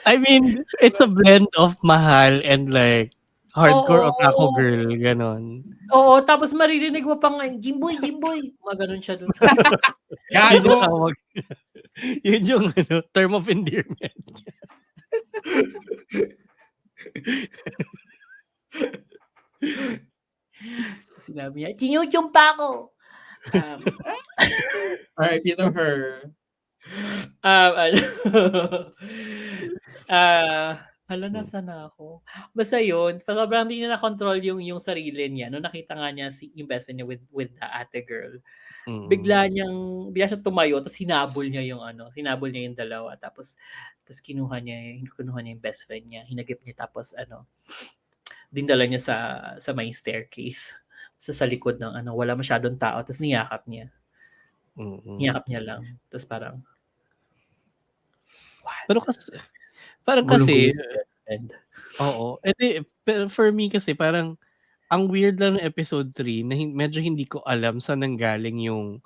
I mean, it's a blend of mahal and like hardcore otaku girl, ganon. Oo, tapos maririnig mo pang Jimboy. Maganon siya dun sa Gago! Yun yung term of endearment. Sinabi niya, "Chinuchumpa ko." Alright, you know her. Nasa na ako. Basta yun, sobrang hindi niya na-control yung sarili niya. Nung nakita nga niya yung best friend niya with the ate girl, bigla siyang tumayo, tapos hinabol niya yung dalawa. Tapos kinuha niya yung best friend niya, hinagip niya, tapos Dindala niya sa may staircase. Sa likod ng wala masyadong tao, tapos niyakap niya. Niyakap niya lang. Tapos parang, Pero parang gulong-gulo kasi, sa best friend. oo. Pero for me kasi parang, ang weird lang ng episode 3 na medyo hindi ko alam saan nanggaling yung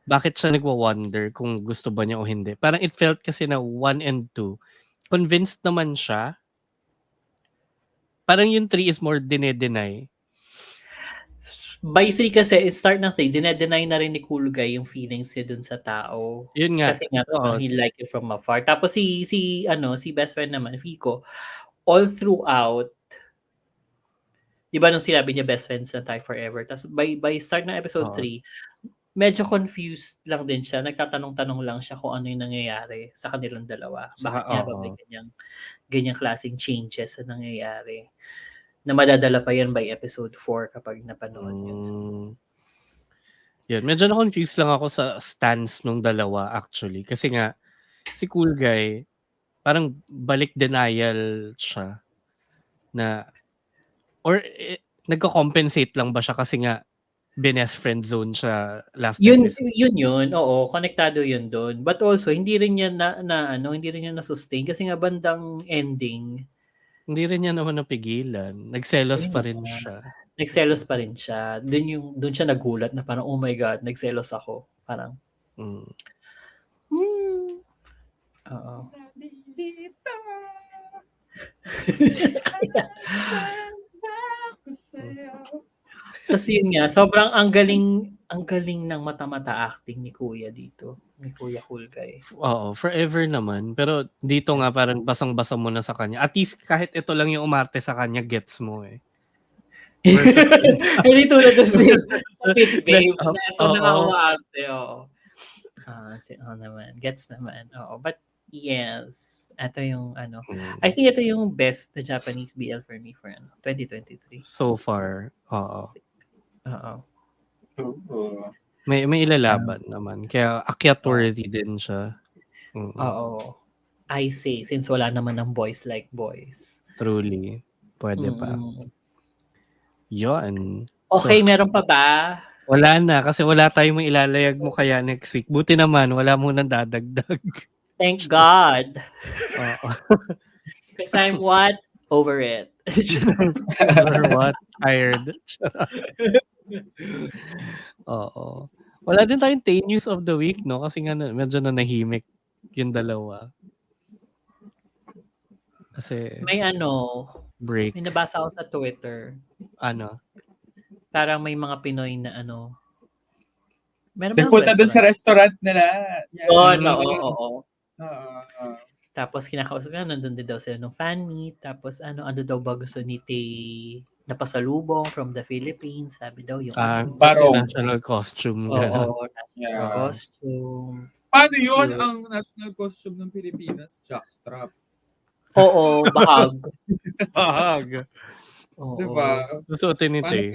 bakit siya nagwa-wonder kung gusto ba niya o hindi. Parang it felt kasi na 1 and 2, convinced naman siya. Parang yung 3 is more dine-deny. By 3 kasi, start ng 3, dinedeny na rin ni Cool Guy yung feelings niya dun sa tao. Yun nga. Kasi nga, Oo. he like it from afar. Tapos si best friend naman, Fico, all throughout, di ba nung sinabi niya best friends na tayo forever. Tapos by start ng episode Oo. 3, medyo confused lang din siya. Nagtatanong-tanong lang siya kung ano yung nangyayari sa kanilang dalawa. Bakit nga ba may ganyang klaseng changes na nangyayari? Na madadala pa yan by episode 4 kapag napanood yun. Yun, medyo na-confused lang ako sa stance nung dalawa actually. Kasi nga, si Cool Guy, parang balik denial siya. Nagko-compensate lang ba siya kasi nga best friend zone siya last episode. Yun. Oo, konektado yun doon. But also, hindi rin niya hindi rin niya na-sustain kasi nga bandang ending, Hindi rin niya naman napigilan. Nagselos pa rin siya. nagselos pa rin siya. Doon siya nagulat na parang, oh my God, nagselos ako. Parang, oo. Tapos yun nga, sobrang ang galing ng mata-mata acting ni Kuya dito. Ni Kuya Cool Guy. Oo, forever naman. Pero dito nga parang basang-basa mo na sa kanya. At least kahit ito lang yung umarte sa kanya, gets mo eh. Hindi tulad na sa Pit Babe. Na ito na nga umaarte. Oo. Naman. Gets naman. Oo. But yes, ito yung I think ito yung best na Japanese BL for me for 2023. So far, oo. Oo. May ilalaban naman. Kaya akyat-worthy din siya. Oo. I say, since wala naman ng boys like boys. Truly. Pwede pa. Yun. Okay, meron pa ba? Wala na kasi wala tayong may ilalayag mo kaya next week. Buti naman, wala mo nang dadagdag. Thank God. Oo. Because I'm what? Over it. Or what? Tired. Oo. Wala din tayong Tay News of the Week, no? Kasi nga medyo nanahimik yung dalawa. Kasi may break. may nabasa ako sa Twitter. Parang may mga Pinoy na meron ba Nagpunta doon sa restaurant nila. Oo. Tapos kinakausap nga, nandun din daw sila ng fan meet. Tapos ano daw ba gusto ni Tay na pasalubong from the Philippines? Sabi daw yung national costume. Oo, national costume. Paano yun ang national costume ng Pilipinas? Jockstrap. Oo, bahag. Bahag. Oo. Diba? Susuotin ni Tay.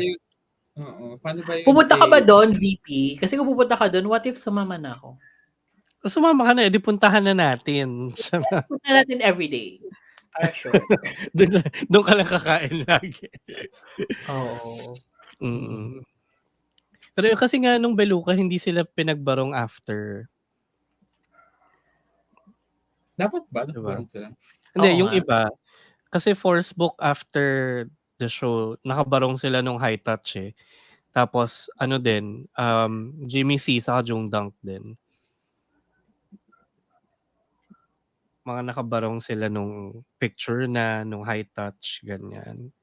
Paano ba yun? Pupunta ka ba doon, VP? Kasi kung pupunta ka doon, what if sumama na ako? Sumama ka na, edi puntahan na natin. Punta natin everyday. Para sure. Doon ka lang kakain lagi. Oo. Pero kasi nga nung Beluca, hindi sila pinagbarong after. Dapat ba? Nakabarong sila? Hindi, yung iba. Kasi force book after the show, nakabarong sila nung High Touch eh. Tapos, din, Jimmy C saka Jung Dunk din. Mga nakabarong sila nung picture na, nung High Touch, ganyan.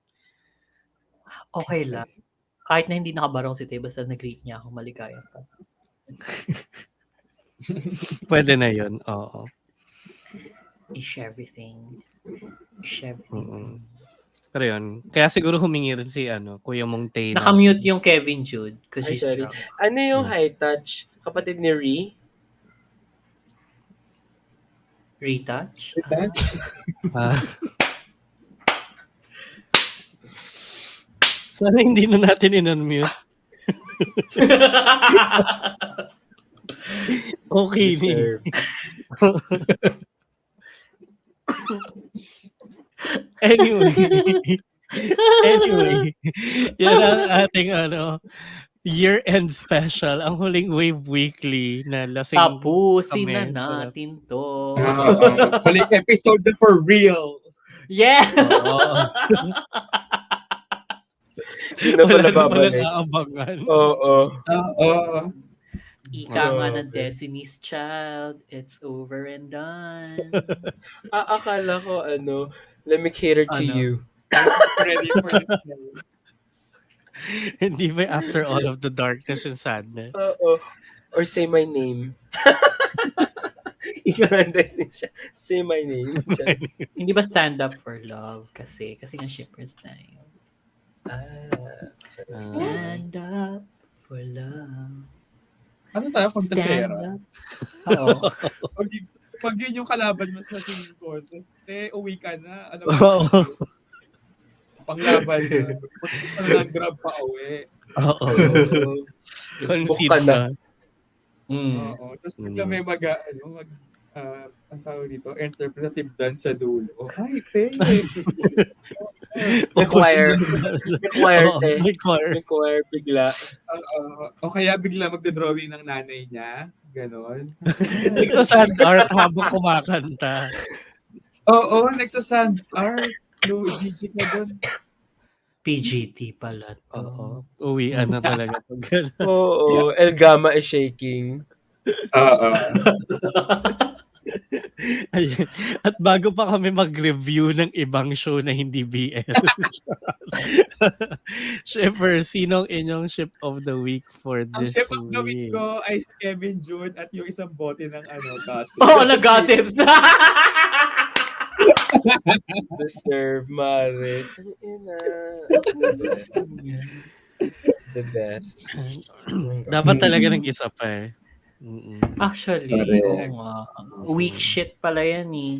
Okay lang. Kahit na hindi nakabarong si Tay, basta nag-greet niya ako, maligaya pa. Pwede na yun, oo. Is everything. Pero yun, kaya siguro humingi rin si Kuya Mong Tay. Nakamute yung Kevin Jude because she's sorry. drunk. Ano yung High Touch? Kapatid ni Ree? Retouch? Sana hindi na natin in-unmute. Okay ni. Anyway. Anyway, yan ang ating year-end special. Ang huling Wave Weekly na lasing Tapusin na kami. Sarap. natin to. Huling episode na for real. Yeah! Oo. Hindi na Wala pala na palang babalik. aabangan. Oo. Oo. Ika nga ng Grabe. Destiny's Child, it's over and done. Akala ko, let me cater to Ano? you. Ready for this day. Hindi ba after all of the darkness and sadness? Oo. Or say my name. Ikaw ang destiny siya. Say my name. Hindi ba stand up for love? Kasi nga shippers tayo. Stand up for love. Ano tayo, Stand kontasera? up. Oo. Pag yun yung kalaban mo sa singing contest, uwi ka na. Alam mo, Oo. panglaban na. Nag-grab pa uwi. Oo. Book Concede ka na. na. Oo. Tapos bigla may ang tawag dito, interpretive dance sa dulo. Ay, te. May choir. May choir, Oo, te. may choir. May choir bigla. O kaya bigla magdodrawing ng nanay niya. Ganon. Nagsasand art habang kumakanta. Oo, nagsasand art. No, Gigi ka doon. PGT pala to. Oo. Uwian na talaga. Pag gano'n. Oo. El Gama is shaking. Oo. Ayun. At bago pa kami mag-review ng ibang show na hindi BL. Shipper, sinong inyong ship of the week for Ang this chef of the week week? ko ay si Kevin Jude at yung isang bote ng gossip. Oo, nag-gossips. Deserve, Mare. Tangina. It's the best. Dapat talaga nag-isa pa eh. Mm-mm. Actually, Correct. oo nga. Weak shit pala yan eh.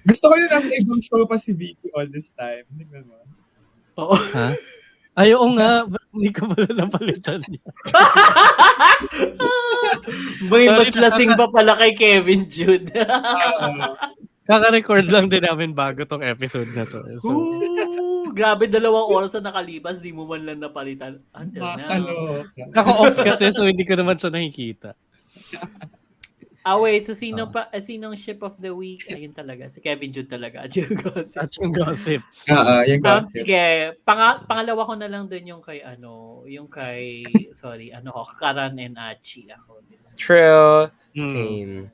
Gusto ko yung nasa ibang show pa si Vicky all this time. Hindi ba naman? Oo. Ha? Ay, oo nga. Ba't hindi ka pala napalitan niya? May Sorry, mas lasing pa pala kay Kevin Jude. Kaka-record lang din namin bago tong episode na to. So, Ooh, grabe 2 oras na nakalipas, di mo man lang napalitan. Until now. Makalo. naka-off kasi so hindi ko naman siya nakikita. Wait, so sinong ship of the week? Ayun talaga, si Kevin Jude talaga. At yung gossips. At yung gossips. Yung gossip. Sige, pangalawa ko na lang dun yung kay Karan and Achi ako. True. Hmm.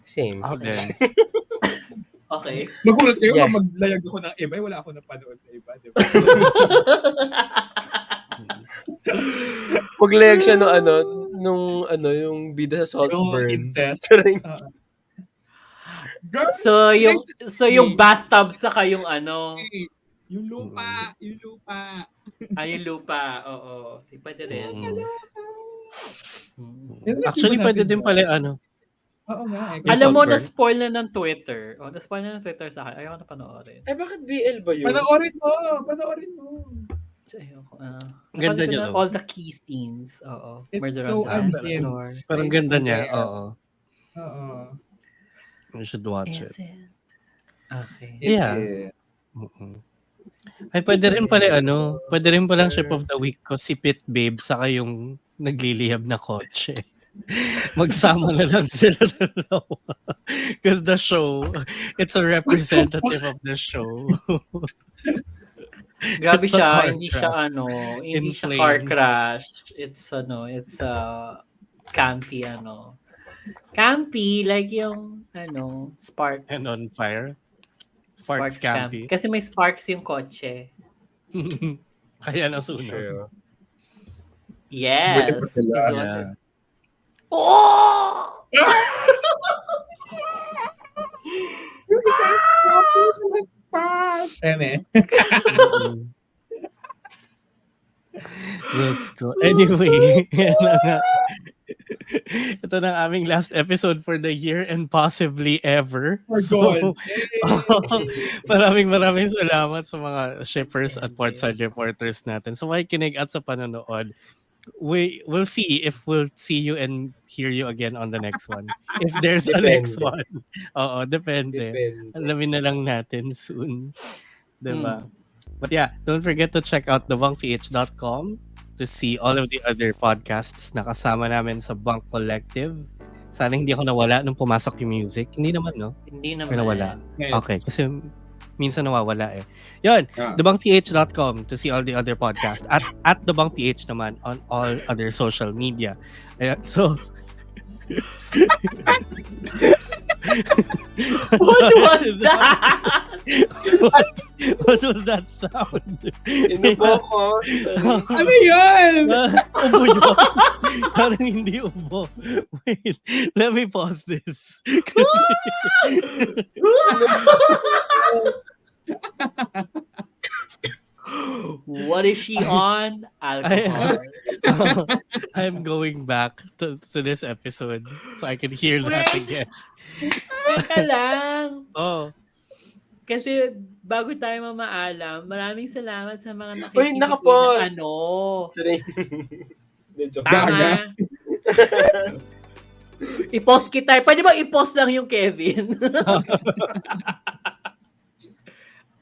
Same. Ako din. Okay. Magulat kayo Yes. maglayag ako ng iba. Wala ako napanood na iba. Diba? Maglayag siya yung bida sa Yung Saltburn. incest. Charing. Girl, So yung bathtub saka yung yung lupa. yung lupa. Oo. Si pwede rin. Actually, pwede din pala Oo nga. Alam mo, Saltburn. na-spoil na ng Twitter. Na-spoil na ng Twitter sa akin. Ayoko na panoorin. Ay, bakit BL ba yun? Panoorin mo. Ayoko. Ang ganda napanood ko niya, na oh. all the key scenes. Oo. It's Murder so on the unhinged. floor. Parang ganda niya. Oo. Oo. You should watch Is it. it? Okay. Yeah. Mm-mm. Ay, pwede rin pala pwede rin palang ship of the week ko si Pit Babe saka yung naglilihab na kotse. Magsama na lang sila dalawa. Because the show, it's a representative of the show. Grabe It's a siya, car hindi crash. siya In hindi siya car flames. crash. It's campy Campy like yung Sparks. And on fire. Sparks Campy. Kasi may sparks yung kotse. Kaya nasunog. True. Yes. Buti pa sila. Is Yeah. Oh! Yung isa spot. Diyos ko. Anyway, yan na nga. Ito na ang aming last episode for the year and possibly ever. For God. Maraming salamat sa mga shippers at portside reporters natin. So, makikinig at sa panonood. we'll see if we'll see you and hear you again on the next one. If there's a next Depende. one. Oo, depende. Depende. Alamin na lang natin soon. Diba? Mm. But yeah, don't forget to check out thebunkph.com to see all of the other podcasts na kasama namin sa Bunk Collective. Sana hindi ako nawala nung pumasok yung music. Hindi naman, no? Hindi Or nawala. naman. Okay, kasi minsan nawawala eh. Yun, thebunkph.com to see all the other podcasts. At thebunkph naman on all other social media. Ayan, so, What was that? what was that sound? Inubo ko. Ano yun? Ubo yun. Parang hindi ubo. Wait, let me pause this. What is she on? Alcohol. I'm going back to this episode so I can hear that Wait. again. Teka lang. Oh, Kasi bago tayo mamaalam, maraming salamat sa mga nakikinig. Uy, nakapause. ng ano. Sorry. Hindi, joke. Gaga. Tama. I-post kita. Pwede ba i-post lang yung Kevin?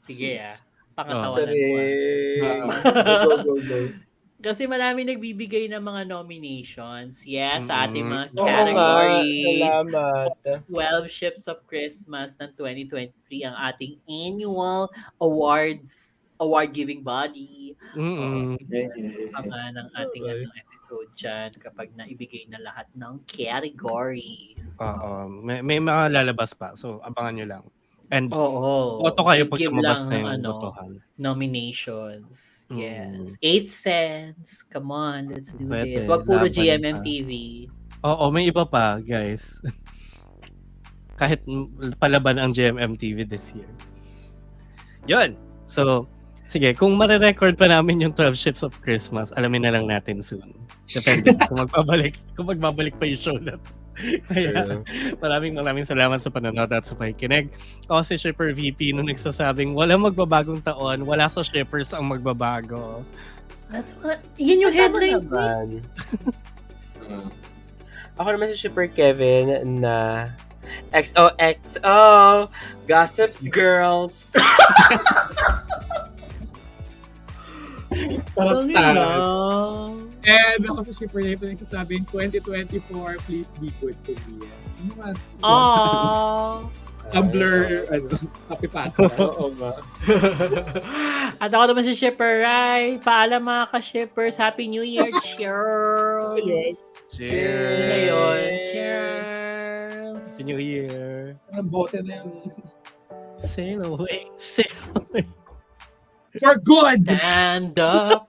Sige Pangatawa Sorry. mo. Go. Kasi marami nagbibigay ng mga nominations. Yes, sa ating mga Oo nga. categories. Salamat. 12 Ships of Christmas ng 2023 ang ating annual award-giving body. Pa nga ng ating episode dyan kapag naibigay na lahat ng categories. may mga lalabas pa. So, abangan nyo lang. And Oo. boto kayo pag Give lumabas lang na ng yung botohan. nominations. Yes. 8 cents. Come on, let's do Pwede. this. Wag puro Laban GMMTV. Oo, may iba pa, guys. Kahit palaban ang GMMTV this year. Yun. So, sige, kung marirecord pa namin yung 12 Ships of Christmas, alamin na lang natin soon. Depende kung magbabalik pa yung show na to. Kaya, maraming salamat sa panonood at sa pakikinig. Ako si Shipper VP nung nagsasabing walang magbabagong taon, wala sa shippers ang magbabago. That's what, yun yung headline. Naman. Ako naman si Shipper Kevin na XOXO Gossips Girls. And ako sa shipper na ito nagsasabing 2024, please be good to me. Aww. Tumblr, kapipasa. Oo nga. At ako naman si Shipper Rai. Paalam mga ka-shippers. Happy New Year. Cheers. Cheers. Ngayon. Cheers. Happy New Year. Ang bote na yung Sail away. Sail away. for good! Stand up.